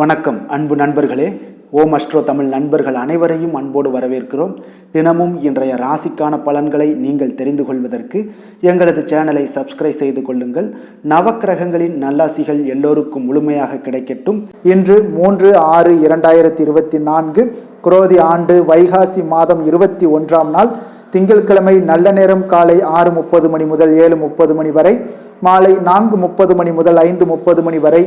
வணக்கம் அன்பு நண்பர்களே. ஓம் அஸ்ட்ரோ தமிழ் நண்பர்கள் அனைவரையும் அன்போடு வரவேற்கிறோம். தினமும் இன்றைய ராசிக்கான பலன்களை நீங்கள் தெரிந்து கொள்வதற்கு எங்களது சேனலை சப்ஸ்கிரைப் செய்து கொள்ளுங்கள். நவக்கிரகங்களின் நல்லாசிகள் எல்லோருக்கும் முழுமையாக கிடைக்கட்டும். இன்று 3/6/2024 குரோதி ஆண்டு வைகாசி மாதம் 21ஆம் நாள் திங்கட்கிழமை. நல்ல நேரம் காலை 6:30 மணி முதல் 7:30 மணி வரை, மாலை 4:30 மணி முதல் 5:30 மணி வரை.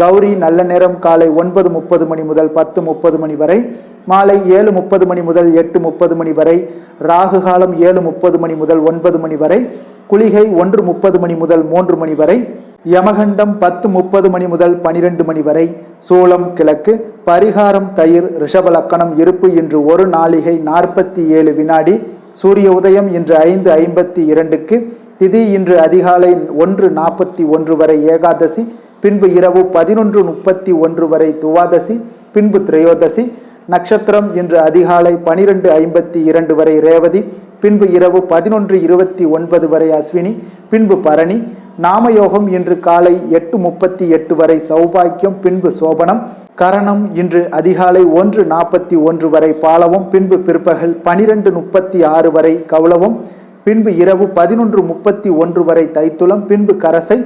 கௌரி நல்ல நேரம் காலை 9:30 மணி முதல் 10:30 மணி வரை, மாலை 7:30 மணி முதல் 8:30 மணி வரை. ராகு காலம் 7:30 மணி முதல் 9 மணி வரை. குளிகை 1:30 மணி முதல் 3 மணி வரை. யமகண்டம் 10:30 மணி முதல் 12 மணி வரை. சூலம் கிழக்கு. பரிகாரம் தயிர். ரிஷப லக்கணம். இருப்பு இன்று 1 நாழிகை 47 வினாடி. சூரிய உதயம் இன்று 5:52க்கு. திதி இன்று அதிகாலை 1:41 வரை ஏகாதசி, பின்பு இரவு 11:31 வரை துவாதசி, பின்பு திரையோதசி. நட்சத்திரம் இன்று அதிகாலை 12:52 வரை ரேவதி, பின்பு இரவு 11:29 வரை அஸ்வினி, பின்பு பரணி. நாமயோகம் இன்று காலை 8:38 வரை சௌபாக்கியம், பின்பு சோபனம். கரணம் இன்று அதிகாலை 1:41 வரை பாலவம், பின்பு பிற்பகல் 12:36 வரை கௌளவம், பின்பு இரவு 11:31 வரை தைத்துளம், பின்பு கரசை.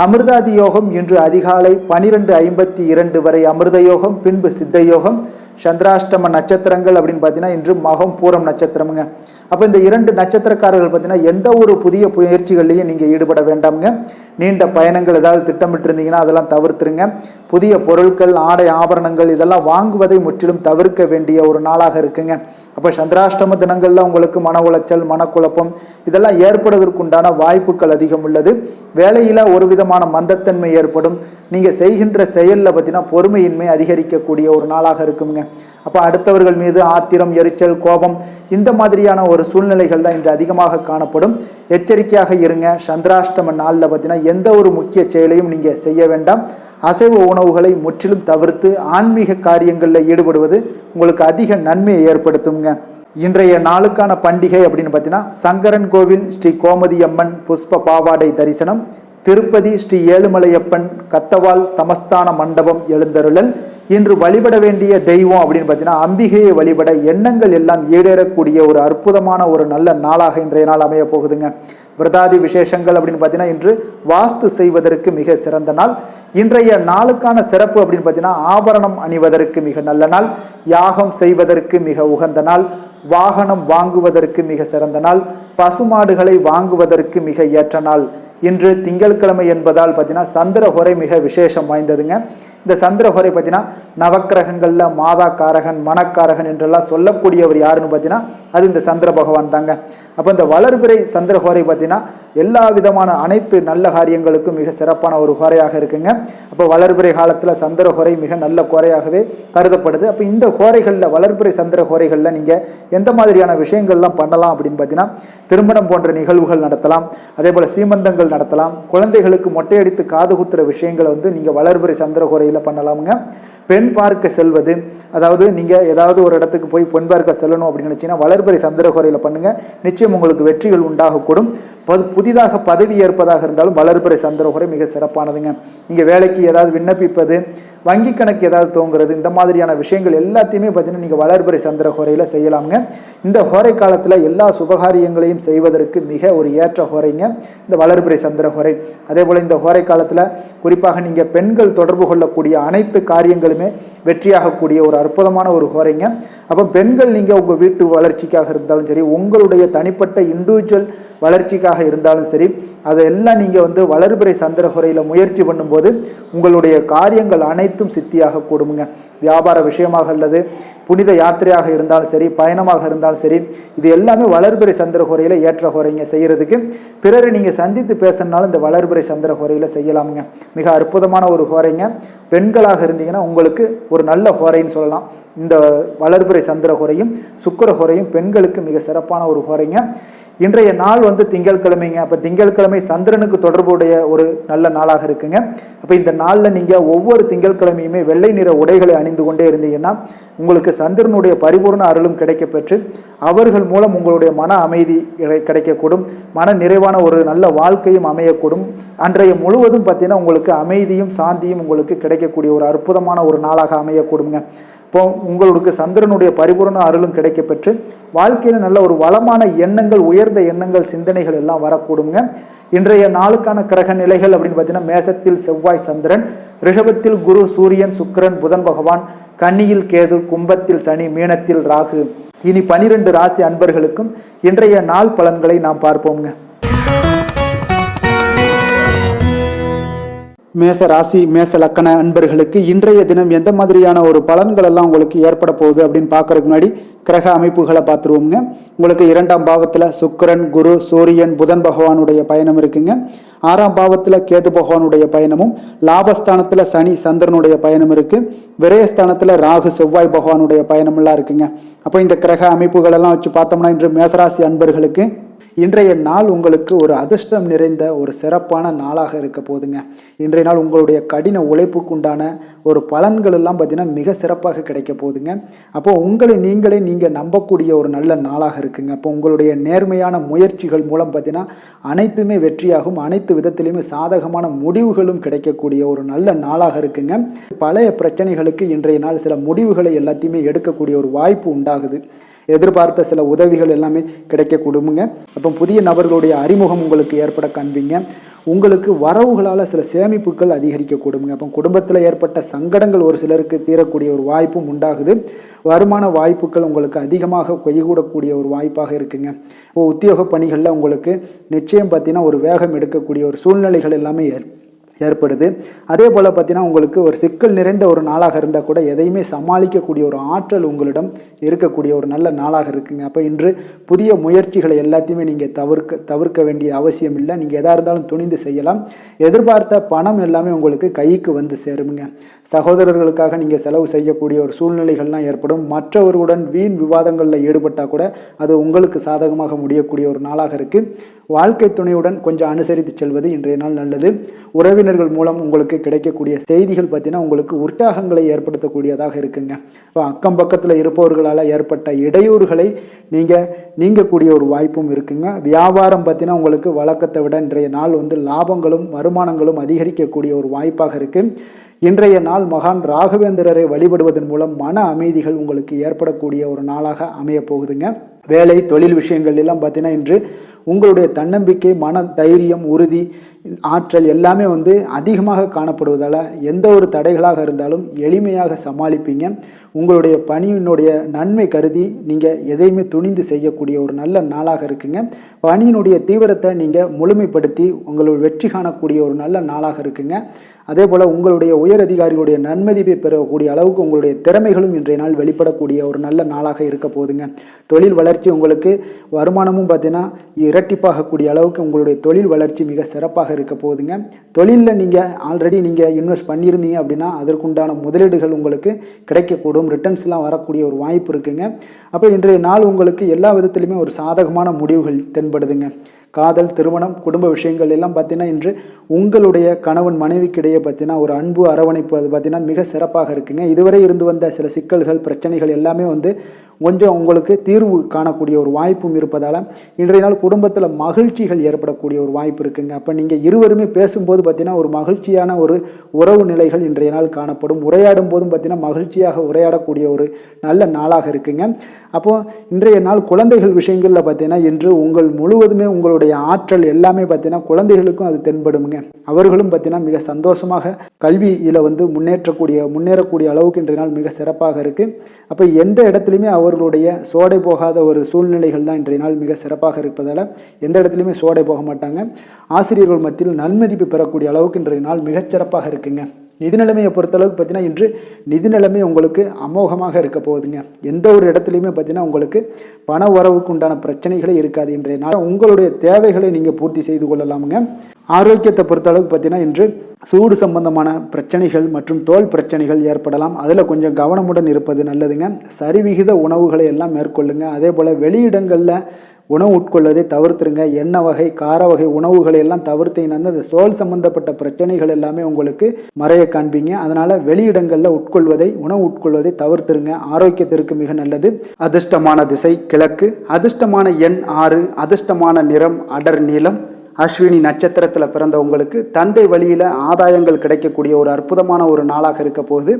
அமிர்தாதி யோகம் இன்று அதிகாலை 12:52 வரை அமிர்த யோகம், பின்பு சித்த யோகம். சந்திராஷ்டம நட்சத்திரங்கள் அப்படின்னு பார்த்தீங்கன்னா இன்று மகம் பூரம் நட்சத்திரமுங்க. அப்போ இந்த 2 நட்சத்திரக்காரர்கள் பார்த்தீங்கன்னா எந்த ஒரு புதிய முயற்சிகள்லையும் நீங்கள் ஈடுபட வேண்டாமுங்க. நீண்ட பயணங்கள் ஏதாவது திட்டமிட்டிருந்தீங்கன்னா அதெல்லாம் தவிர்த்துருங்க. புதிய பொருட்கள், ஆடை, ஆபரணங்கள் இதெல்லாம் வாங்குவதை முற்றிலும் தவிர்க்க வேண்டிய ஒரு நாளாக இருக்குங்க. அப்போ சந்திராஷ்டம தினங்களில் உங்களுக்கு மன உளைச்சல், மனக்குழப்பம் இதெல்லாம் ஏற்படுவதற்குண்டான வாய்ப்புகள் அதிகம் உள்ளது. வேலையில் ஒரு விதமான மந்தத்தன்மை ஏற்படும். நீங்கள் செய்கின்ற செயலில் பார்த்தீங்கன்னா பொறுமையின்மை அதிகரிக்கக்கூடிய ஒரு நாளாக இருக்குங்க. அப்போ அடுத்தவர்கள் மீது ஆத்திரம், எரிச்சல், கோபம் இந்த மாதிரியான ஒரு சூழ்நிலைகள் தான் இன்று அதிகமாக காணப்படும். எச்சரிக்கையாக இருங்க. சந்திராஷ்டம நாளில் பார்த்தீங்கன்னா எந்த ஒரு முக்கிய செயலையும் நீங்கள் செய்ய வேண்டாம். அசைவ உணவுகளை முற்றிலும் தவிர்த்து ஆன்மீக காரியங்களில் ஈடுபடுவது உங்களுக்கு அதிக நன்மையை ஏற்படுத்துங்க. இன்றைய நாளுக்கான பண்டிகை அப்படின்னு பார்த்தீங்கன்னா சங்கரன் கோவில் ஸ்ரீ கோமதி அம்மன் புஷ்ப பாவாடை தரிசனம், திருப்பதி ஸ்ரீ ஏழுமலையப்பன் கத்தவால் சமஸ்தான மண்டபம் எழுந்தருளல். இன்று வழிபட வேண்டிய தெய்வம் அப்படின்னு பார்த்தீங்கன்னா அம்பிகையை வழிபட எண்ணங்கள் எல்லாம் ஈடேறக்கூடிய ஒரு அற்புதமான ஒரு நல்ல நாளாக இன்றைய நாள் அமைய போகுதுங்க. விரதாதி விசேஷங்கள் அப்படின்னு பார்த்தீங்கன்னா இன்று வாஸ்து செய்வதற்கு மிக சிறந்த நாள். இன்றைய நாளுக்கான சிறப்பு அப்படின்னு பார்த்தீங்கன்னா ஆபரணம் அணிவதற்கு மிக நல்ல நாள், யாகம் செய்வதற்கு மிக உகந்த நாள், வாகனம் வாங்குவதற்கு மிக சிறந்த நாள், பசுமாடுகளை வாங்குவதற்கு மிக ஏற்ற நாள். இன்று திங்கட்கிழமை என்பதால் பார்த்தீங்கன்னா சந்திரஹொரை மிக விசேஷம் வாய்ந்ததுங்க. இந்த சந்திரஹொரை பார்த்தீங்கன்னா நவக்கிரகங்களில் மாதா காரகன், மனக்காரகன் என்றெல்லாம் சொல்லக்கூடியவர் யாருன்னு பார்த்தீங்கன்னா அது இந்த சந்திர பகவான் தாங்க. அப்போ இந்த வளர்பிறை சந்திரஹோரை பார்த்தீங்கன்னா எல்லா விதமான அனைத்து நல்ல காரியங்களுக்கும் மிக சிறப்பான ஒரு ஹோரையாக இருக்குங்க. அப்போ வளர்பிறை காலத்தில் சந்திரஹோரை மிக நல்ல கோரையாகவே கருதப்படுது. அப்போ இந்த ஹோரைகளில், வளர்பிறை சந்திர ஹோரைகளில் நீங்கள் எந்த மாதிரியான விஷயங்கள்லாம் பண்ணலாம் அப்படின்னு பார்த்தீங்கன்னா திருமணம் போன்ற நிகழ்வுகள் நடத்தலாம், அதே போல் சீமந்தங்கள் நடத்தலாம், குழந்தைகளுக்கு மொட்டையடித்து காது குத்துற விஷயங்களை நீங்கள் வளர்பிறை சந்திர ஹோரையில் பண்ணலாமுங்க. பெண் பார்க்க செல்வது, அதாவது நீங்கள் ஏதாவது ஒரு இடத்துக்கு போய் பெண் பார்க்க செல்லணும் அப்படின்னு நினச்சிங்கன்னா வளர்பிறை சந்திரஹோரையில் பண்ணுங்கள். நிச்சயம் உங்களுக்கு வெற்றிகள் உண்டாகக்கூடும். புதிதாக பதவி ஏற்பதாக இருந்தாலும் வளர்பிறை சந்திரஹோரை மிக சிறப்பானதுங்க. நீங்கள் வேலைக்கு ஏதாவது விண்ணப்பிப்பது, வங்கி கணக்கு ஏதாவது துவங்குறது, இந்த மாதிரியான விஷயங்கள் எல்லாத்தையுமே பார்த்தீங்கன்னா நீங்கள் வளர்பிறை சந்திரஹோரையில் செய்யலாமுங்க. இந்த ஹோரை காலத்தில் எல்லா சுபகாரியங்களையும் செய்வதற்கு மிக ஒரு ஏற்ற ஹோரைங்க இந்த வளர்பிறை சந்திரஹோரை. அதே போல் இந்த ஹோரை காலத்தில் குறிப்பாக நீங்கள் பெண்கள் தொடர்பு கொள்ளக்கூடிய அனைத்து காரியங்களுமே வெற்றியாகக்கூடிய ஒரு அற்புதமான ஒரு ஹோரைங்க. அப்போ பெண்கள் நீங்கள் உங்கள் வீட்டு வளர்ச்சிக்காக இருந்தாலும் சரி, உங்களுடைய தனிப்பட்ட இண்டிவிஜுவல் வளர்ச்சிக்காக இருந்தாலும் சரி, அதெல்லாம் நீங்கள் வளர்பிறை சந்திரஹோரையில் முயற்சி பண்ணும்போது உங்களுடைய காரியங்கள் அனைத்தும் சித்தியாக கூடுமுங்க. வியாபார விஷயமாக அல்லது புனித யாத்திரையாக இருந்தாலும் சரி, பயணமாக இருந்தாலும் சரி, இது எல்லாமே வளர்பிறை சந்திரஹோரையில் ஏற்ற ஹோரைங்க செய்கிறதுக்கு. பிறரை நீங்கள் சந்தித்து பேசினாலும் இந்த வளர்பிறை சந்திரஹோரையில் செய்யலாமுங்க. மிக அற்புதமான ஒரு ஹோரைங்க. பெண்களாக இருந்தீங்கன்னா உங்களுக்கு ஒரு நல்ல ஹோரைன்னு சொல்லலாம். இந்த வளர்பிறை சந்திரஹோரையும் சுக்கிர ஹோரையும் பெண்களுக்கு மிக சிறப்பான ஒரு ஹோரைங்க. இன்றைய நாள் வந்து திங்கட்கிழமைங்க. அப்போ திங்கட்கிழமை சந்திரனுக்கு தொடர்புடைய ஒரு நல்ல நாளாக இருக்குங்க. அப்போ இந்த நாளில் நீங்கள் ஒவ்வொரு திங்கட்கிழமையுமே வெள்ளை நிற உடைகளை அணிந்து கொண்டே இருந்தீங்கன்னா உங்களுக்கு சந்திரனுடைய பரிபூர்ண அருளும் கிடைக்கப்பெற்று அவர்கள் மூலம் உங்களுடைய மன அமைதி கிடைக்கக்கூடும், மன நிறைவான ஒரு நல்ல வாழ்க்கையும் அமையக்கூடும். அன்றைய முழுவதும் பார்த்தீங்கன்னா உங்களுக்கு அமைதியும் சாந்தியும் உங்களுக்கு கிடைக்கக்கூடிய ஒரு அற்புதமான ஒரு நாளாக அமையக்கூடுங்க. இப்போ உங்களுக்கு சந்திரனுடைய பரிபூர்ண அருளும் கிடைக்கப்பெற்று வாழ்க்கையில் நல்ல ஒரு வளமான எண்ணங்கள், உயர்ந்த எண்ணங்கள், சிந்தனைகள் எல்லாம் வரக்கூடுங்க. இன்றைய நாளுக்கான கிரக நிலைகள் அப்படின்னு பார்த்தீங்கன்னா மேசத்தில் செவ்வாய் சந்திரன், ரிஷபத்தில் குரு சூரியன் சுக்கிரன் புதன் பகவான், கன்னியில் கேது, கும்பத்தில் சனி, மீனத்தில் ராகு. இனி 12 ராசி அன்பர்களுக்கும் இன்றைய நாள் பலன்களை நாம் பார்ப்போங்க. மேச ராசி மேச லக்கண அன்பர்களுக்கு இன்றைய தினம் எந்த மாதிரியான ஒரு பலன்கள் எல்லாம் உங்களுக்கு ஏற்பட போகுது அப்படின்னு பார்க்கறதுக்கு முன்னாடி கிரக அமைப்புகளை பார்த்துருவோங்க. உங்களுக்கு 2ஆம் பாவத்தில் சுக்கிரன் குரு சூரியன் புதன் பகவானுடைய பயணம் இருக்குங்க. 6ஆம் பாவத்தில் கேது பகவானுடைய பயணமும், லாபஸ்தானத்தில் சனி சந்திரனுடைய பயணம் இருக்கு, விரயஸ்தானத்தில் ராகு செவ்வாய் பகவானுடைய பயணமெல்லாம் இருக்குங்க. அப்போ இந்த கிரக அமைப்புகள் எல்லாம் வச்சு பார்த்தோம்னா இன்று மேசராசி அன்பர்களுக்கு இன்றைய நாள் உங்களுக்கு ஒரு அதிர்ஷ்டம் நிறைந்த ஒரு சிறப்பான நாளாக இருக்க போதுங்க. இன்றைய நாள் உங்களுடைய கடின உழைப்புக்குண்டான ஒரு பலன்கள் எல்லாம் பார்த்தீங்கன்னா மிக சிறப்பாக கிடைக்க போதுங்க. அப்போ உங்களை நீங்கள் நம்பக்கூடிய ஒரு நல்ல நாளாக இருக்குங்க. அப்போ உங்களுடைய நேர்மையான முயற்சிகள் மூலம் பார்த்தீங்கன்னா அனைத்துமே வெற்றியாகும், அனைத்து விதத்திலையுமே சாதகமான முடிவுகளும் கிடைக்கக்கூடிய ஒரு நல்ல நாளாக இருக்குங்க. பழைய பிரச்சனைகளுக்கு இன்றைய நாள் சில முடிவுகளை எல்லாத்தையுமே எடுக்கக்கூடிய ஒரு வாய்ப்பு உண்டாகுது. எதிர்பார்த்த சில உதவிகள் எல்லாமே கிடைக்க கொடுங்க. அப்போ புதிய நபர்களுடைய அறிமுகம் உங்களுக்கு ஏற்பட காண்பீங்க. உங்களுக்கு வரவுகளால் சில சேமிப்புகள் அதிகரிக்க கொடுங்க. அப்போ குடும்பத்தில் ஏற்பட்ட சங்கடங்கள் ஒரு சிலருக்கு தீரக்கூடிய ஒரு வாய்ப்பும் உண்டாகுது. வருமான வாய்ப்புகள் உங்களுக்கு அதிகமாக கைகூடக்கூடிய ஒரு வாய்ப்பாக இருக்குங்க. உத்தியோக பணிகளில் உங்களுக்கு நிச்சயம் பார்த்தீங்கன்னா ஒரு வேகம் எடுக்கக்கூடிய ஒரு சூழ்நிலைகள் எல்லாமே ஏற்படுது. அதே போல் பார்த்தீங்கன்னா உங்களுக்கு ஒரு சிக்கல் நிறைந்த ஒரு நாளாக இருந்தால் கூட எதையுமே சமாளிக்கக்கூடிய ஒரு ஆற்றல் உங்களிடம் இருக்கக்கூடிய ஒரு நல்ல நாளாக இருக்குங்க. அப்போ இன்று புதிய முயற்சிகளை எல்லாத்தையுமே நீங்கள் தவிர்க்க வேண்டிய அவசியம் இல்லை. நீங்கள் எதாக இருந்தாலும் துணிந்து செய்யலாம். எதிர்பார்த்த பணம் எல்லாமே உங்களுக்கு கைக்கு வந்து சேருங்க. சகோதரர்களுக்காக நீங்கள் செலவு செய்யக்கூடிய ஒரு சூழ்நிலைகள்லாம் ஏற்படும். மற்றவர்களுடன் வீண் விவாதங்களில் ஈடுபட்டால் கூட அது உங்களுக்கு சாதகமாக முடியக்கூடிய ஒரு நாளாக இருக்குது. வாழ்க்கை துணையுடன் கொஞ்சம் அனுசரித்து செல்வது இன்றைய நாள் நல்லது. உறவினர்கள் மூலம் உங்களுக்கு கிடைக்கக்கூடிய செய்திகள் பார்த்தீங்கன்னா உங்களுக்கு உற்சாகங்களை ஏற்படுத்தக்கூடியதாக இருக்குங்க. இப்போ அக்கம் பக்கத்தில் இருப்பவர்களால் ஏற்பட்ட இடையூறுகளை நீங்கக்கூடிய ஒரு வாய்ப்பும் இருக்குங்க. வியாபாரம் பார்த்தீங்கன்னா உங்களுக்கு வழக்கத்தை விட இன்றைய நாள் லாபங்களும் வருமானங்களும் அதிகரிக்கக்கூடிய ஒரு வாய்ப்பாக இருக்குது. இன்றைய நாள் மகான் ராகவேந்திரரை வழிபடுவதன் மூலம் மன அமைதிகள் உங்களுக்கு ஏற்படக்கூடிய ஒரு நாளாக அமைய போகுதுங்க. வேலை தொழில் விஷயங்கள் எல்லாம் பார்த்தீங்கன்னா இன்று உங்களுடைய தன்னம்பிக்கை, மன தைரியம், உறுதி, ஆற்றல் எல்லாமே அதிகமாக காணப்படுவதால் எந்த ஒரு தடைகளாக இருந்தாலும் எளிமையாக சமாளிப்பீங்க. உங்களுடைய பணியினுடைய நன்மை கருதி நீங்கள் எதையுமே துணிந்து செய்யக்கூடிய ஒரு நல்ல நாளாக இருக்குங்க. பணியினுடைய தீவிரத்தை நீங்கள் முழுமைப்படுத்தி உங்களுடைய வெற்றி காணக்கூடிய ஒரு நல்ல நாளாக இருக்குங்க. அதே போல் உங்களுடைய உயர் அதிகாரிகளுடைய நன்மதிப்பை பெறக்கூடிய அளவுக்கு உங்களுடைய திறமைகளும் இன்றைய நாள் வெளிப்படக்கூடிய ஒரு நல்ல நாளாக இருக்க போதுங்க. தொழில் வளர்ச்சி உங்களுக்கு வருமானமும் பார்த்தீங்கன்னா இரட்டிப்பாகக்கூடிய அளவுக்கு உங்களுடைய தொழில் வளர்ச்சி மிக சிறப்பாக இருக்க போகுதுங்க. தொழிலில் நீங்கள் ஆல்ரெடி இன்வெஸ்ட் பண்ணியிருந்தீங்க அப்படின்னா அதற்குண்டான முதலீடுகள் உங்களுக்கு கிடைக்கக்கூடும். ரிட்டர்ன்ஸ்லாம் வரக்கூடிய ஒரு வாய்ப்பு இருக்குங்க. அப்போ இன்றைய நாள் உங்களுக்கு எல்லா விதத்திலுமே ஒரு சாதகமான முடிவுகள் தென்படுதுங்க. காதல், திருமணம், குடும்ப விஷயங்கள் எல்லாம் பார்த்தீங்கன்னா இன்று உங்களுடைய கணவன் மனைவிக்கிடையே பார்த்தீங்கன்னா ஒரு அன்பு அரவணைப்பு அது பார்த்தீங்கன்னா மிக சிறப்பாக இருக்குங்க. இதுவரை இருந்து வந்த சில சிக்கல்கள் பிரச்சனைகள் எல்லாமே கொஞ்சம் உங்களுக்கு தீர்வு காணக்கூடிய ஒரு வாய்ப்பும் இருப்பதால் இன்றைய நாள் குடும்பத்தில் மகிழ்ச்சிகள் ஏற்படக்கூடிய ஒரு வாய்ப்பு இருக்குங்க. அப்போ நீங்கள் இருவருமே பேசும்போது பார்த்தீங்கன்னா ஒரு மகிழ்ச்சியான ஒரு உறவு நிலைகள் இன்றைய நாள் காணப்படும். உரையாடும் போதும் பார்த்தீங்கன்னா மகிழ்ச்சியாக உரையாடக்கூடிய ஒரு நல்ல நாளாக இருக்குங்க. அப்போது இன்றைய நாள் குழந்தைகள் விஷயங்களில் பார்த்தீங்கன்னா இன்று முழுவதுமே உங்களுடைய ஆற்றல் எல்லாமே பார்த்தீங்கன்னா குழந்தைகளுக்கும் அது தென்படுங்க. அவர்களும் பார்த்தீங்கன்னா மிக சந்தோஷமாக கல்வியில் முன்னேறக்கூடிய அளவுக்கு இன்றைய நாள் மிக சிறப்பாக இருக்குது. அப்போ எந்த இடத்துலையுமே அவர்களுடைய சோடை போகாத ஒரு சூழ்நிலைகள் தான் இன்றைய நாள் மிக சிறப்பாக இருப்பதால் எந்த இடத்துலையுமே சோடை போக மாட்டாங்க. ஆசிரியர்கள் மத்தியில் நன்மதிப்பு பெறக்கூடிய அளவுக்கு இன்றைய நாள் மிகச்சிறப்பாக இருக்குங்க. நிதி நிலைமையை பொறுத்தளவுக்கு பார்த்தீங்கன்னா இன்று நிதி நிலைமை உங்களுக்கு அமோகமாக இருக்க போகுதுங்க. எந்த ஒரு இடத்துலையுமே பார்த்தீங்கன்னா உங்களுக்கு பண வரவுக்கு உண்டான பிரச்சனைகளே இருக்காது. இன்றைய நாள் உங்களுடைய தேவைகளை நீங்கள் பூர்த்தி செய்து கொள்ளலாமுங்க. ஆரோக்கியத்தை பொறுத்தளவுக்கு பார்த்தீங்கன்னா இன்று சூடு சம்பந்தமான பிரச்சனைகள் மற்றும் தோல் பிரச்சனைகள் ஏற்படலாம். அதில் கொஞ்சம் கவனமுடன் இருப்பது நல்லதுங்க. சரிவிகித உணவுகளை எல்லாம் மேற்கொள்ளுங்க. அதே போல் வெளியிடங்களில் உணவு உட்கொள்வதை தவிர்த்துருங்க. எண்ணெய் வகை கார வகை உணவுகளை எல்லாம் தவிர்த்தீங்கன்னா அந்த தோல் சம்பந்தப்பட்ட பிரச்சனைகள் எல்லாமே உங்களுக்கு மறைய காண்பீங்க. அதனால வெளியிடங்களில் உணவு உட்கொள்வதை தவிர்த்துருங்க. ஆரோக்கியத்திற்கு மிக நல்லது. அதிர்ஷ்டமான திசை கிழக்கு, அதிர்ஷ்டமான எண் 6, அதிர்ஷ்டமான நிறம் அடர் நீலம். அஸ்வினி நட்சத்திரத்தில் பிறந்தவங்களுக்கு தந்தை வழியில் ஆதாயங்கள் கிடைக்கக்கூடிய ஒரு அற்புதமான ஒரு நாளாக இருக்க போகுது.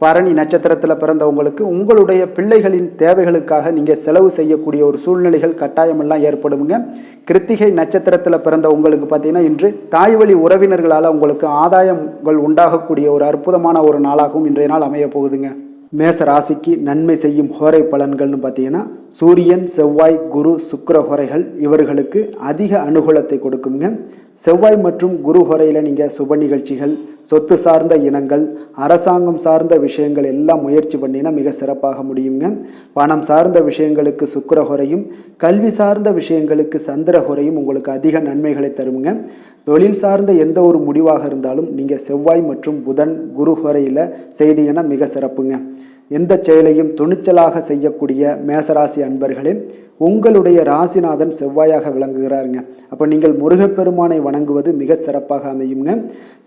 பரணி நட்சத்திரத்தில் பிறந்தவங்களுக்கு உங்களுடைய பிள்ளைகளின் தேவைகளுக்காக நீங்கள் செலவு செய்யக்கூடிய ஒரு சூழ்நிலைகள் கட்டாயமெல்லாம் ஏற்படுங்க. கிருத்திகை நட்சத்திரத்தில் பிறந்த உங்களுக்கு பார்த்தீங்கன்னா இன்று தாய் வழி உறவினர்களால் உங்களுக்கு ஆதாயங்கள் உண்டாகக்கூடிய ஒரு அற்புதமான ஒரு நாளாகவும் இன்றைய நாள் அமைய போகுதுங்க. மேச ராசிக்கு நன்மை செய்யும் ஹோரை பலன்கள்னு பார்த்தீங்கன்னா சூரியன், செவ்வாய், குரு, சுக்கிர ஹோரைகள் இவர்களுக்கு அதிக அனுகூலத்தை கொடுக்குங்க. செவ்வாய் மற்றும் குரு ஹோரையில் நீங்கள் சுப நிகழ்ச்சிகள், சொத்து சார்ந்த இனங்கள், அரசாங்கம் சார்ந்த விஷயங்கள் எல்லாம் முயற்சி பண்ணினா மிக சிறப்பாக முடியுங்க. பணம் சார்ந்த விஷயங்களுக்கு சுக்கிர ஹோரையும், கல்வி சார்ந்த விஷயங்களுக்கு சந்திர ஹோரையும் உங்களுக்கு அதிக நன்மைகளை தருங்க. தொழில் சார்ந்த எந்த ஒரு முடிவாக இருந்தாலும் நீங்கள் செவ்வாய் மற்றும் புதன், குரு ஹோரையில் செய்தீங்கன்னா மிக சிறப்புங்க. எந்த செயலையும் துணிச்சலாக செய்யக்கூடிய மேசராசி அன்பர்களே, உங்களுடைய ராசிநாதன் செவ்வாயாக விளங்குகிறாருங்க. அப்போ நீங்கள் முருகப்பெருமானை வணங்குவது மிக சிறப்பாக அமையுங்க.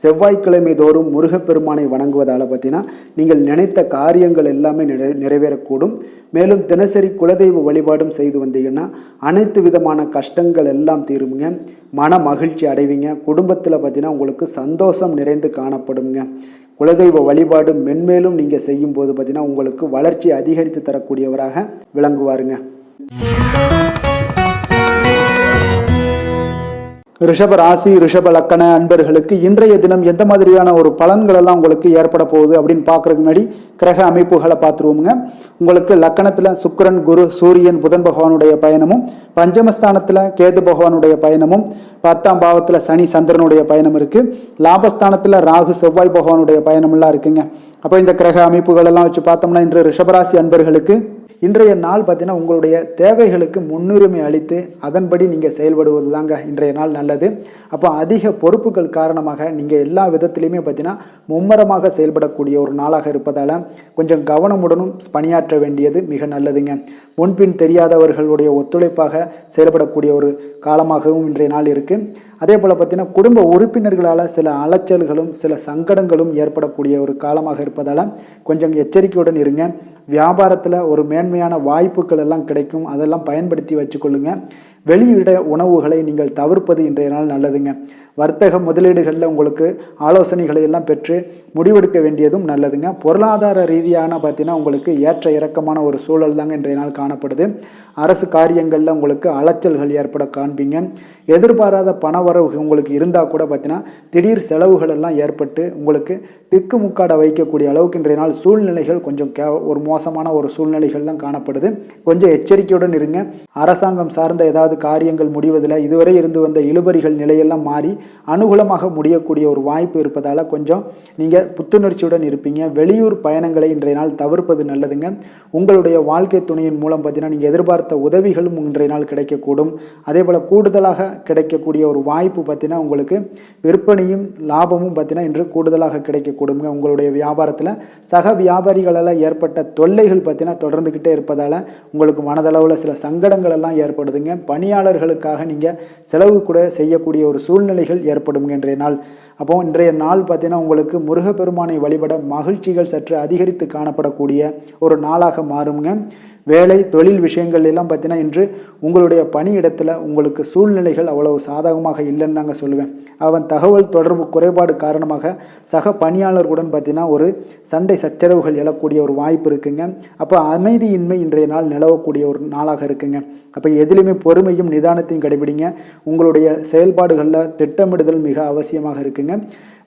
செவ்வாய்க்கிழமை தோறும் முருகப்பெருமானை வணங்குவதால் பார்த்தீங்கன்னா நீங்கள் நினைத்த காரியங்கள் எல்லாமே நிறைவேறக்கூடும். மேலும் தினசரி குலதெய்வ வழிபாடும் செய்து வந்தீங்கன்னா அனைத்து விதமான கஷ்டங்கள் எல்லாம் தீருங்க. மன மகிழ்ச்சி அடைவீங்க. குடும்பத்தில் பார்த்தீங்கன்னா உங்களுக்கு சந்தோஷம் நிறைந்து காணப்படுங்க. குலதெய்வ வழிபாடு மென்மேலும் நீங்கள் செய்யும் போது பார்த்தீங்கன்னா உங்களுக்கு வளர்ச்சி அதிகரித்து தரக்கூடியவராக விளங்குவாருங்க. ரிஷப ராசி, ரிஷப லக்கண அன்பர்களுக்கு இன்றைய தினம் எந்த மாதிரியான ஒரு பலன்கள் எல்லாம் உங்களுக்கு ஏற்பட போகுது அப்படின்னு பார்க்கறதுக்கு முன்னாடி கிரக அமைப்புகளை பார்த்துருவோமுங்க. உங்களுக்கு லக்கணத்தில் சுக்கிரன், குரு, சூரியன், புதன் பகவானுடைய பயணமும், பஞ்சமஸ்தானத்தில் கேது பகவானுடைய பயணமும், 10ஆம் பாவத்தில் சனி சந்திரனுடைய பயணம் இருக்குது. லாபஸ்தானத்தில் ராகு செவ்வாய் பகவானுடைய பயணமெல்லாம் இருக்குங்க. அப்போ இந்த கிரக அமைப்புகள் எல்லாம் வச்சு பார்த்தோம்னா இன்று ரிஷபராசி அன்பர்களுக்கு இன்றைய நாள் பார்த்தீங்கன்னா உங்களுடைய தேவைகளுக்கு முன்னுரிமை அளித்து அதன்படி நீங்கள் செயல்படுவது தாங்க இன்றைய நாள் நல்லது. அப்போ அதிக பொறுப்புகள் காரணமாக நீங்கள் எல்லா விதத்திலையுமே பார்த்தீங்கன்னா மும்மரமாக செயல்படக்கூடிய ஒரு நாளாக இருப்பதால் கொஞ்சம் கவனமுடனும் பணியாற்ற வேண்டியது மிக நல்லதுங்க. முன்பின் தெரியாதவர்களுடைய ஒத்துழைப்பாக செயல்படக்கூடிய ஒரு காலமாகவும் இன்றைய நாள் இருக்குது. அதே போல் பார்த்தீங்கன்னா குடும்ப உறுப்பினர்களால் சில அலைச்சல்களும் சில சங்கடங்களும் ஏற்படக்கூடிய ஒரு காலமாக இருப்பதால் கொஞ்சம் எச்சரிக்கையுடன் இருங்க. வியாபாரத்தில் ஒரு மேன்மையான வாய்ப்புகள் எல்லாம் கிடைக்கும், அதெல்லாம் பயன்படுத்தி வச்சுக்கொள்ளுங்க. வெளியிட உணவுகளை நீங்கள் தவிர்ப்பது இன்றைய நாள் நல்லதுங்க. வர்த்தக முதலீடுகளில் உங்களுக்கு ஆலோசனைகளை எல்லாம் பெற்று முடிவெடுக்க வேண்டியதும் நல்லதுங்க. பொருளாதார ரீதியான பார்த்தீங்கன்னா உங்களுக்கு ஏற்ற இறக்கமான ஒரு சூழல் தாங்க இன்றைய நாள் காணப்படுது. அரசு காரியங்களில் உங்களுக்கு அலைச்சல்கள் ஏற்பட காண்பீங்க. எதிர்பாராத பணவரவு உங்களுக்கு இருந்தால் கூட பார்த்தீங்கன்னா திடீர் செலவுகள் எல்லாம் ஏற்பட்டு உங்களுக்கு திக்குமுக்காட வைக்கக்கூடிய அளவுக்கு இன்றைய நாள் சூழ்நிலைகள் கொஞ்சம் ஒரு மோசமான ஒரு சூழ்நிலைகள் தான் காணப்படுது. கொஞ்சம் எச்சரிக்கையுடன் இருங்க. அரசாங்கம் சார்ந்த ஏதாவது காரியங்கள் முடிவதில் இதுவரை இருந்து வந்த இழுபறிகள் நிலையெல்லாம் மாறி அனுகூலமாக முடியக்கூடிய ஒரு வாய்ப்பு இருப்பதால் கொஞ்சம் நீங்கள் புத்துணர்ச்சியுடன் இருப்பீங்க. வெளியூர் பயணங்களை இன்றைய நாள் தவிர்ப்பது நல்லதுங்க. உங்களுடைய வாழ்க்கை துணையின் மூலம் பார்த்தீங்கன்னா நீங்கள் எதிர்பார்த்த உதவிகளும் இன்றைய நாள் கிடைக்கக்கூடும். அதே போல் கூடுதலாக கிடைக்கக்கூடிய ஒரு வாய்ப்பு பார்த்தீங்கன்னா உங்களுக்கு விற்பனையும் லாபமும் பார்த்தீங்கன்னா இன்று கூடுதலாக கிடைக்கக்கூடுங்க. உங்களுடைய வியாபாரத்தில் சக வியாபாரிகளால் ஏற்பட்ட தொல்லைகள் பார்த்தீங்கன்னா தொடர்ந்துக்கிட்டே இருப்பதால் உங்களுக்கு மனதளவில் சில சங்கடங்கள் எல்லாம் ஏற்படுதுங்க. பணியாளர்களுக்காக நீங்கள் செலவு கூட செய்யக்கூடிய ஒரு சூழ்நிலைகள் ஏற்படும் இன்றைய நாள். அப்போ இன்றைய நாள் பார்த்தீங்கன்னா உங்களுக்கு முருகப்பெருமானை வழிபட மகிழ்ச்சிகள் சற்று அதிகரித்து காணப்படக்கூடிய ஒரு நாளாக மாறுங்க. வேலை தொழில் விஷயங்கள் எல்லாம் பார்த்தீங்கன்னா இன்று உங்களுடைய பணியிடத்தில் உங்களுக்கு சூழ்நிலைகள் அவ்வளவு சாதகமாக இல்லைன்னு தாங்க சொல்லுவேன். அவன் தகவல் தொடர்பு குறைபாடு காரணமாக சக பணியாளர்களுடன் பார்த்தீங்கன்னா ஒரு சண்டை சச்சரவுகள் எழக்கூடிய ஒரு வாய்ப்பு இருக்குங்க. அப்போ அமைதியின்மை இன்றைய நாள் நிலவக்கூடிய ஒரு நாளாக இருக்குங்க. அப்போ எதிலுமே பொறுமையும் நிதானத்தையும் கடைபிடிங்க. உங்களுடைய செயல்பாடுகளில் திட்டமிடுதல் மிக அவசியமாக இருக்குங்க.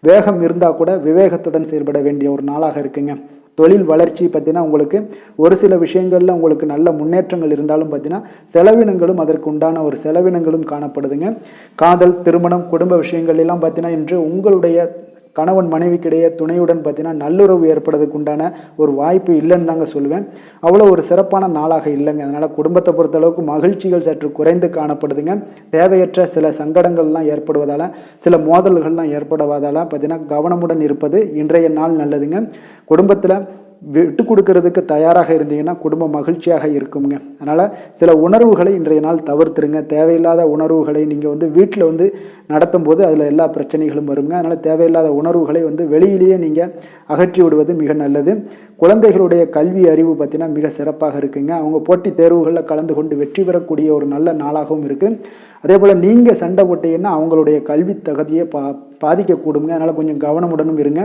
வேகம் இருந்தால் கூட விவேகத்துடன் செயல்பட வேண்டிய ஒரு நாளாக இருக்குங்க. தொழில் வளர்ச்சி பார்த்தீங்கன்னா உங்களுக்கு ஒரு சில விஷயங்களில் உங்களுக்கு நல்ல முன்னேற்றங்கள் இருந்தாலும் பார்த்தீங்கன்னா செலவினங்களும் அதற்கு உண்டான ஒரு செலவினங்களும் காணப்படுதுங்க. காதல், திருமணம், குடும்ப விஷயங்கள் எல்லாம் பார்த்தீங்கன்னா இன்று உங்களுடைய கணவன் மனைவிக்கிடையே துணையுடன் பார்த்தீங்கன்னா நல்லுறவு ஏற்படுறதுக்கு உண்டான ஒரு வாய்ப்பு இல்லைன்னு தாங்க சொல்லுவேன். அவ்வளோ ஒரு சிறப்பான நாளாக இல்லைங்க. அதனால் குடும்பத்தை பொறுத்தளவுக்கு மகிழ்ச்சிகள் சற்று குறைந்து காணப்படுதுங்க. தேவையற்ற சில சங்கடங்கள்லாம் ஏற்படுவதால் சில மோதல்கள்லாம் ஏற்படுவதால் பார்த்தீங்கன்னா கவனமுடன் இருப்பது இன்றைய நாள் நல்லதுங்க. குடும்பத்தில் விட்டு கொடுக்கறதுக்கு தயாராக இருந்தீங்கன்னா குடும்பம் மகிழ்ச்சியாக இருக்குங்க. அதனால் சில உணர்வுகளை இன்றைய நாள் தவிர்த்துருங்க. தேவையில்லாத உணர்வுகளை நீங்கள் வீட்டில் நடத்தும் போது அதில் எல்லா பிரச்சனைகளும் வருங்க. அதனால் தேவையில்லாத உணர்வுகளை வெளியிலேயே நீங்கள் அகற்றி விடுவது மிக நல்லது. குழந்தைகளுடைய கல்வி அறிவு பார்த்தீங்கன்னா மிக சிறப்பாக இருக்குங்க. அவங்க போட்டித் தேர்வுகளில் கலந்து கொண்டு வெற்றி பெறக்கூடிய ஒரு நல்ல நாளாகவும் இருக்குது. அதே போல் நீங்கள் சண்டை போட்டீங்கன்னா அவங்களுடைய கல்வி தகுதியை பாதிக்கக்கூடுங்க. அதனால் கொஞ்சம் கவனமுடனும் இருங்க.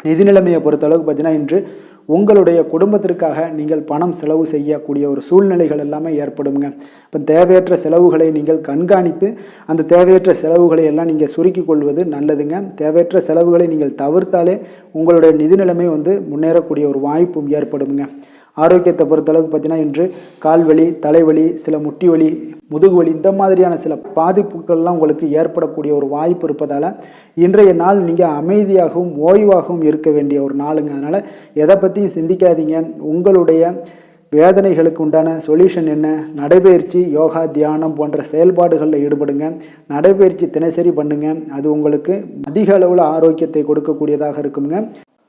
நிதி நிலைமையை பொறுத்தளவுக்கு பார்த்தீங்கன்னா இன்று உங்களுடைய குடும்பத்திற்காக நீங்கள் பணம் செலவு செய்யக்கூடிய ஒரு சூழ்நிலைகள் எல்லாமே ஏற்படுங்க. இப்போ தேவையற்ற செலவுகளை நீங்கள் கண்காணித்து அந்த தேவையற்ற செலவுகளை எல்லாம் நீங்கள் சுருக்கிக் கொள்வது நல்லதுங்க. தேவையற்ற செலவுகளை நீங்கள் தவிர்த்தாலே உங்களுடைய நிதி நிலைமை முன்னேறக்கூடிய ஒரு வாய்ப்பும் ஏற்படுங்க. ஆரோக்கியத்தை பொறுத்தளவுக்கு பார்த்தீங்கன்னா இன்று கால்வலி, தலைவலி, சில முட்டி வலி, முதுகு வலி இந்த மாதிரியான சில பாதிப்புகள்லாம் உங்களுக்கு ஏற்படக்கூடிய ஒரு வாய்ப்பு இருப்பதால் இன்றைய நாள் நீங்கள் அமைதியாகவும் ஓய்வாகவும் இருக்க வேண்டிய ஒரு நாளுங்க. அதனால் எதை பற்றியும் சிந்திக்காதீங்க. உங்களுடைய வேதனைகளுக்கு உண்டான சொல்யூஷன் என்ன? நடைபயிற்சி, யோகா, தியானம் போன்ற செயல்பாடுகளில் ஈடுபடுங்க. நடைபயிற்சி தினசரி பண்ணுங்க. அது உங்களுக்கு அதிக அளவில் ஆரோக்கியத்தை கொடுக்கக்கூடியதாக இருக்குங்க.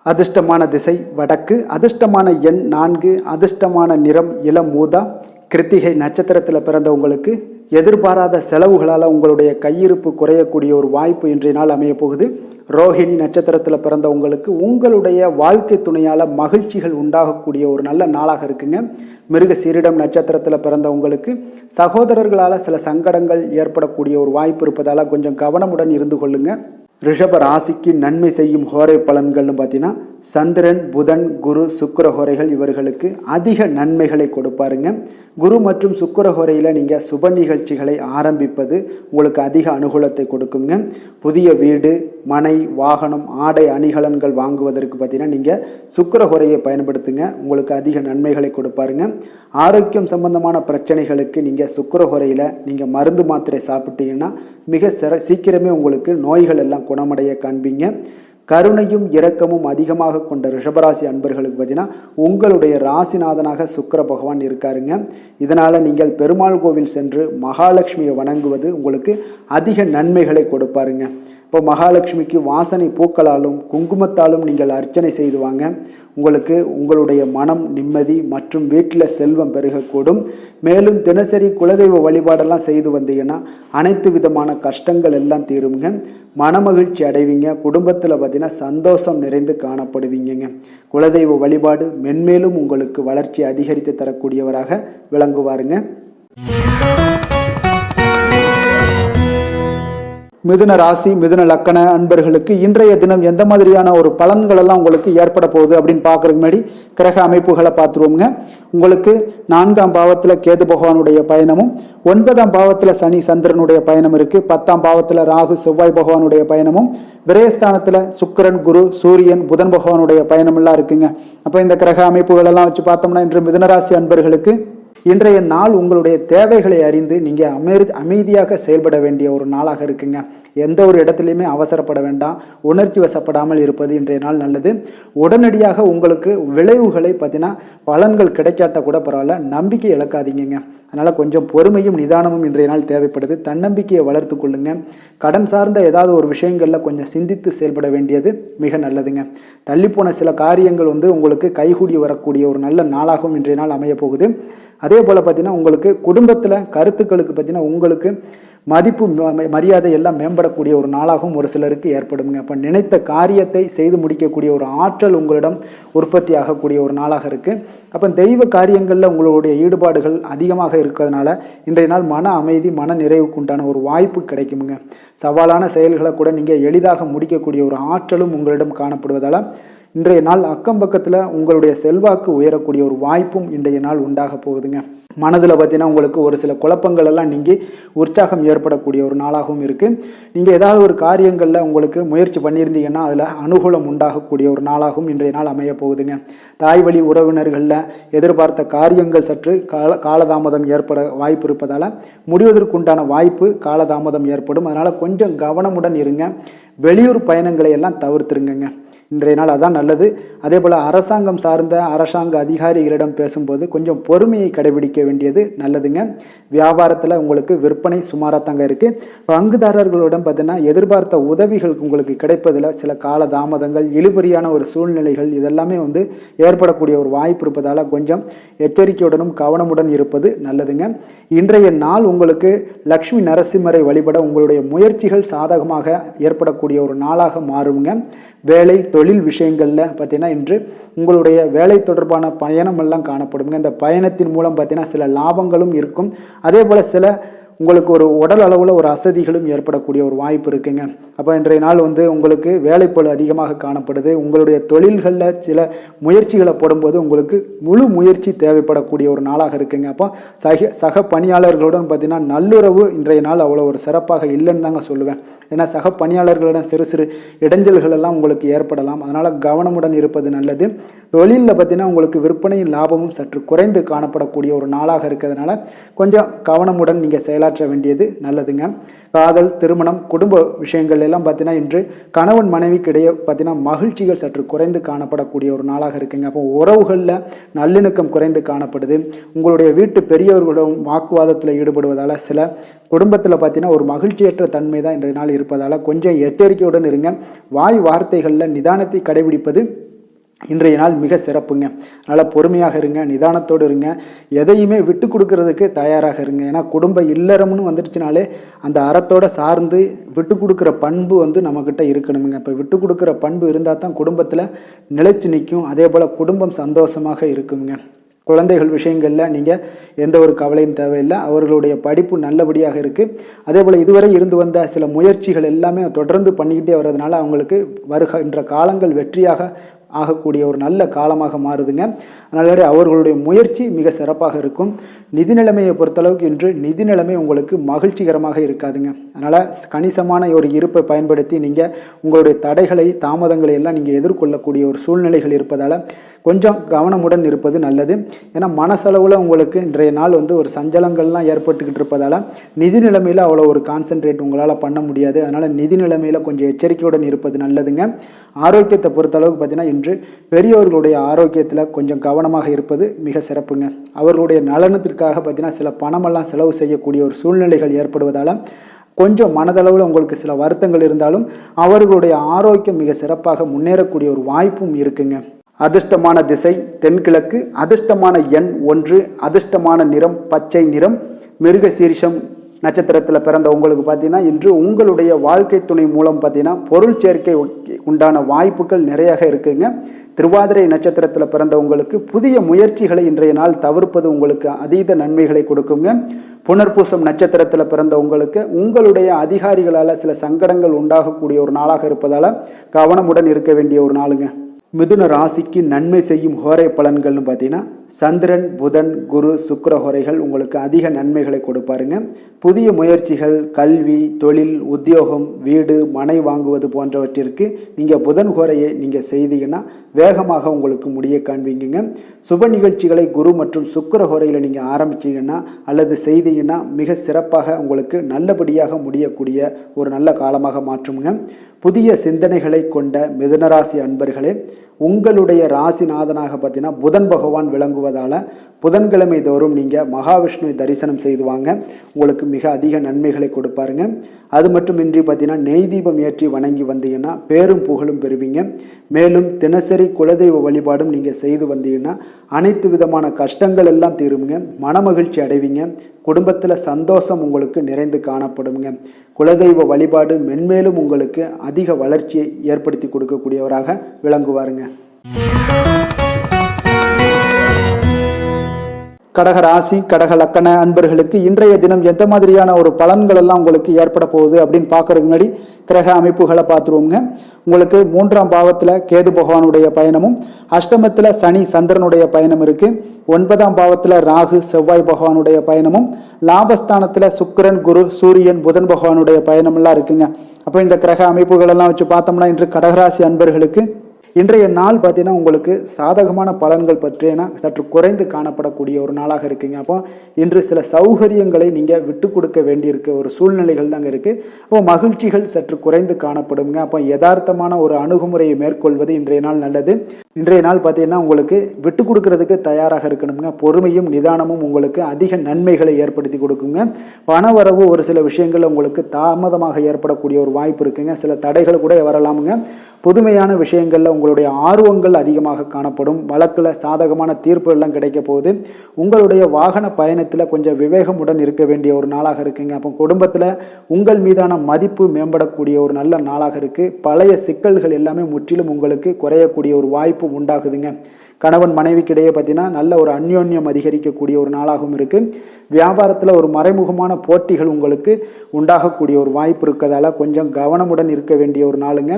அதிர்ஷ்டமான திசை வடக்கு, அதிர்ஷ்டமான எண் 4, அதிர்ஷ்டமான நிறம் இளம் ஊதா. கிருத்திகை நட்சத்திரத்தில் பிறந்தவங்களுக்கு எதிர்பாராத செலவுகளால் உங்களுடைய கையிருப்பு குறையக்கூடிய ஒரு வாய்ப்பு இன்றைய நாள் அமைய போகுது. ரோஹிணி நட்சத்திரத்தில் பிறந்தவங்களுக்கு உங்களுடைய வாழ்க்கை துணையால் மகிழ்ச்சிகள் உண்டாகக்கூடிய ஒரு நல்ல நாளாக இருக்குங்க. மிருகசீரிடம் நட்சத்திரத்தில் பிறந்தவங்களுக்கு சகோதரர்களால் சில சங்கடங்கள் ஏற்படக்கூடிய ஒரு வாய்ப்பு இருப்பதால் கொஞ்சம் கவனமுடன் இருந்து கொள்ளுங்க. ரிஷப ராசிக்கு நன்மை செய்யும் ஹோரை பலன்கள்னு பார்த்தீங்கன்னா சந்திரன், புதன், குரு, சுக்கிர ஹோரைகள் இவர்களுக்கு அதிக நன்மைகளை கொடுப்பாருங்க. குரு மற்றும் சுக்கிர ஹோரையில் நீங்கள் சுப நிகழ்ச்சிகளை ஆரம்பிப்பது உங்களுக்கு அதிக அனுகூலத்தை கொடுக்குங்க. புதிய வீடு, மனை, வாகனம், ஆடை அணிகலன்கள் வாங்குவதற்கு பார்த்தீங்கன்னா நீங்கள் சுக்கிர ஹோரையை பயன்படுத்துங்க. உங்களுக்கு அதிக நன்மைகளை கொடுப்பாருங்க. ஆரோக்கியம் சம்பந்தமான பிரச்சனைகளுக்கு நீங்கள் சுக்கிர ஹோரையில் நீங்கள் மருந்து மாத்திரை சாப்பிட்டீங்கன்னா மிக சீக்கிரமே உங்களுக்கு நோய்கள் எல்லாம் குணமடைய காண்பீங்க. கருணையும் இரக்கமும் அதிகமாக கொண்ட ரிஷபராசி அன்பர்களுக்கு பார்த்தீங்கன்னா உங்களுடைய ராசிநாதனாக சுக்கிர பகவான் இருக்காருங்க. இதனால் நீங்கள் பெருமாள் கோவில் சென்று மகாலட்சுமியை வணங்குவது உங்களுக்கு அதிக நன்மைகளை கொடுப்பாருங்க. இப்போ மகாலட்சுமிக்கு வாசனை பூக்களாலும் குங்குமத்தாலும் நீங்கள் அர்ச்சனை செய்து வாங்க. உங்களுக்கு உங்களுடைய மனம் நிம்மதி மற்றும் வீட்டில் செல்வம் பெருகக்கூடும். மேலும் தினசரி குலதெய்வ வழிபாடெல்லாம் செய்து வந்தீங்கன்னா அனைத்து விதமான கஷ்டங்கள் எல்லாம் தீருங்க. மனமகிழ்ச்சி அடைவீங்க. குடும்பத்தில் பார்த்தீங்கன்னா சந்தோஷம் நிறைந்து காணப்படுவீங்க. குலதெய்வ வழிபாடு மென்மேலும் உங்களுக்கு வளர்ச்சி அதிகரித்து தரக்கூடியவராக விளங்குவாருங்க. மிதுன ராசி, மிதுன லக்கண அன்பர்களுக்கு இன்றைய தினம் எந்த மாதிரியான ஒரு பலன்கள் எல்லாம் உங்களுக்கு ஏற்பட போகுது அப்படின்னு பார்க்கறதுக்கு முன்னாடி கிரக அமைப்புகளை பார்த்துருவோங்க. உங்களுக்கு 4ஆம் பாவத்தில் கேது பகவானுடைய பயணமும், 9ஆம் பாவத்தில் சனி சந்திரனுடைய பயணம் இருக்கு. 10ஆம் பாவத்தில் ராகு செவ்வாய் பகவானுடைய பயணமும், விரயஸ்தானத்தில் சுக்கிரன், குரு, சூரியன், புதன் பகவானுடைய பயணம் எல்லாம் இருக்குங்க. அப்போ இந்த கிரக அமைப்புகள் எல்லாம் வச்சு பார்த்தோம்னா இன்று மிதுனராசி அன்பர்களுக்கு இன்றைய நாள் உங்களுடைய தேவைகளை அறிந்து நீங்கள் அமைதியாக செயல்பட வேண்டிய ஒரு நாளாக இருக்குங்க. எந்த ஒரு இடத்துலையுமே அவசரப்பட வேண்டாம். உணர்ச்சி வசப்படாமல் இருப்பது இன்றைய நாள் நல்லது. உடனடியாக உங்களுக்கு விளைவுகளை பார்த்தீங்கன்னா பலன்கள் கிடைக்காட்ட கூட பரவாயில்ல, நம்பிக்கை இழக்காதீங்க. அதனால் கொஞ்சம் பொறுமையும் நிதானமும் இன்றைய நாள் தேவைப்படுது. தன்னம்பிக்கையை வளர்த்து கொள்ளுங்க. கடன் சார்ந்த ஏதாவது ஒரு விஷயங்களில் கொஞ்சம் சிந்தித்து செயல்பட வேண்டியது மிக நல்லதுங்க. தள்ளிப்போன சில காரியங்கள் உங்களுக்கு கைகூடி வரக்கூடிய ஒரு நல்ல நாளாகவும் இன்றைய நாள் அமைய போகுது. அதே போல் பார்த்தீங்கன்னா உங்களுக்கு குடும்பத்தில் கருத்துக்களுக்கு பார்த்தீங்கன்னா உங்களுக்கு மதிப்பு மரியாதை எல்லாம் மேம்படக்கூடிய ஒரு நாளாகவும் ஒரு சிலருக்கு ஏற்படுங்க. அப்போ நினைத்த காரியத்தை செய்து முடிக்கக்கூடிய ஒரு ஆற்றல் உங்களிடம் உற்பத்தி ஆகக்கூடிய ஒரு நாளாக இருக்குது. அப்போ தெய்வ காரியங்களில் உங்களுடைய ஈடுபாடுகள் அதிகமாக இருக்கிறதுனால இன்றைய நாள் மன அமைதி, மன நிறைவுக்கு உண்டான ஒரு வாய்ப்பு கிடைக்குங்க. சவாலான செயல்களை கூட நீங்கள் எளிதாக முடிக்கக்கூடிய ஒரு ஆற்றலும் உங்களிடம் காணப்படுவதால் இன்றைய நாள் அக்கம் பக்கத்தில் உங்களுடைய செல்வாக்கு உயரக்கூடிய ஒரு வாய்ப்பும் இன்றைய நாள் உண்டாக போகுதுங்க. மனதில் பார்த்தீங்கன்னா உங்களுக்கு ஒரு சில குழப்பங்கள் எல்லாம் நீங்கி உற்சாகம் ஏற்படக்கூடிய ஒரு நாளாகவும் இருக்குது. நீங்கள் ஏதாவது ஒரு காரியங்களில் உங்களுக்கு முயற்சி பண்ணியிருந்தீங்கன்னா அதில் அனுகூலம் உண்டாகக்கூடிய ஒரு நாளாகவும் இன்றைய நாள் அமைய போகுதுங்க. தாய் வழி உறவினர்களில் எதிர்பார்த்த காரியங்கள் சற்று காலதாமதம் ஏற்பட வாய்ப்பு இருப்பதால் முடிவதற்குண்டான வாய்ப்பு காலதாமதம் ஏற்படும். அதனால் கொஞ்சம் கவனமுடன் இருங்க. வெளியூர் பயணங்களை எல்லாம் தவிர்த்துருங்க. இன்றைய நாள் அதான் நல்லது. அதே போல் அரசாங்கம் சார்ந்த அரசாங்க அதிகாரிகளிடம் பேசும்போது கொஞ்சம் பொறுமையை கடைபிடிக்க வேண்டியது நல்லதுங்க. வியாபாரத்தில் உங்களுக்கு விற்பனை சுமாராக தாங்க இருக்குது. பங்குதாரர்களிடம் பார்த்தீங்கன்னா எதிர்பார்த்த உதவிகள் உங்களுக்கு கிடைப்பதில் சில கால தாமதங்கள், இழுபறியான ஒரு சூழ்நிலைகள் இதெல்லாமே ஏற்படக்கூடிய ஒரு வாய்ப்பு இருப்பதால் கொஞ்சம் எச்சரிக்கையுடனும் கவனமுடன் இருப்பது நல்லதுங்க. இன்றைய நாள் உங்களுக்கு லக்ஷ்மி நரசிம்மரை வழிபட உங்களுடைய முயற்சிகள் சாதகமாக ஏற்படக்கூடிய ஒரு நாளாக மாறுங்க. வேலை தொழில் விஷயங்களில் பார்த்தீங்கன்னா இன்று உங்களுடைய வேலை தொடர்பான பயணமெல்லாம் காணப்படுங்க. இந்த பயணத்தின் மூலம் பார்த்தீங்கன்னா சில லாபங்களும் இருக்கும். அதே போல் சில உங்களுக்கு ஒரு உடல் அளவில் ஒரு அசதிகளும் ஏற்படக்கூடிய ஒரு வாய்ப்பு இருக்குங்க. அப்போ இன்றைய நாள் உங்களுக்கு வேலைப்பளு அதிகமாக காணப்படுது. உங்களுடைய தொழில்களில் சில முயற்சிகளை போடும்போது உங்களுக்கு முழு முயற்சி தேவைப்படக்கூடிய ஒரு நாளாக இருக்குங்க. அப்போ சக பணியாளர்களுடன் பார்த்தீங்கன்னா நல்லுறவு இன்றைய நாள் அவ்வளோ ஒரு சிறப்பாக இல்லைன்னு தாங்க சொல்லுவேன். ஏன்னா சக பணியாளர்களிடம் சிறு சிறு இடைஞ்சல்கள் எல்லாம் உங்களுக்கு ஏற்படலாம். அதனால் கவனமுடன் இருப்பது நல்லது. தொழிலில் பார்த்தீங்கன்னா உங்களுக்கு விற்பனையும் லாபமும் சற்று குறைந்து காணப்படக்கூடிய ஒரு நாளாக இருக்கிறதுனால கொஞ்சம் கவனமுடன் நீங்கள் செயலாற்ற வேண்டியது நல்லதுங்க. காதல், திருமணம், குடும்ப விஷயங்கள் எல்லாம் பார்த்தீங்கன்னா இன்று கணவன் மனைவிக்கிடையே பார்த்தீங்கன்னா மகிழ்ச்சிகள் சற்று குறைந்து காணப்படக்கூடிய ஒரு நாளாக இருக்குங்க. அப்போ உறவுகளில் நல்லிணக்கம் குறைந்து காணப்படுது. உங்களுடைய வீட்டு பெரியவர்களும் வாக்குவாதத்தில் ஈடுபடுவதால் சில குடும்பத்தில் பார்த்தீங்கன்னா ஒரு மகிழ்ச்சியற்ற தன்மை தான் இன்றைய நாள் இருப்பதால் கொஞ்சம் எச்சரிக்கையுடன் இருங்க. வாய் வார்த்தைகளில் நிதானத்தை கடைபிடிப்பது இன்றைய நாள் மிக சிறப்புங்க. அதனால் பொறுமையாக இருங்க, நிதானத்தோடு இருங்க, எதையுமே விட்டு கொடுக்கறதுக்கு தயாராக இருங்க. ஏன்னா குடும்ப இல்லறம்னு வந்துடுச்சுனாலே அந்த அறத்தோடு சார்ந்து விட்டு கொடுக்குற பண்பு நம்மக்கிட்ட இருக்கணுங்க. இப்போ விட்டு கொடுக்குற பண்பு இருந்தால் தான் குடும்பத்தில் நிலைச்சு நிற்கும். அதே போல் குடும்பம் சந்தோஷமாக இருக்குங்க. குழந்தைகள் விஷயங்களில் நீங்கள் எந்த ஒரு கவலையும் தேவையில்லை. அவர்களுடைய படிப்பு நல்லபடியாக இருக்குது. அதே போல் இதுவரை இருந்து வந்த சில முயற்சிகள் எல்லாமே தொடர்ந்து பண்ணிக்கிட்டே வர்றதுனால அவங்களுக்கு வருகின்ற காலங்கள் வெற்றியாக ஆகக்கூடிய ஒரு நல்ல காலமாக மாறுதுங்க. அதனால அவர்களுடைய முயற்சி மிக சிறப்பாக இருக்கும். நிதி நிலைமையை பொறுத்தளவுக்கு இன்று நிதி நிலைமை உங்களுக்கு மகிழ்ச்சிகரமாக இருக்காதுங்க. அதனால் கணிசமான ஒரு இருப்பை பயன்படுத்தி நீங்கள் உங்களுடைய தடைகளை தாமதங்களை எல்லாம் நீங்கள் எதிர்கொள்ளக்கூடிய ஒரு சூழ்நிலைகள் இருப்பதால் கொஞ்சம் கவனமுடன் இருப்பது நல்லது. ஏன்னா மனசளவில் உங்களுக்கு இன்றைய நாள் ஒரு சஞ்சலங்கள்லாம் ஏற்பட்டுக்கிட்டு இருப்பதால் நிதி நிலைமையில் அவ்வளோ ஒரு கான்சென்ட்ரேட் உங்களால் பண்ண முடியாது. அதனால் நிதி நிலைமையில் கொஞ்சம் எச்சரிக்கையுடன் இருப்பது நல்லதுங்க. ஆரோக்கியத்தை பொறுத்தளவுக்கு பார்த்தீங்கன்னா இன்று பெரியவர்களுடைய ஆரோக்கியத்தில் கொஞ்சம் கவனமாக இருப்பது மிக சிறப்புங்க. அவர்களுடைய நலனத்திற்காக பார்த்தீங்கன்னா சில பணமெல்லாம் செலவு செய்யக்கூடிய ஒரு சூழ்நிலைகள் ஏற்படுவதால் கொஞ்சம் மனதளவில் உங்களுக்கு சில வருத்தங்கள் இருந்தாலும் அவர்களுடைய ஆரோக்கியம் மிக சிறப்பாக முன்னேறக்கூடிய ஒரு வாய்ப்பும் இருக்குங்க. அதிர்ஷ்டமான திசை தென்கிழக்கு, அதிர்ஷ்டமான எண் 1, அதிர்ஷ்டமான நிறம் பச்சை நிறம். மிருகசீரிஷம் நட்சத்திரத்தில் பிறந்த உங்களுக்கு பார்த்தீங்கன்னா இன்று உங்களுடைய வாழ்க்கை துணை மூலம் பார்த்தீங்கன்னா பொருள் சேர்க்கை உண்டான வாய்ப்புகள் நிறையாக இருக்குங்க. திருவாதிரை நட்சத்திரத்தில் பிறந்த உங்களுக்கு புதிய முயற்சிகளை இன்றைய நாள் தவிர்ப்பது உங்களுக்கு அதீத நன்மைகளை கொடுக்குங்க. புனர்பூசம் நட்சத்திரத்தில் பிறந்த உங்களுக்கு உங்களுடைய அதிகாரிகளால் சில சங்கடங்கள் உண்டாகக்கூடிய ஒரு நாளாக இருப்பதால் கவனமுடன் இருக்க வேண்டிய ஒரு நாளுங்க. மிதுன ராசிக்கு நன்மை செய்யும் ஹோரை பலன்கள்னு பார்த்தீங்கன்னா சந்திரன், புதன், குரு, சுக்கிர ஹோரைகள் உங்களுக்கு அதிக நன்மைகளை கொடுப்பாருங்க. புதிய முயற்சிகள், கல்வி, தொழில், உத்தியோகம், வீடு, மனை வாங்குவது போன்றவற்றிற்கு நீங்கள் புதன் ஹோரையை நீங்கள் செய்தீங்கன்னா வேகமாக உங்களுக்கு முடிய காண்பீங்க. சுப நிகழ்ச்சிகளை குரு மற்றும் சுக்கிர ஹோரையில் நீங்கள் ஆரம்பிச்சிங்கன்னா அல்லது செய்தீங்கன்னா மிக சிறப்பாக உங்களுக்கு நல்லபடியாக முடியக்கூடிய ஒரு நல்ல காலமாக மாற்றுங்க. புதிய சிந்தனைகளை கொண்ட மிதுனராசி அன்பர்களே, உங்களுடைய ராசிநாதனாக பார்த்தீங்கன்னா புதன் பகவான் விளங்குவதால் புதன்கிழமை தோறும் நீங்கள் மகாவிஷ்ணுவை தரிசனம் செய்து வாங்க. உங்களுக்கு மிக அதிக நன்மைகளை கொடுப்பாருங்க. அது மட்டுமின்றி பார்த்தீங்கன்னா நெய் தீபம் ஏற்றி வணங்கி வந்தீங்கன்னா பேரும் புகழும் பெறுவீங்க. மேலும் தினசரி குலதெய்வ வழிபாடும் நீங்கள் செய்து வந்தீங்கன்னா அனைத்து விதமான கஷ்டங்கள் எல்லாம் தீருங்க. மனமகிழ்ச்சி அடைவீங்க. குடும்பத்தில் சந்தோஷம் உங்களுக்கு நிறைந்து காணப்படுங்க. குலதெய்வ வழிபாடு மென்மேலும் உங்களுக்கு அதிக வளர்ச்சியை ஏற்படுத்தி கொடுக்கக்கூடியவராக விளங்குவாருங்க. கடக ராசி, கடக லக்கண அன்பர்களுக்கு இன்றைய தினம் எந்த மாதிரியான ஒரு பலன்கள் எல்லாம் உங்களுக்கு ஏற்பட போகுது அப்படின்னு பார்க்கறதுக்கு முன்னாடி கிரக அமைப்புகளை பார்த்துருவோங்க. உங்களுக்கு 3ஆம் பாவத்தில் கேது பகவானுடைய பயணமும், அஷ்டமத்தில் சனி சந்திரனுடைய பயணம் இருக்கு. 9ஆம் பாவத்தில் ராகு செவ்வாய் பகவானுடைய பயணமும், லாபஸ்தானத்தில் சுக்கிரன், குரு, சூரியன், புதன் பகவானுடைய பயணம் எல்லாம் இருக்குங்க. அப்போ இந்த கிரக அமைப்புகள் எல்லாம் வச்சு பார்த்தோம்னா இன்று கடகராசி அன்பர்களுக்கு இன்றைய நாள் பார்த்தீங்கன்னா உங்களுக்கு சாதகமான பலன்கள் பற்றின சற்று குறைந்து காணப்படக்கூடிய ஒரு நாளாக இருக்குங்க. அப்போ இன்று சில சௌகரியங்களை நீங்கள் விட்டு கொடுக்க வேண்டியிருக்க ஒரு சூழ்நிலைகள் தாங்க இருக்குது. அப்போ மகிழ்ச்சிகள் சற்று குறைந்து காணப்படுங்க. அப்போ யதார்த்தமான ஒரு அணுகுமுறையை மேற்கொள்வது இன்றைய நாள் நல்லது. இன்றைய நாள் பார்த்தீங்கன்னா உங்களுக்கு விட்டு கொடுக்கறதுக்கு தயாராக இருக்கணுங்க. பொறுமையும் நிதானமும் உங்களுக்கு அதிக நன்மைகளை ஏற்படுத்தி கொடுக்குங்க. பணவரவு ஒரு சில விஷயங்கள் உங்களுக்கு தாமதமாக ஏற்படக்கூடிய ஒரு வாய்ப்பு இருக்குங்க. சில தடைகள் கூட வரலாமுங்க. புதுமையான விஷயங்களில் உங்களுடைய ஆர்வங்கள் அதிகமாக காணப்படும். வழக்கில் சாதகமான தீர்ப்பு எல்லாம் கிடைக்க போகுது. உங்களுடைய வாகன பயணத்தில் கொஞ்சம் விவேகமுடன் இருக்க வேண்டிய ஒரு நாளாக இருக்குங்க. அப்போ குடும்பத்தில் உங்கள் மீதான மதிப்பு மேம்படக்கூடிய ஒரு நல்ல நாளாக இருக்குது. பழைய சிக்கல்கள் எல்லாமே முற்றிலும் உங்களுக்கு குறையக்கூடிய ஒரு வாய்ப்பு உண்டாகுதுங்க. கணவன் மனைவிக்கிடையே பார்த்தீங்கன்னா நல்ல ஒரு அந்யோன்யம் அதிகரிக்கக்கூடிய ஒரு நாளாகவும் இருக்குது. வியாபாரத்தில் ஒரு மறைமுகமான போட்டிகள் உங்களுக்கு உண்டாகக்கூடிய ஒரு வாய்ப்பு இருக்கிறதால கொஞ்சம் கவனமுடன் இருக்க வேண்டிய ஒரு நாளுங்க.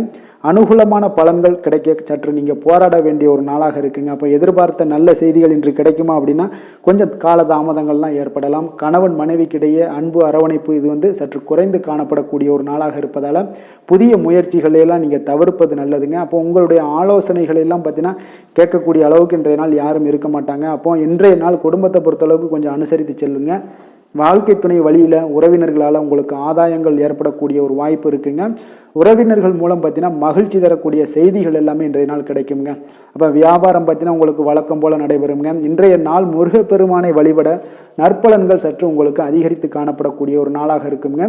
அனுகூலமான பலன்கள் கிடைக்க சற்று நீங்கள் போராட வேண்டிய ஒரு நாளாக இருக்குங்க. அப்போ எதிர்பார்த்த நல்ல செய்திகள் இன்று கிடைக்குமா அப்படின்னா கொஞ்சம் காலதாமதங்கள்லாம் ஏற்படலாம். கணவன் மனைவிக்கிடையே அன்பு அரவணைப்பு இது சற்று குறைந்து காணப்படக்கூடிய ஒரு நாளாக இருப்பதால் புதிய முயற்சிகளையெல்லாம் நீங்கள் தவிர்ப்பது நல்லதுங்க. அப்போ உங்களுடைய ஆலோசனைகள் எல்லாம் பார்த்தீங்கன்னா கேட்கக்கூடிய அளவுக்கு இன்றைய நாள் யாரும் இருக்க மாட்டாங்க. அப்போ இன்றைய நாள் குடும்பத்தை பொறுத்தளவுக்கு கொஞ்சம் அனுசரித்து செல்லுங்க. வாழ்க்கை துணை வழியில் உறவினர்களால் உங்களுக்கு ஆதாயங்கள் ஏற்படக்கூடிய ஒரு வாய்ப்பு இருக்குங்க. உறவினர்கள் மூலம் பார்த்தீங்கன்னா மகிழ்ச்சி தரக்கூடிய செய்திகள் எல்லாமே இன்றைய நாள் கிடைக்குங்க. அப்போ வியாபாரம் பார்த்தீங்கன்னா உங்களுக்கு வழக்கம் போல் நடைபெறுங்க. இன்றைய நாள் முருகப்பெருமானை வழிபட நற்பலன்கள் சற்று உங்களுக்கு அதிகரித்து காணப்படக்கூடிய ஒரு நாளாக இருக்குங்க.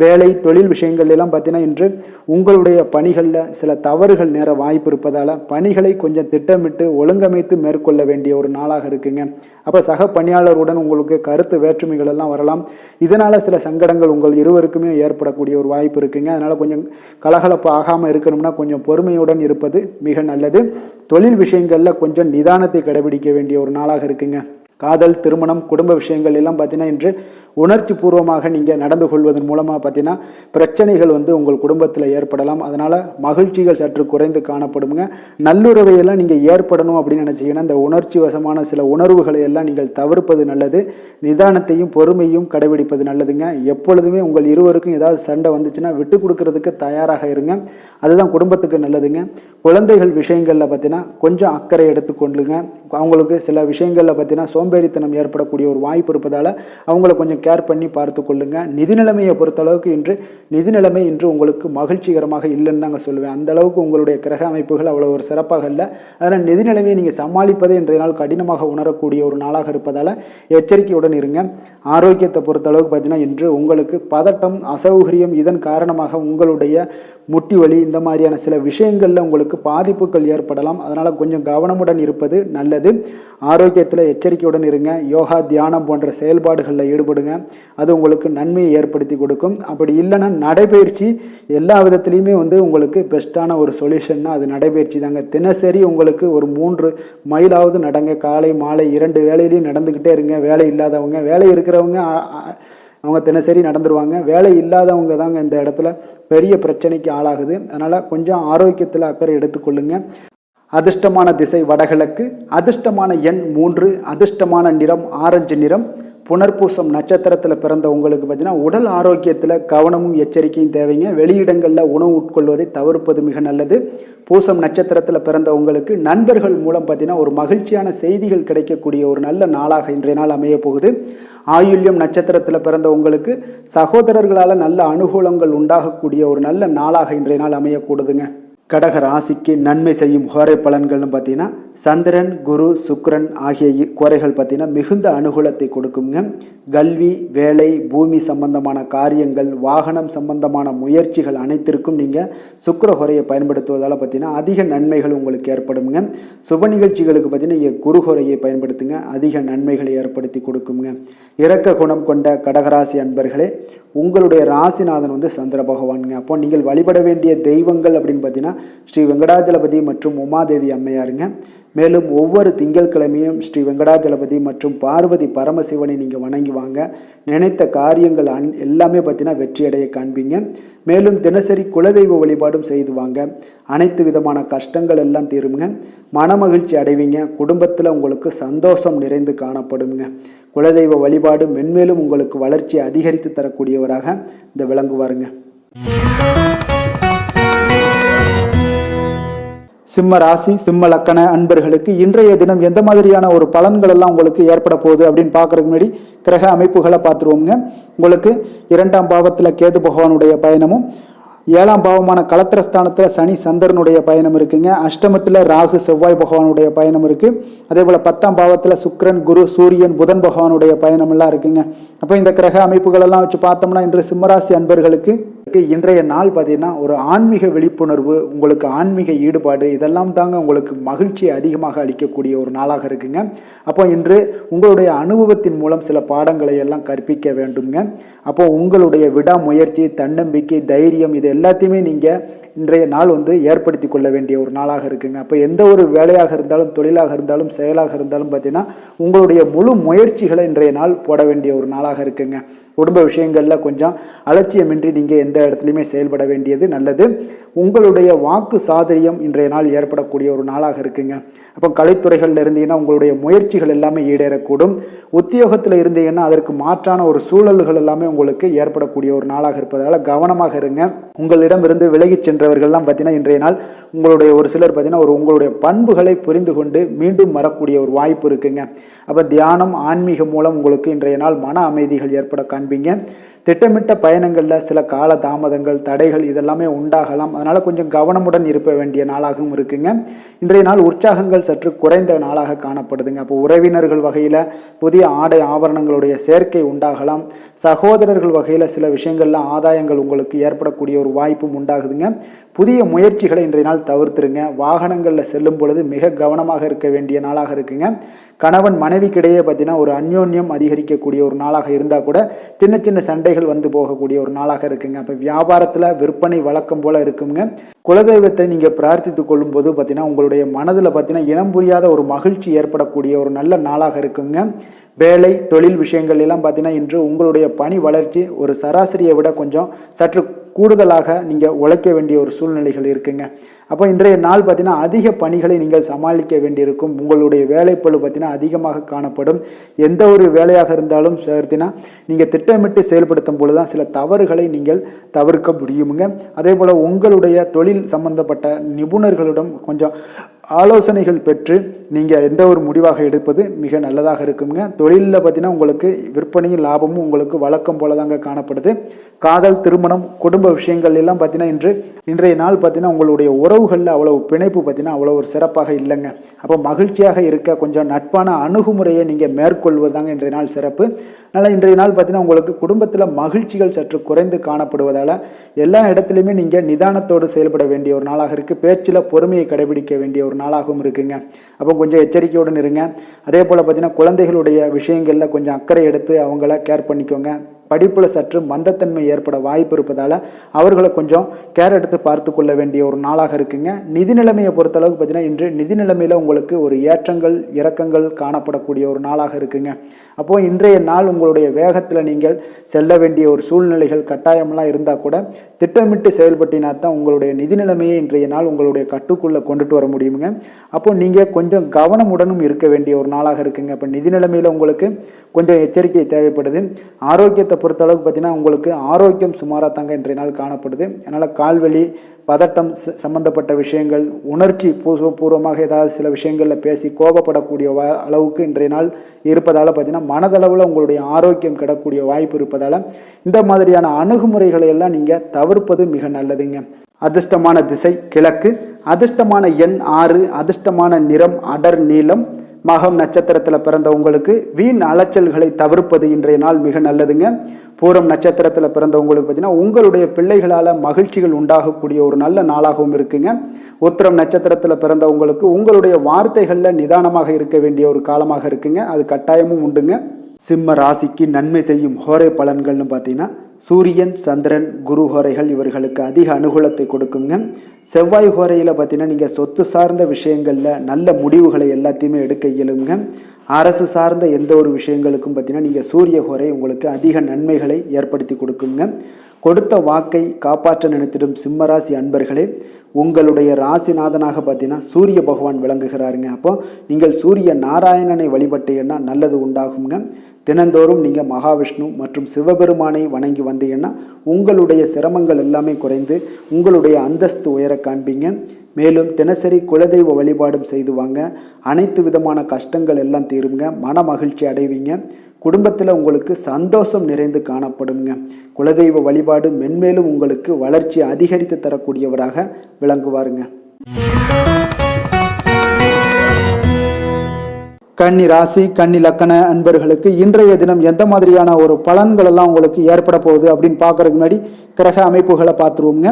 வேலை தொழில் விஷயங்கள் எல்லாம் பார்த்தீங்கன்னா இன்று உங்களுடைய பணிகளில் சில தவறுகள் நேர வாய்ப்பு இருப்பதால் பணிகளை கொஞ்சம் திட்டமிட்டு ஒழுங்கமைத்து மேற்கொள்ள வேண்டிய ஒரு நாளாக இருக்குங்க. அப்போ சக பணியாளருடன் உங்களுக்கு கருத்து வேற்றுமைகள் எல்லாம் வரலாம். இதனால் சில சங்கடங்கள் உங்கள் இருவருக்குமே ஏற்படக்கூடிய ஒரு வாய்ப்பு இருக்குங்க. அதனால் கொஞ்சம் கலகலப்பு ஆகாமல் இருக்கணும்னா கொஞ்சம் பொறுமையுடன் இருப்பது மிக நல்லது. தொழில் விஷயங்களில் கொஞ்சம் நிதானத்தை கடைபிடிக்க வேண்டிய ஒரு நாளாக இருக்குங்க. காதல், திருமணம், குடும்ப விஷயங்கள் எல்லாம் பார்த்தீங்கன்னா இன்று உணர்ச்சி பூர்வமாக நீங்கள் நடந்து கொள்வதன் மூலமாக பார்த்தீங்கன்னா பிரச்சனைகள் உங்கள் குடும்பத்தில் ஏற்படலாம். அதனால் மகிழ்ச்சிகள் சற்று குறைந்து காணப்படுங்க. நல்லுறவையெல்லாம் நீங்கள் ஏற்படணும் அப்படின்னு நினச்சிங்கன்னா இந்த உணர்ச்சி வசமான சில உணர்வுகளை எல்லாம் நீங்கள் தவிர்ப்பது நல்லது. நிதானத்தையும் பொறுமையும் கடைபிடிப்பது நல்லதுங்க. எப்பொழுதுமே உங்கள் இருவருக்கும் ஏதாவது சண்டை வந்துச்சுன்னா விட்டு கொடுக்கறதுக்கு தயாராக இருங்க. அதுதான் குடும்பத்துக்கு நல்லதுங்க. குழந்தைகள் விஷயங்களில் பார்த்தீங்கன்னா கொஞ்சம் அக்கறை எடுத்துக்கொள்ளுங்க. அவங்களுக்கு சில விஷயங்களில் பார்த்தீங்கன்னா சோம்பேறித்தனம் ஏற்படக்கூடிய ஒரு வாய்ப்பு இருப்பதால் அவங்கள கொஞ்சம் கேர் பண்ணி பார்த்து கொள்ளுங்க. நிதி நிலைமையை பொறுத்தளவுக்கு நிதி நிலைமை இன்று உங்களுக்கு மகிழ்ச்சிகரமாக இல்லைன்னு தாங்க சொல்லுவேன். அந்த அளவுக்கு உங்களுடைய கிரக அமைப்புகள் அவ்வளோ ஒரு சிறப்பாக இல்லை. அதனால் நிதி நிலைமையை நீங்கள் சமாளிப்பதே இன்றைய நாள் கடினமாக உணரக்கூடிய ஒரு நாளாக இருப்பதால் எச்சரிக்கையுடன் இருங்க. ஆரோக்கியத்தை பொறுத்தளவுக்கு பார்த்தீங்கன்னா இன்று உங்களுக்கு பதட்டம், அசௌகரியம் இதன் காரணமாக உங்களுடைய முட்டி வலி இந்த மாதிரியான சில விஷயங்களில் உங்களுக்கு பாதிப்புகள் ஏற்படலாம். அதனால் கொஞ்சம் கவனமுடன் இருப்பது நல்லது. ஆரோக்கியத்தில் எச்சரிக்கையுடன் இருங்க. யோகா, தியானம் போன்ற செயல்பாடுகளில் ஈடுபடுங்க. அது உங்களுக்கு நன்மையை ஏற்படுத்தி கொடுக்கும். அப்படி இல்லைன்னா நடைபயிற்சி எல்லா விதத்துலேயுமே உங்களுக்கு பெஸ்ட்டான ஒரு சொல்யூஷன்னா அது நடைபயிற்சி தாங்க. தினசரி உங்களுக்கு ஒரு 3 மைலாவது நடங்க. காலை மாலை 2 வேளையிலையும் நடந்துக்கிட்டே இருங்க. வேலை இல்லாதவங்க, வேலை இருக்கிறவங்க அவங்க தினசரி நடந்துருவாங்க. வேலை இல்லாதவங்க தாங்க இந்த இடத்துல பெரிய பிரச்சனைக்கு ஆளாகுது. அதனால் கொஞ்சம் ஆரோக்கியத்தில் அக்கறை எடுத்துக்கொள்ளுங்க. அதிர்ஷ்டமான திசை வடகிழக்கு, அதிர்ஷ்டமான எண் 3, அதிர்ஷ்டமான நிறம் ஆரஞ்சு நிறம். புனர்பூசம் நட்சத்திரத்தில் பிறந்த உங்களுக்கு பார்த்தீங்கன்னா உடல் ஆரோக்கியத்தில் கவனமும் எச்சரிக்கையும் தேவைங்க. வெளியிடங்களில் உணவு உட்கொள்வதை தவிர்ப்பது மிக நல்லது. பூசம் நட்சத்திரத்தில் பிறந்த உங்களுக்கு நண்பர்கள் மூலம் பார்த்தீங்கன்னா ஒரு மகிழ்ச்சியான செய்திகள் கிடைக்கக்கூடிய ஒரு நல்ல நாளாக இன்றைய நாள் அமைய போகுது. ஆயுள்யம் நட்சத்திரத்தில் பிறந்த உங்களுக்கு சகோதரர்களால் நல்ல அனுகூலங்கள் உண்டாகக்கூடிய ஒரு நல்ல நாளாக இன்றைய நாள் அமையக்கூடுதுங்க. கடக ராசிக்கு நன்மை செய்யும் கோரை பலன்கள்னு பார்த்தீங்கன்னா சந்திரன், குரு, சுக்கிரன் ஆகிய கோரைகள் பார்த்தீங்கன்னா மிகுந்த அனுகூலத்தை கொடுக்குங்க. கல்வி, வேலை, பூமி சம்பந்தமான காரியங்கள், வாகனம் சம்பந்தமான முயற்சிகள் அனைத்திற்கும் நீங்கள் சுக்கிர ஹோரையை பயன்படுத்துவதால் பார்த்தீங்கன்னா அதிக நன்மைகள் உங்களுக்கு ஏற்படுங்க. சுப நிகழ்ச்சிகளுக்கு பார்த்தீங்கன்னா நீங்கள் குரு ஹோரையை பயன்படுத்துங்க. அதிக நன்மைகளை ஏற்படுத்தி கொடுக்குங்க. இரக்க குணம் கொண்ட கடகராசி அன்பர்களே, உங்களுடைய ராசிநாதன் சந்திர பகவானுங்க. அப்போ நீங்கள் வழிபட வேண்டிய தெய்வங்கள் அப்படின்னு பார்த்தீங்கன்னா ஸ்ரீ வெங்கடாஜலபதி மற்றும் உமாதேவி அம்மையாருங்க. மேலும் ஒவ்வொரு திங்கட்கிழமையும் ஸ்ரீ வெங்கடாஜலபதி மற்றும் பார்வதி பரமசிவனை நீங்கள் வணங்கி வாங்க. நினைத்த காரியங்கள் எல்லாமே பார்த்தீங்கன்னா வெற்றியடைய காண்பீங்க. மேலும் தினசரி குலதெய்வ வழிபாடும் செய்து வாங்க. அனைத்து விதமான கஷ்டங்கள் எல்லாம் தீருங்க. மனமகிழ்ச்சி அடைவீங்க. குடும்பத்தில் உங்களுக்கு சந்தோஷம் நிறைந்து காணப்படுங்க. குலதெய்வ வழிபாடு மென்மேலும் உங்களுக்கு வளர்ச்சி அதிகரித்து தரக்கூடியவராக இந்த விளங்குவாருங்க. சிம்ம ராசி சிம்ம லக்கண அன்பர்களுக்கு இன்றைய தினம் எந்த மாதிரியான ஒரு பலன்கள் எல்லாம் உங்களுக்கு ஏற்பட போகுது அப்படின்னு பார்க்கறதுக்கு முன்னாடி கிரக அமைப்புகளை பார்த்துருவோங்க. உங்களுக்கு 2ஆம் பாவத்தில் கேது பகவானுடைய பயணமும் 7ஆம் பாவமான கலத்திரஸ்தானத்தில் சனி சந்திரனுடைய பயணம் இருக்குங்க. அஷ்டமத்தில் ராகு செவ்வாய் பகவானுடைய பயணம் இருக்கு. அதே போல 10ஆம் பாவத்தில் சுக்கிரன் குரு சூரியன் புதன் பகவானுடைய பயணம் எல்லாம் இருக்குங்க. அப்போ இந்த கிரக அமைப்புகள் எல்லாம் வச்சு பார்த்தோம்னா இன்று சிம்மராசி அன்பர்களுக்கு இன்றைய நாள் பார்த்தீங்கன்னா ஒரு ஆன்மீக விழிப்புணர்வு, உங்களுக்கு ஆன்மீக ஈடுபாடு, இதெல்லாம் தாங்க உங்களுக்கு மகிழ்ச்சியை அதிகமாக அளிக்கக்கூடிய ஒரு நாளாக இருக்குங்க. அப்போ இன்று உங்களுடைய அனுபவத்தின் மூலம் சில பாடங்களை எல்லாம் கற்பிக்க வேண்டுங்க. அப்போ உங்களுடைய விடாமுயற்சி, தன்னம்பிக்கை, தைரியம் இது எல்லாத்தையுமே நீங்கள் இன்றைய நாள் ஏற்படுத்தி கொள்ள வேண்டிய ஒரு நாளாக இருக்குங்க. அப்போ எந்த ஒரு வேலையாக இருந்தாலும், தொழிலாக இருந்தாலும், செயலாக இருந்தாலும் பார்த்தீங்கன்னா உங்களுடைய முழு முயற்சிகளை இன்றைய நாள் போட வேண்டிய ஒரு நாளாக இருக்குங்க. குடும்ப விஷயங்களில் கொஞ்சம் அலட்சியமின்றி நீங்கள் எந்த இடத்துலையுமே செயல்பட வேண்டியது நல்லது. உங்களுடைய வாக்கு சாதுரியம் இன்றைய நாள் ஏற்படக்கூடிய ஒரு நாளாக இருக்குங்க. அப்போ கலைத்துறைகளில் இருந்தீங்கன்னா உங்களுடைய முயற்சிகள் எல்லாமே ஈடேறக்கூடும். உத்தியோகத்தில் இருந்தீங்கன்னா அதற்கு மாற்றான ஒரு சூழல்கள் எல்லாமே உங்களுக்கு ஏற்படக்கூடிய ஒரு நாளாக இருப்பதால் கவனமாக இருங்க. உங்களிடம் இருந்து விலகி சென்றவர்கள்லாம் பார்த்தீங்கன்னா இன்றைய நாள் உங்களுடைய ஒரு சிலர் பார்த்தீங்கன்னா உங்களுடைய பண்புகளை புரிந்து கொண்டு மீண்டும் வரக்கூடிய ஒரு வாய்ப்பு இருக்குங்க. அப்போ தியானம், ஆன்மீகம் மூலம் உங்களுக்கு இன்றைய நாள் மன அமைதிகள் ஏற்பட காண்பீங்க. திட்டமிட்ட பயணங்களில் சில கால தாமதங்கள், தடைகள் இதெல்லாமே உண்டாகலாம். அதனால் கொஞ்சம் கவனமுடன் இருக்க வேண்டிய நாளாகவும் இருக்குங்க. இன்றைய நாள் உற்சாகங்கள் சற்று குறைந்த நாளாக காணப்படுதுங்க. அப்போ உறவினர்கள் வகையில் புதிய ஆடை ஆபரணங்களுடைய சேர்க்கை உண்டாகலாம். சகோதரர்கள் வகையில் சில விஷயங்களில் ஆதாயங்கள் உங்களுக்கு ஏற்படக்கூடிய ஒரு வாய்ப்பும் உண்டாகுதுங்க. புதிய முயற்சிகளை இன்றைய நாள் தவிர்த்துருங்க. வாகனங்களில் செல்லும் பொழுது மிக கவனமாக இருக்க வேண்டிய நாளாக இருக்குங்க. கணவன் மனைவிக்கிடையே பார்த்தீங்கன்னா ஒரு அந்யோன்யம் அதிகரிக்கக்கூடிய ஒரு நாளாக இருந்தால் கூட சின்ன சின்ன சண்டைகள் போகக்கூடிய ஒரு நாளாக இருக்குங்க. அப்போ வியாபாரத்தில் விற்பனை வழக்கம் போல இருக்குங்க. குலதெய்வத்தை நீங்கள் பிரார்த்தித்து கொள்ளும் போது பார்த்தீங்கன்னா உங்களுடைய மனதில் பார்த்தீங்கன்னா இனம் புரியாத ஒரு மகிழ்ச்சி ஏற்படக்கூடிய ஒரு நல்ல நாளாக இருக்குங்க. வேலை, தொழில் விஷயங்கள் எல்லாம் பார்த்தீங்கன்னா இன்று உங்களுடைய பணி வளர்ச்சி ஒரு சராசரியை விட கொஞ்சம் சற்று கூடுதலாக நீங்கள் உழைக்க வேண்டிய ஒரு சூழ்நிலைகள் இருக்குங்க. அப்போ இன்றைய நாள் பார்த்தீங்கன்னா அதிக பணிகளை நீங்கள் சமாளிக்க வேண்டியிருக்கும். உங்களுடைய வேலைப்பளு பார்த்தீங்கன்னா அதிகமாக காணப்படும். எந்த ஒரு வேலையாக இருந்தாலும் சேர்த்தினா நீங்கள் திட்டமிட்டு செயல்படுத்தும் பொழுது தான் சில தவறுகளை நீங்கள் தவிர்க்க முடியுமுங்க. அதே போல் உங்களுடைய தொழில் சம்பந்தப்பட்ட நிபுணர்களிடம் கொஞ்சம் ஆலோசனைகள் பெற்று நீங்கள் எந்த ஒரு முடிவாக எடுப்பது மிக நல்லதாக இருக்குங்க. தொழிலில் பார்த்தீங்கன்னா உங்களுக்கு விற்பனையும் லாபமும் உங்களுக்கு வழக்கம் போல தாங்க காணப்படுது. காதல், திருமணம், குடும்ப விஷயங்கள் எல்லாம் பார்த்தீங்கன்னா இன்றைய நாள் பார்த்தீங்கன்னா உங்களுடைய உறவுகளில் அவ்வளவு பிணைப்பு பார்த்தீங்கன்னா அவ்வளோ ஒரு சிறப்பாக இல்லைங்க. அப்போ மகிழ்ச்சியாக இருக்க கொஞ்சம் நட்பான அணுகுமுறையை நீங்கள் மேற்கொள்வதாங்க இன்றைய நாள் சிறப்பு. அதனால் இன்றைய நாள் பார்த்தீங்கன்னா உங்களுக்கு குடும்பத்தில் மகிழ்ச்சிகள் சற்று குறைந்து காணப்படுவதால் எல்லா இடத்துலையுமே நீங்கள் நிதானத்தோடு செயல்பட வேண்டிய ஒரு நாளாக இருக்குது. பேச்சில் பொறுமையை கடைபிடிக்க வேண்டிய ஒரு நாளாகவும் இருக்குங்க. அப்போ கொஞ்சம் எச்சரிக்கையுடன் இருங்க. அதே போல் பார்த்தீங்கன்னா குழந்தைகளுடைய விஷயங்களில் கொஞ்சம் அக்கறை எடுத்து அவங்கள கேர் பண்ணிக்கோங்க. படிப்பில் சற்று மந்தத்தன்மை ஏற்பட வாய்ப்பு இருப்பதால் அவர்களை கொஞ்சம் கேர் எடுத்து பார்த்து கொள்ள வேண்டிய ஒரு நாளாக இருக்குங்க. நிதி நிலைமையை பொறுத்தளவுக்கு பார்த்தீங்கன்னா இன்று நிதி நிலைமையில் உங்களுக்கு ஒரு ஏற்றங்கள் இறக்கங்கள் காணப்படக்கூடிய ஒரு நாளாக இருக்குங்க. அப்போது இன்றைய நாள் உங்களுடைய வேகத்தில் நீங்கள் செல்ல வேண்டிய ஒரு சூழ்நிலைகள் கட்டாயமெல்லாம் இருந்தால் கூட திட்டமிட்டு செயல்பட்டினா தான் உங்களுடைய நிதி நிலைமையை இன்றைய நாள் உங்களுடைய கட்டுக்குள்ளே கொண்டுட்டு வர முடியுங்க. அப்போது நீங்கள் கொஞ்சம் கவனமுடனும் இருக்க வேண்டிய ஒரு நாளாக இருக்குங்க. அப்போ நிதி நிலைமையில் உங்களுக்கு கொஞ்சம் எச்சரிக்கை தேவைப்படுது. ஆரோக்கியத்தை பொறுத்தளவுக்கு பார்த்தீங்கன்னா உங்களுக்கு ஆரோக்கியம் சுமாராக தாங்க இன்றைய நாள் காணப்படுது. அதனால் கால்வலி, பதட்டம் சம்பந்தப்பட்ட விஷயங்கள், உணர்ச்சி பூர்வமாக ஏதாவது சில விஷயங்களில் பேசி கோபப்படக்கூடிய அளவுக்கு இன்றைய நாள் இருப்பதால் பார்த்தீங்கன்னா மனதளவில் உங்களுடைய ஆரோக்கியம் கிடக்கூடிய வாய்ப்பு இருப்பதால் இந்த மாதிரியான அணுகுமுறைகளை எல்லாம் நீங்கள் தவிர்ப்பது மிக நல்லதுங்க. அதிர்ஷ்டமான திசை கிழக்கு, அதிர்ஷ்டமான எண் 6, அதிர்ஷ்டமான நிறம் அடர் நீலம். மகம் நட்சத்திரத்தில் பிறந்த உங்களுக்கு வீண் அலைச்சல்களை தவிர்ப்பது இன்றைய நாள் மிக நல்லதுங்க. பூரம் நட்சத்திரத்தில் பிறந்தவங்களுக்கு பார்த்தீங்கன்னா உங்களுடைய பிள்ளைகளால் மகிழ்ச்சிகள் உண்டாகக்கூடிய ஒரு நல்ல நாளாகவும் இருக்குங்க. உத்திரம் நட்சத்திரத்தில் பிறந்தவங்களுக்கு உங்களுடைய வார்த்தைகளில் நிதானமாக இருக்க வேண்டிய ஒரு காலமாக இருக்குங்க. அது கட்டாயமும் உண்டுங்க. சிம்ம ராசிக்கு நன்மை செய்யும் ஹோரை பலன்கள்னு பார்த்தீங்கன்னா சூரியன், சந்திரன், குரு ஹோரைகள் இவர்களுக்கு அதிக அனுகூலத்தை கொடுக்குங்க. செவ்வாய் ஹோரையில் பார்த்தீங்கன்னா நீங்கள் சொத்து சார்ந்த விஷயங்களில் நல்ல முடிவுகளை எல்லாத்தையுமே எடுக்க இயலுங்க. அரசு சார்ந்த எந்த ஒரு விஷயங்களுக்கும் பார்த்தீங்கன்னா நீங்கள் சூரிய ஹோரை உங்களுக்கு அதிக நன்மைகளை ஏற்படுத்தி கொடுக்குங்க. கொடுத்த வாக்கை காப்பாற்ற நினைத்திடும் சிம்மராசி அன்பர்களே, உங்களுடைய ராசிநாதனாக பார்த்தீங்கன்னா சூரிய பகவான் விளங்குகிறாருங்க. அப்போ நீங்கள் சூரிய நாராயணனை வழிபட்டீங்கன்னா நல்லது உண்டாகுங்க. தினந்தோறும் நீங்கள் மகாவிஷ்ணு மற்றும் சிவபெருமானை வணங்கி வந்தீங்கன்னா உங்களுடைய சிரமங்கள் எல்லாமே குறைந்து உங்களுடைய அந்தஸ்து உயர காண்பீங்க. மேலும் தினசரி குலதெய்வ வழிபாடும் செய்து வாங்க. அனைத்து விதமான கஷ்டங்கள் எல்லாம் தீருங்க. மன மகிழ்ச்சி அடைவீங்க. குடும்பத்தில் உங்களுக்கு சந்தோஷம் நிறைந்து காணப்படுங்க. குலதெய்வ வழிபாடு மென்மேலும் உங்களுக்கு வளர்ச்சி அதிகரித்து தரக்கூடியவராக விளங்குவாருங்க. கன்னி ராசி கன்னி லக்கண அன்பர்களுக்கு இன்றைய தினம் எந்த மாதிரியான ஒரு பலன்கள் எல்லாம் உங்களுக்கு ஏற்பட போகுது அப்படின்னு பார்க்கறதுக்கு முன்னாடி கிரக அமைப்புகளை பார்த்துருவோங்க.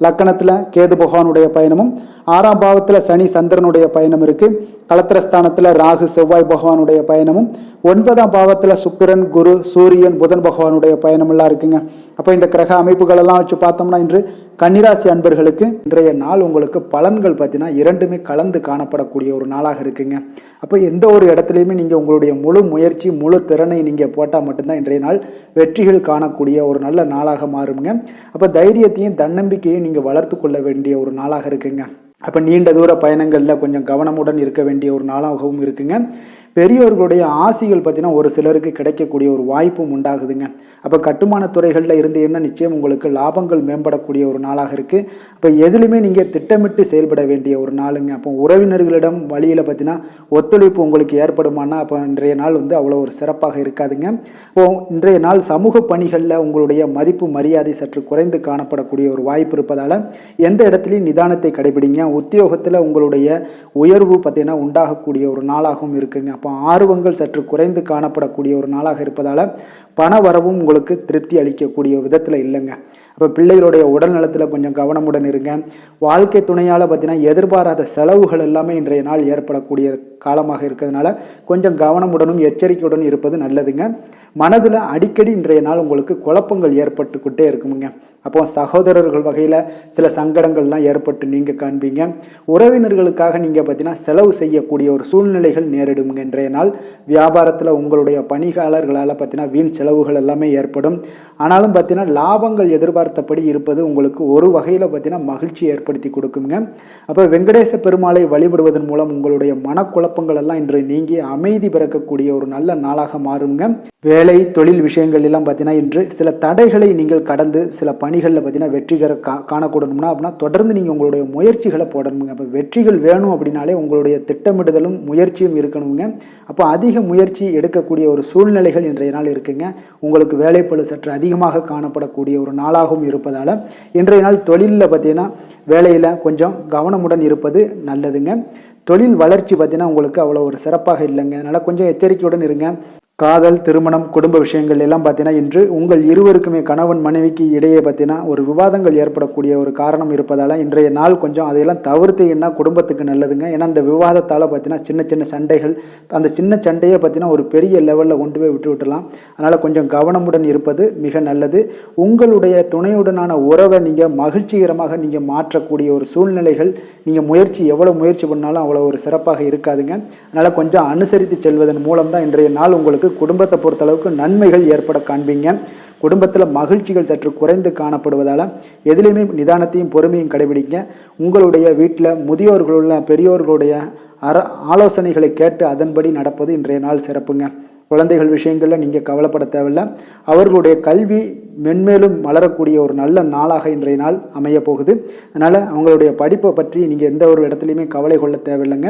லக்கணத்தில் கேது பகவானுடைய பயணமும் 6ஆம் பாவத்தில் சனி சந்திரனுடைய பயணம் இருக்குது. களத்திரஸ்தானத்தில் ராகு செவ்வாய் பகவானுடைய பயணமும் 9ஆம் பாவத்தில் சுக்கிரன் குரு சூரியன் புதன் பகவானுடைய பயணமெல்லாம் இருக்குங்க. அப்போ இந்த கிரக அமைப்புகள் எல்லாம் வச்சு பார்த்தோம்னா இன்று கன்னிராசி அன்பர்களுக்கு இன்றைய நாள் உங்களுக்கு பலன்கள் பார்த்தீங்கன்னா இரண்டுமே கலந்து காணப்படக்கூடிய ஒரு நாளாக இருக்குங்க. அப்போ எந்த ஒரு இடத்துலையுமே நீங்கள் உங்களுடைய முழு முயற்சி முழு திறனை நீங்கள் போட்டால் மட்டும்தான் இன்றைய நாள் வெற்றிகள் காணக்கூடிய ஒரு நல்ல நாளாக மாறுங்க. அப்போ தைரியத்தையும் தன்னம்பிக்கையும் நீங்கள் வளர்த்து கொள்ள வேண்டிய ஒரு நாளாக இருக்குங்க. அப்போ நீண்ட தூர பயணங்களில் கொஞ்சம் கவனமுடன் இருக்க வேண்டிய ஒரு நாளாகவும் இருக்குங்க. பெரியோர்களுடைய ஆசிகள் பார்த்தீங்கன்னா ஒரு சிலருக்கு கிடைக்கக்கூடிய ஒரு வாய்ப்பும் உண்டாகுதுங்க. அப்போ கட்டுமான துறைகளில் இருந்தீங்கன்னா நிச்சயம் உங்களுக்கு லாபங்கள் மேம்படக்கூடிய ஒரு நாளாக இருக்குது. அப்போ எதுலையுமே நீங்கள் திட்டமிட்டு செயல்பட வேண்டிய ஒரு நாளுங்க. அப்போ உறவினர்களிடம் வழியில் பார்த்தீங்கன்னா ஒத்துழைப்பு உங்களுக்கு ஏற்படுமானா அப்போ இன்றைய நாள் அவ்வளோ ஒரு சிறப்பாக இருக்காதுங்க. இப்போ இன்றைய நாள் சமூக பணிகளில் உங்களுடைய மதிப்பு மரியாதை சற்று குறைந்து காணப்படக்கூடிய ஒரு வாய்ப்பு இருப்பதால் எந்த இடத்துலையும் நிதானத்தை கடைபிடிங்க. உத்தியோகத்தில் உங்களுடைய உயர்வு பார்த்தீங்கன்னா உண்டாகக்கூடிய ஒரு நாளாகவும் இருக்குங்க. அப்போ ஆர்வங்கள் சற்று குறைந்து காணப்படக்கூடிய ஒரு நாளாக இருப்பதால் பண வரவும் உங்களுக்கு திருப்தி அளிக்கக்கூடிய விதத்தில் இல்லைங்க. அப்போ பிள்ளைகளுடைய உடல் நலத்தில் கொஞ்சம் கவனமுடன் இருங்க. வாழ்க்கை துணையால் பார்த்தீங்கன்னா எதிர்பாராத செலவுகள் எல்லாமே இன்றைய நாள் ஏற்படக்கூடிய காலமாக இருக்கிறதுனால கொஞ்சம் கவனமுடனும் எச்சரிக்கையுடன் இருப்பது நல்லதுங்க. மனதில் அடிக்கடி இன்றைய நாள் உங்களுக்கு குழப்பங்கள் ஏற்பட்டுக்கிட்டே இருக்குமுங்க. அப்போ சகோதரர்கள் வகையில் சில சங்கடங்கள்லாம் ஏற்பட்டு நீங்கள் காண்பீங்க. உறவினர்களுக்காக நீங்கள் பார்த்தீங்கன்னா செலவு செய்யக்கூடிய ஒரு சூழ்நிலைகள் நேரிடுங்க. இன்றைய நாள் வியாபாரத்தில் உங்களுடைய பணியாளர்களால் பார்த்தீங்கன்னா வீண் செலவுகள் எல்லாமே ஏற்படும். ஆனாலும் பார்த்தீங்கன்னா லாபங்கள் எதிர்பார்த்தபடி இருப்பது உங்களுக்கு ஒரு வகையில் பார்த்தீங்கன்னா மகிழ்ச்சி ஏற்படுத்தி கொடுக்குங்க. அப்போ வெங்கடேச பெருமாளை வழிபடுவதன் மூலம் உங்களுடைய மனக்குழப்பங்கள் எல்லாம் இன்று நீங்கி அமைதி பிறக்கக்கூடிய ஒரு நல்ல நாளாக மாறுங்க. வேலை தொழில் விஷயங்கள் எல்லாம் பார்த்தீங்கன்னா இன்று சில தடைகளை நீங்கள் கடந்து சில பணிகளில் பார்த்தீங்கன்னா வெற்றிகர காணக்கூடணும்னா அப்படின்னா தொடர்ந்து நீங்கள் உங்களுடைய முயற்சிகளை போடணுங்க. அப்போ வெற்றிகள் வேணும் அப்படின்னாலே உங்களுடைய திட்டமிடுதலும் முயற்சியும் இருக்கணுங்க. அப்போ அதிக முயற்சி எடுக்கக்கூடிய ஒரு சூழ்நிலைகள் இன்றைய நாள் இருக்குங்க. உங்களுக்கு வேலைப்பளு சற்று அதிகமாக காணப்படக்கூடிய ஒரு நாளாகவும் இருப்பதால் இன்றைய நாள் தொழிலில் பார்த்தீங்கன்னா வேலையில் கொஞ்சம் கவனமுடன் இருப்பது நல்லதுங்க. தொழில் வளர்ச்சி பார்த்தீங்கன்னா உங்களுக்கு அவ்வளோ ஒரு சிறப்பாக இல்லைங்க. அதனால் கொஞ்சம் எச்சரிக்கையுடன் இருங்க. காதல் திருமணம் குடும்ப விஷயங்கள் எல்லாம் பார்த்தீங்கன்னா இன்று உங்கள் இருவருக்குமே கணவன் மனைவிக்கு இடையே பார்த்தீங்கன்னா ஒரு விவாதங்கள் ஏற்படக்கூடிய ஒரு காரணம் இருப்பதால் இன்றைய நாள் கொஞ்சம் அதையெல்லாம் தவிர்த்தீங்கன்னா குடும்பத்துக்கு நல்லதுங்க. ஏன்னா அந்த விவாதத்தால் பார்த்தீங்கன்னா சின்ன சின்ன சண்டைகள் அந்த சின்ன சண்டையை பார்த்தீங்கன்னா ஒரு பெரிய லெவலில் கொண்டு போய் விட்டுலாம். அதனால் கொஞ்சம் கவனமுடன் இருப்பது மிக நல்லது. உங்களுடைய துணையுடனான உறவை நீங்கள் மகிழ்ச்சிகரமாக நீங்கள் மாற்றக்கூடிய ஒரு சூழ்நிலைகள் நீங்கள் எவ்வளோ முயற்சி பண்ணாலும் அவ்வளோ ஒரு சிறப்பாக இருக்காதுங்க. அதனால் கொஞ்சம் அனுசரித்து செல்வதன் மூலம் தான் இன்றைய நாள் உங்களுக்கு குடும்பத்தை பொறுத்தளவுக்கு நன்மைகள் ஏற்பட காண்பீங்க. குடும்பத்தில் மகிழ்ச்சிகள் சற்று குறைந்து காணப்படுவதால் எதிலையுமே நிதானத்தையும் பொறுமையும் கடைபிடிங்க. உங்களுடைய வீட்டில் முதியோர்களுள்ள பெரியோர்களுடைய ஆலோசனைகளை கேட்டு அதன்படி நடப்பது இன்றைய நாள் சிறப்புங்க. குழந்தைகள் விஷயங்களில் நீங்கள் கவலைப்பட தேவையில்லை. அவர்களுடைய கல்வி மென்மேலும் வளரக்கூடிய ஒரு நல்ல நாளாக இன்றைய நாள் அமைய போகுது. அதனால் அவங்களுடைய படிப்பை பற்றி நீங்கள் எந்த ஒரு இடத்துலையுமே கவலை கொள்ள தேவையில்லைங்க.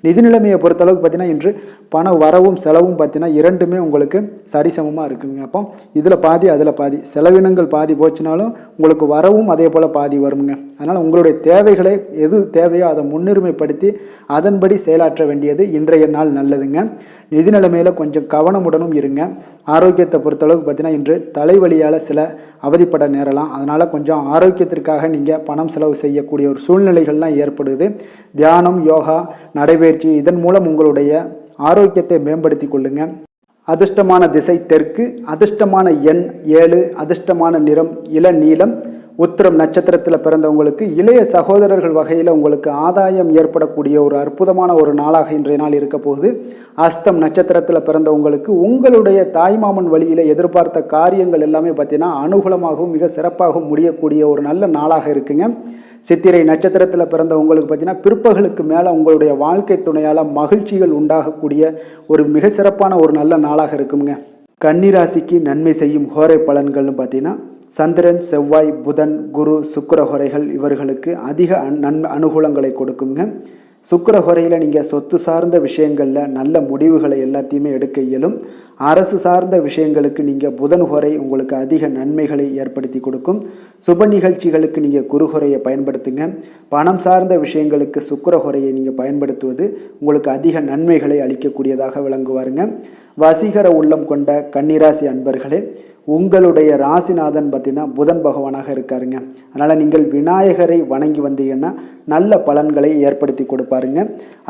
நிதி நிலைமையை பொறுத்தளவுக்கு பார்த்தீங்கன்னா இன்று பண வரவும் செலவும் பார்த்தீங்கன்னா இரண்டுமே உங்களுக்கு சரிசமமாக இருக்குங்க. அப்போ இதில் பாதி அதில் பாதி செலவினங்கள் பாதி போச்சுனாலும் உங்களுக்கு வரவும் அதே போல் பாதி வருங்க. அதனால் உங்களுடைய தேவைகளை எது தேவையோ அதை முன்னுரிமைப்படுத்தி அதன்படி செயலாற்ற வேண்டியது இன்றைய நாள் நல்லதுங்க. நிதி நிலைமையில் கொஞ்சம் கவனமுடனும் இருங்க. ஆரோக்கியத்தை பொறுத்தளவுக்கு பார்த்தீங்கன்னா இன்று தலைவலியால் சில அவதிப்பட நேரலாம். அதனால் கொஞ்சம் ஆரோக்கியத்திற்காக நீங்கள் பணம் செலவு செய்யக்கூடிய ஒரு சூழ்நிலைகள்லாம் ஏற்படுது. தியானம் யோகா நடைபயிற்சி இதன் மூலம் உங்களுடைய ஆரோக்கியத்தை மேம்படுத்தி கொள்ளுங்க. அதிர்ஷ்டமான திசை தெற்கு, அதிர்ஷ்டமான எண் 7, அதிர்ஷ்டமான நிறம் இளநீலம். உத்திரம் நட்சத்திரத்தில் பிறந்தவங்களுக்கு இளைய சகோதரர்கள் வகையில் உங்களுக்கு ஆதாயம் ஏற்படக்கூடிய ஒரு அற்புதமான ஒரு நாளாக இன்றைய நாள் இருக்க போகுது. அஸ்தம் நட்சத்திரத்தில் பிறந்தவங்களுக்கு உங்களுடைய தாய்மாமன் வழியில் எதிர்பார்த்த காரியங்கள் எல்லாமே பார்த்தீங்கன்னா அனுகூலமாகவும் மிக சிறப்பாகவும் முடியக்கூடிய ஒரு நல்ல நாளாக இருக்குங்க. சித்திரை நட்சத்திரத்தில் பிறந்த உங்களுக்கு பார்த்தீங்கன்னா பிற்பகலுக்கு மேலே உங்களுடைய வாழ்க்கை துணையால் மகிழ்ச்சிகள் உண்டாகக்கூடிய ஒரு மிக சிறப்பான ஒரு நல்ல நாளாக இருக்குங்க. கன்னிராசிக்கு நன்மை செய்யும் ஹோரை பலன்கள்னு பார்த்தீங்கன்னா, சந்திரன், செவ்வாய், புதன், குரு, சுக்கிர ஹோரைகள் இவர்களுக்கு அதிக அனுகூலங்களை கொடுக்குங்க. சுக்கிர ஹோரையில் நீங்கள் சொத்து சார்ந்த விஷயங்களில் நல்ல முடிவுகளை எல்லாத்தையுமே எடுக்க இயலும். அரசு சார்ந்த விஷயங்களுக்கு நீங்கள் புதன் ஹோரை உங்களுக்கு அதிக நன்மைகளை ஏற்படுத்தி கொடுக்கும். சுப நிகழ்ச்சிகளுக்கு நீங்கள் குரு ஹோரையை பயன்படுத்துங்க. பணம் சார்ந்த விஷயங்களுக்கு சுக்கிர ஹோரையை நீங்கள் பயன்படுத்துவது உங்களுக்கு அதிக நன்மைகளை அளிக்கக்கூடியதாக விளங்குவாருங்க. வசீகர உள்ளம் கொண்ட கன்னிராசி அன்பர்களே, உங்களுடைய ராசிநாதன் பார்த்தீங்கன்னா புதன் பகவானாக இருக்காருங்க. அதனால் நீங்கள் விநாயகரை வணங்கி வந்தீங்கன்னா நல்ல பலன்களை ஏற்படுத்தி கொடுப்பாருங்க.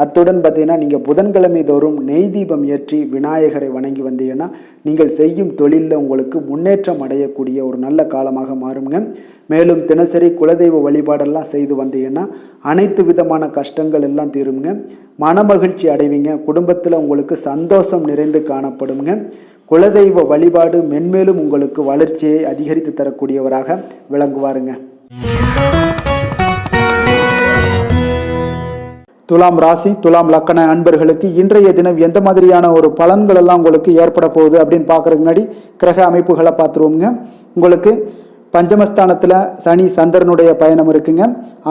அத்துடன் பார்த்தீங்கன்னா நீங்கள் புதன்கிழமை தோறும் நெய் தீபம் ஏற்றி விநாயகரை வணங்கி வந்தீங்கன்னா நீங்கள் செய்யும் தொழிலில் உங்களுக்கு முன்னேற்றம் அடையக்கூடிய ஒரு நல்ல காலமாக மாறுங்க. மேலும் தினசரி குலதெய்வ வழிபாடெல்லாம் செய்து வந்தீங்கன்னா அனைத்து விதமான கஷ்டங்கள் எல்லாம் தீருங்க. மனமகிழ்ச்சி அடைவீங்க. குடும்பத்தில் உங்களுக்கு சந்தோஷம் நிறைந்து காணப்படுங்க. குலதெய்வ வழிபாடு மென்மேலும் உங்களுக்கு வளர்ச்சியை அதிகரித்து தரக்கூடியவராக விளங்குவாருங்க. துலாம் ராசி, துலாம் லக்கண அன்பர்களுக்கு இன்றைய தினம் எந்த மாதிரியான ஒரு பலன்கள் எல்லாம் உங்களுக்கு ஏற்பட போகுது அப்படின்னு பார்க்கறதுக்கு முன்னாடி கிரக அமைப்புகளை பார்த்துருவோங்க. உங்களுக்கு பஞ்சமஸ்தானத்தில் சனி சந்திரனுடைய பயணம் இருக்குங்க.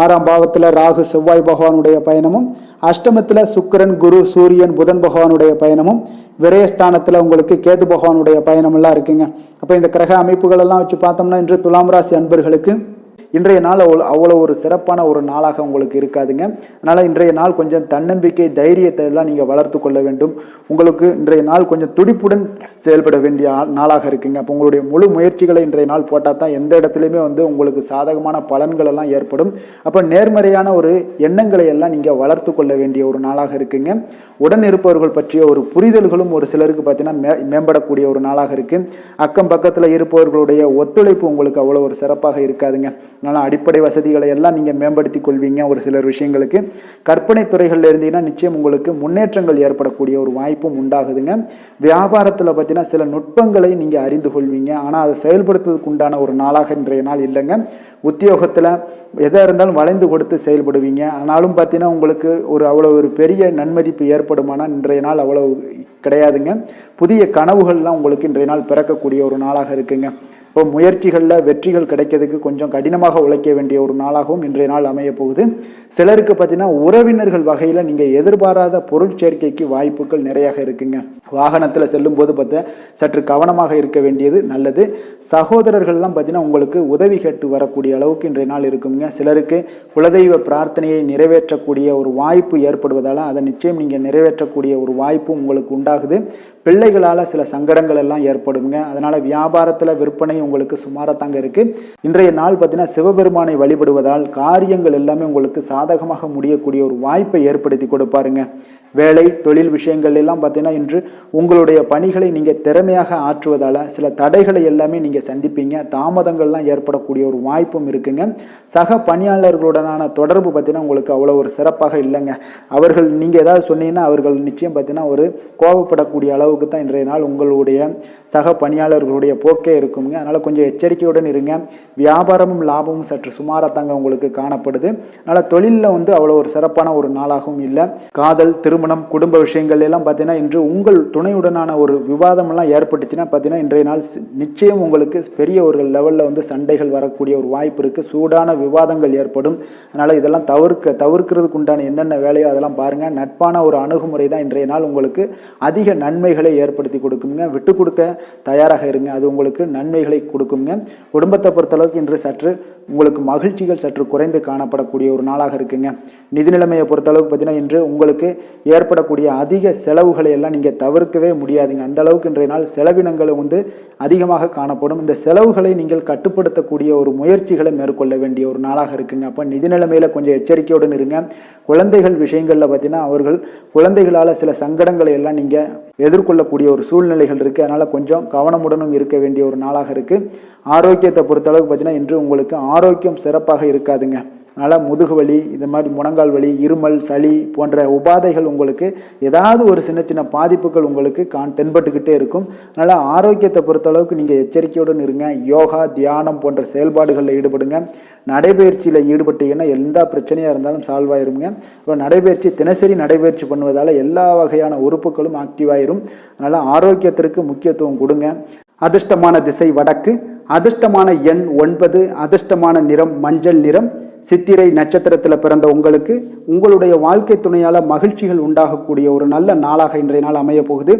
6ஆம் பாவத்தில் ராகு செவ்வாய் பகவானுடைய பயணமும், அஷ்டமத்தில் சுக்கிரன் குரு சூரியன் புதன் பகவானுடைய பயணமும், விரயஸ்தானத்தில் உங்களுக்கு கேது பகவானுடைய பயணமெல்லாம் இருக்குங்க. அப்போ இந்த கிரக அமைப்புகள் எல்லாம் வச்சு பார்த்தோம்னா இன்று துலாம் ராசி அன்பர்களுக்கு இன்றைய நாள் அவ்வளோ ஒரு சிறப்பான ஒரு நாளாக உங்களுக்கு இருக்காதுங்க. அதனால் இன்றைய நாள் கொஞ்சம் தன்னம்பிக்கை தைரியத்தை எல்லாம் நீங்கள் வளர்த்து கொள்ள வேண்டும். உங்களுக்கு இன்றைய நாள் கொஞ்சம் துடிப்புடன் செயல்பட வேண்டிய நாளாக இருக்குங்க. அப்போ உங்களுடைய முழு முயற்சிகளை இன்றைய நாள் போட்டால் தான் எந்த இடத்துலையுமே உங்களுக்கு சாதகமான பலன்கள் எல்லாம் ஏற்படும். அப்போ நேர்மறையான ஒரு எண்ணங்களை எல்லாம் நீங்கள் வளர்த்து கொள்ள வேண்டிய ஒரு நாளாக இருக்குங்க. உடன் இருப்பவர்கள் பற்றிய ஒரு புரிதல்களும் ஒரு சிலருக்கு பார்த்தீங்கன்னா மேம்படக்கூடிய ஒரு நாளாக இருக்குது. அக்கம் பக்கத்தில் இருப்பவர்களுடைய ஒத்துழைப்பு உங்களுக்கு அவ்வளோ ஒரு சிறப்பாக இருக்காதுங்க. அதனால் அடிப்படை வசதிகளை எல்லாம் நீங்கள் மேம்படுத்தி கொள்வீங்க. ஒரு சிலர் விஷயங்களுக்கு கற்பனை துறைகளில் இருந்தீங்கன்னா நிச்சயம் உங்களுக்கு முன்னேற்றங்கள் ஏற்படக்கூடிய ஒரு வாய்ப்பும் உண்டாகுதுங்க. வியாபாரத்தில் பார்த்தீங்கன்னா சில நுட்பங்களை நீங்கள் அறிந்து கொள்வீங்க. ஆனால் அதை செயல்படுத்துவதற்கு உண்டான ஒரு நாளாக இன்றைய நாள் இல்லைங்க. உத்தியோகத்தில் எதாக இருந்தாலும் வளைந்து கொடுத்து செயல்படுவீங்க. ஆனாலும் பார்த்தீங்கன்னா உங்களுக்கு அவ்வளோ ஒரு பெரிய நன்மதிப்பு ஏற்படுமானால் இன்றைய நாள் அவ்வளோ கிடையாதுங்க. புதிய கனவுகள்லாம் உங்களுக்கு இன்றைய நாள் பிறக்கக்கூடிய ஒரு நாளாக இருக்குங்க. இப்போ முயற்சிகளில் வெற்றிகள் கிடைக்கிறதுக்கு கொஞ்சம் கடினமாக உழைக்க வேண்டிய ஒரு நாளாகவும் இன்றைய நாள் அமைய போகுது. சிலருக்கு பார்த்தீங்கன்னா உறவினர்கள் வகையில் நீங்கள் எதிர்பாராத பொருள் சேர்க்கைக்கு வாய்ப்புகள் நிறையாக இருக்குங்க. வாகனத்தில் செல்லும் போது பார்த்தா சற்று கவனமாக இருக்க வேண்டியது நல்லது. சகோதரர்கள்லாம் பார்த்தீங்கன்னா உங்களுக்கு உதவி கேட்டு வரக்கூடிய அளவுக்கு இன்றைய நாள் இருக்குங்க. சிலருக்கு குலதெய்வ பிரார்த்தனையை நிறைவேற்றக்கூடிய ஒரு வாய்ப்பு ஏற்படுவதால் அதை நிச்சயம் நீங்கள் நிறைவேற்றக்கூடிய ஒரு வாய்ப்பும் உங்களுக்கு உண்டாகுது. பிள்ளைகளால் சில சங்கடங்கள் எல்லாம் ஏற்படுங்க. அதனால் வியாபாரத்தில் விற்பனை உங்களுக்கு சுமாராக இருக்குது. இன்றைய நாள் பார்த்தீங்கன்னா சிவபெருமானை வழிபடுவதால் காரியங்கள் எல்லாமே உங்களுக்கு சாதகமாக முடியக்கூடிய ஒரு வாய்ப்பை ஏற்படுத்தி கொடுப்பாருங்க. வேலை தொழில் விஷயங்கள் எல்லாம் பார்த்தீங்கன்னா இன்று உங்களுடைய பணிகளை நீங்கள் திறமையாக ஆற்றுவதால் சில தடைகளை எல்லாமே நீங்கள் சந்திப்பீங்க. தாமதங்கள்லாம் ஏற்படக்கூடிய ஒரு வாய்ப்பும் இருக்குங்க. சக பணியாளர்களுடனான தொடர்பு பார்த்தீங்கன்னா உங்களுக்கு அவ்வளோ ஒரு சிறப்பாக இல்லைங்க. அவர்கள் நீங்கள் ஏதாவது சொன்னீங்கன்னா அவர்கள் நிச்சயம் பார்த்தீங்கன்னா ஒரு கோபப்படக்கூடிய அளவுக்கு தான் இன்றைய நாள் உங்களுடைய சக பணியாளர்களுடைய போக்கே இருக்குங்க. அதனால் கொஞ்சம் எச்சரிக்கையுடன் இருங்க. வியாபாரமும் லாபமும் சற்று சுமாராக உங்களுக்கு காணப்படுது. அதனால் தொழிலில் அவ்வளோ ஒரு சிறப்பான ஒரு நாளாகவும் இல்லை. காதல் திருமணம் குடும்ப விஷயங்கள் எல்லாம் பார்த்தீங்கன்னா இன்று உங்கள் துணையுடனான ஒரு விவாதம் எல்லாம் ஏற்பட்டுச்சுன்னா பார்த்தீங்கன்னா இன்றைய நாள் நிச்சயம் உங்களுக்கு பெரிய ஒரு லெவலில் சண்டைகள் வரக்கூடிய ஒரு வாய்ப்பு இருக்குது. சூடான விவாதங்கள் ஏற்படும். அதனால் இதெல்லாம் தவிர்க்கிறதுக்கு உண்டான என்னென்ன வேலையோ அதெல்லாம் பாருங்கள். நட்பான ஒரு அணுகுமுறை தான் இன்றைய நாள் உங்களுக்கு அதிக நன்மைகளை ஏற்படுத்தி கொடுக்குங்க. விட்டு கொடுக்க தயாராக இருங்க. அது உங்களுக்கு நன்மைகளை கொடுக்குங்க. குடும்பத்தை பொறுத்தளவுக்கு இன்று சற்று உங்களுக்கு மகிழ்ச்சிகள் சற்று குறைந்து காணப்படக்கூடிய ஒரு நாளாக இருக்குங்க. நிதி நிலைமையை பொறுத்தளவுக்கு பார்த்தீங்கன்னா இன்று உங்களுக்கு ஏற்படக்கூடிய அதிக செலவுகளை எல்லாம் நீங்கள் தவிர்க்கவே முடியாதுங்க. அந்த அளவுக்கு இன்றைய நாள் செலவினங்கள் அதிகமாக காணப்படும். இந்த செலவுகளை நீங்கள் கட்டுப்படுத்தக்கூடிய ஒரு முயற்சிகளை மேற்கொள்ள வேண்டிய ஒரு நாளாக இருக்குங்க. அப்போ நிதி நிலைமையில் கொஞ்சம் எச்சரிக்கையுடன் இருங்க. குழந்தைகள் விஷயங்களில் பார்த்தீங்கன்னா அவர்கள் குழந்தைகளால் சில சங்கடங்களை எல்லாம் நீங்கள் எதிர்கொள்ளக்கூடிய ஒரு சூழ்நிலைகள் இருக்குது. அதனால் கொஞ்சம் கவனமுடனும் இருக்க வேண்டிய ஒரு நாளாக இருக்குது. ஆரோக்கியத்தை பொறுத்தளவுக்கு பார்த்தீங்கன்னா இன்று உங்களுக்கு ஆரோக்கியம் சிறப்பாக இருக்காதுங்க. அதனால் முதுகு வலி, இந்த மாதிரி முழங்கால் வலி, இருமல், சளி போன்ற உபாதைகள் உங்களுக்கு ஏதாவது ஒரு சின்ன சின்ன பாதிப்புகள் உங்களுக்கு தென்பட்டுக்கிட்டே இருக்கும். அதனால் ஆரோக்கியத்தை பொறுத்தளவுக்கு நீங்கள் எச்சரிக்கையுடன் இருங்க. யோகா, தியானம் போன்ற செயல்பாடுகளில் ஈடுபடுங்க. நடைபயிற்சியில் ஈடுபட்டீங்கன்னா எந்த பிரச்சனையாக இருந்தாலும் சால்வ் ஆயிருங்க. இப்போ நடைபயிற்சி தினசரி நடைபயிற்சி பண்ணுவதால் எல்லா வகையான உறுப்புகளும் ஆக்டிவாயிரும். அதனால் ஆரோக்கியத்திற்கு முக்கியத்துவம் கொடுங்க. அதிர்ஷ்டமான திசை வடக்கு, அதிர்ஷ்டமான எண் 9, அதிர்ஷ்டமான நிறம் மஞ்சள் நிறம். சித்திரை நட்சத்திரத்தில் பிறந்த உங்களுக்கு உங்களுடைய வாழ்க்கை துணையால் மகிழ்ச்சிகள் உண்டாகக்கூடிய ஒரு நல்ல நாளாக இன்றைய நாள் அமைய போகுது.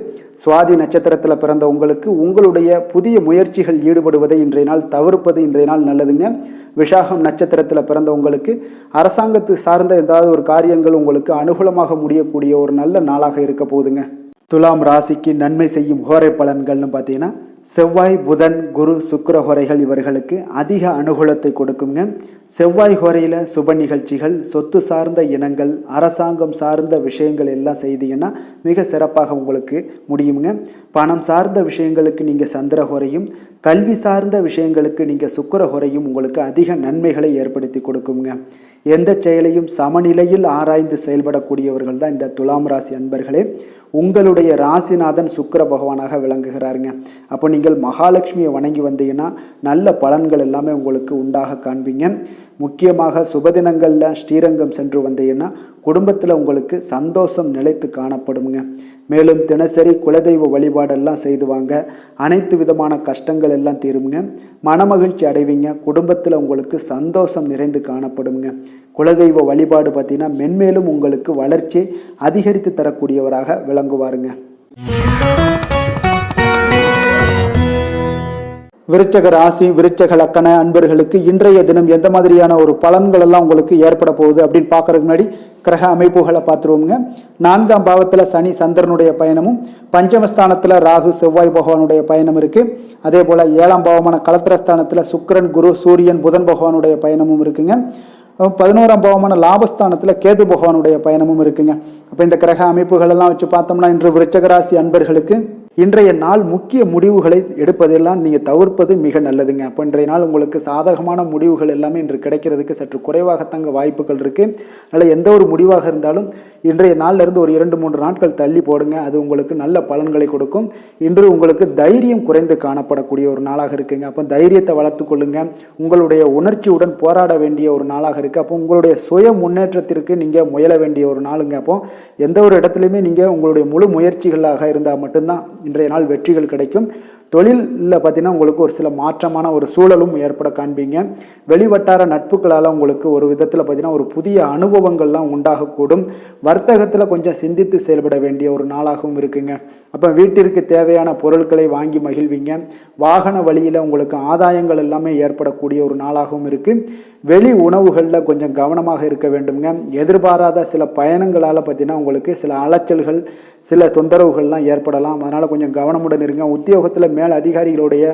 சுவாதி நட்சத்திரத்தில் பிறந்த உங்களுக்கு உங்களுடைய புதிய முயற்சிகள் ஈடுபடுவதை இன்றைய நாள் தவிர்ப்பது இன்றைய நாள் நல்லதுங்க. விஷாகம் நட்சத்திரத்தில் பிறந்த உங்களுக்கு அரசாங்கத்து சார்ந்த ஏதாவது ஒரு காரியங்கள் உங்களுக்கு அனுகூலமாக முடியக்கூடிய ஒரு நல்ல நாளாக இருக்க போகுதுங்க. துலாம் ராசிக்கு நன்மை செய்யும் ஹோரை பலன்கள்னு பார்த்தீங்கன்னா செவ்வாய், புதன், குரு, சுக்கிர ஹோரைகள் இவர்களுக்கு அதிக அனுகூலத்தை கொடுக்குங்க. செவ்வாய் ஹோரையில் சுப நிகழ்ச்சிகள், சொத்து சார்ந்த இனங்கள், அரசாங்கம் சார்ந்த விஷயங்கள் எல்லாம் செய்தீங்கன்னா மிக சிறப்பாக உங்களுக்கு முடியுங்க. பணம் சார்ந்த விஷயங்களுக்கு நீங்கள் சந்திர ஹோரையும், கல்வி சார்ந்த விஷயங்களுக்கு நீங்கள் சுக்கிர ஹோரையும் உங்களுக்கு அதிக நன்மைகளை ஏற்படுத்தி கொடுக்குங்க. எந்த செயலையும் சமநிலையில் ஆராய்ந்து செயல்படக்கூடியவர்கள் தான் இந்த துலாம் ராசி அன்பர்களே. உங்களுடைய ராசிநாதன் சுக்கிர பகவானாக விளங்குகிறாருங்க. அப்போ நீங்கள் மகாலட்சுமியை வணங்கி வந்தீங்கன்னா நல்ல பலன்கள் எல்லாமே உங்களுக்கு உண்டாக காண்பீங்க. முக்கியமாக சுபதினங்களில் ஸ்ரீரங்கம் சென்று வந்தீங்கன்னா குடும்பத்தில் உங்களுக்கு சந்தோஷம் நிலைத்து காணப்படுங்க. மேலும் தினசரி குலதெய்வ வழிபாடெல்லாம் செய்து வாங்க. அனைத்து விதமான கஷ்டங்கள் எல்லாம் தீருங்க. மனமகிழ்ச்சி அடைவீங்க. குடும்பத்தில் உங்களுக்கு சந்தோஷம் நிறைந்து காணப்படுங்க. குலதெய்வ வழிபாடு பார்த்தீங்கன்னா மென்மேலும் உங்களுக்கு வளர்ச்சி அதிகரித்து தரக்கூடியவராக விளங்குவாருங்க. விருச்சக ராசி, விருச்சக லக்கண அன்பர்களுக்கு இன்றைய தினம் எந்த மாதிரியான ஒரு பலன்கள் எல்லாம் உங்களுக்கு ஏற்பட போகுது அப்படின்னு பார்க்கறதுக்கு முன்னாடி கிரக அமைப்புகளை பார்த்துருவோங்க. 4ஆம் பாவத்தில் சனி சந்திரனுடைய பயணமும், பஞ்சமஸ்தானத்தில் ராகு செவ்வாய் பகவானுடைய பயணம் இருக்கு. அதே போல 7ஆம் பாவமான கலத்திரஸ்தானத்தில் சுக்கிரன், குரு, சூரியன், புதன் பகவானுடைய பயணமும் இருக்குங்க. 11ஆம் பாவமான லாபஸ்தானத்தில் கேது பகவானுடைய பயணமும் இருக்குங்க. அப்போ இந்த கிரக அமைப்புகள் எல்லாம் வச்சு பார்த்தோம்னா இன்று விருச்சக ராசி அன்பர்களுக்கு இன்றைய நாள் முக்கிய முடிவுகளை எடுப்பதெல்லாம் நீங்கள் தவிர்ப்பது மிக நல்லதுங்க. அப்போ இன்றைய நாள் உங்களுக்கு சாதகமான முடிவுகள் எல்லாமே இன்று கிடைக்கிறதுக்கு சற்று குறைவாகத்தாங்க வாய்ப்புகள் இருக்குது. அதனால் எந்த ஒரு முடிவாக இருந்தாலும் இன்றைய நாளிலிருந்து ஒரு 2-3 நாட்கள் தள்ளி போடுங்க. அது உங்களுக்கு நல்ல பலன்களை கொடுக்கும். இன்று உங்களுக்கு தைரியம் குறைந்து காணப்படக்கூடிய ஒரு நாளாக இருக்குங்க. அப்போ தைரியத்தை வளர்த்து கொள்ளுங்க. உங்களுடைய உணர்ச்சியுடன் போராட வேண்டிய ஒரு நாளாக இருக்குது. அப்போ உங்களுடைய சுய முன்னேற்றத்திற்கு நீங்கள் முயல வேண்டிய ஒரு நாளுங்க. அப்போ எந்த ஒரு இடத்துலையுமே நீங்கள் உங்களுடைய முழு முயற்சிகளாக இருந்தால் மட்டும்தான் இன்றைய நாள் வெற்றிகள் கிடைக்கும். தொழிலில் பார்த்தீங்கன்னா உங்களுக்கு ஒரு சில மாற்றமான ஒரு சூழலும் ஏற்பட காண்பீங்க. வெளிவட்டார நட்புகளால் உங்களுக்கு ஒரு விதத்தில் பார்த்தீங்கன்னா ஒரு புதிய அனுபவங்கள்லாம் உண்டாகக்கூடும். வர்த்தகத்தில் கொஞ்சம் சிந்தித்து செயல்பட வேண்டிய ஒரு நாளாகவும் இருக்குங்க. அப்போ வீட்டிற்கு தேவையான பொருட்களை வாங்கி மகிழ்வீங்க. வாகன வழியில் உங்களுக்கு ஆதாயங்கள் எல்லாமே ஏற்படக்கூடிய ஒரு நாளாகவும் இருக்குது. வெளி உணவுகளில் கொஞ்சம் கவனமாக இருக்க வேண்டுங்க. எதிர்பாராத சில பயணங்களால் பார்த்தீங்கன்னா உங்களுக்கு சில அலைச்சல்கள், சில தொந்தரவுகள்லாம் ஏற்படலாம். அதனால் கொஞ்சம் கவனமுடன் இருங்க. உத்தியோகத்தில் மேல் அதிகாரிகளுடைய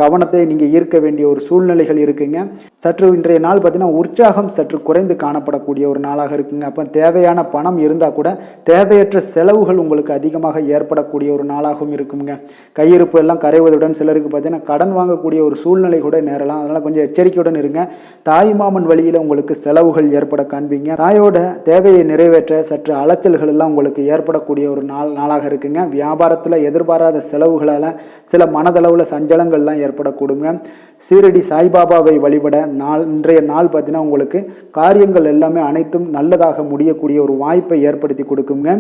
கவனத்தை நீங்கள் ஈர்க்க வேண்டிய ஒரு சூழ்நிலைகள் இருக்குங்க. சற்று இன்றைய நாள் பார்த்தீங்கன்னா உற்சாகம் சற்று குறைந்து காணப்படக்கூடிய ஒரு நாளாக இருக்குங்க. அப்போ தேவையான பணம் இருந்தால் கூட தேவையற்ற செலவுகள் உங்களுக்கு அதிகமாக ஏற்படக்கூடிய ஒரு நாளாகவும் இருக்குங்க. கையிருப்பு எல்லாம் கரைவதுடன் சிலருக்கு பார்த்தீங்கன்னா கடன் வாங்கக்கூடிய ஒரு சூழ்நிலை கூட நேரலாம். அதனால் கொஞ்சம் எச்சரிக்கையுடன் இருங்க. தாய்மாமன் வழியில் உங்களுக்கு செலவுகள் ஏற்பட காண்பீங்க. தாயோட தேவையை நிறைவேற்ற சற்று அலைச்சல்கள் எல்லாம் உங்களுக்கு ஏற்படக்கூடிய ஒரு நாளாக இருக்குங்க. வியாபாரத்தில் எதிர்பாராத செலவுகளால் சில மனதளவில் சஞ்சலங்கள்லாம் ஏற்படக்கூடுங்க. சீரடி சாய்பாபாவை வழிபட இன்றைய நாள் பார்த்தீங்கன்னா உங்களுக்கு காரியங்கள் எல்லாமே அனைத்தும் நல்லதாக முடியக்கூடிய ஒரு வாய்ப்பை ஏற்படுத்தி கொடுக்குங்க.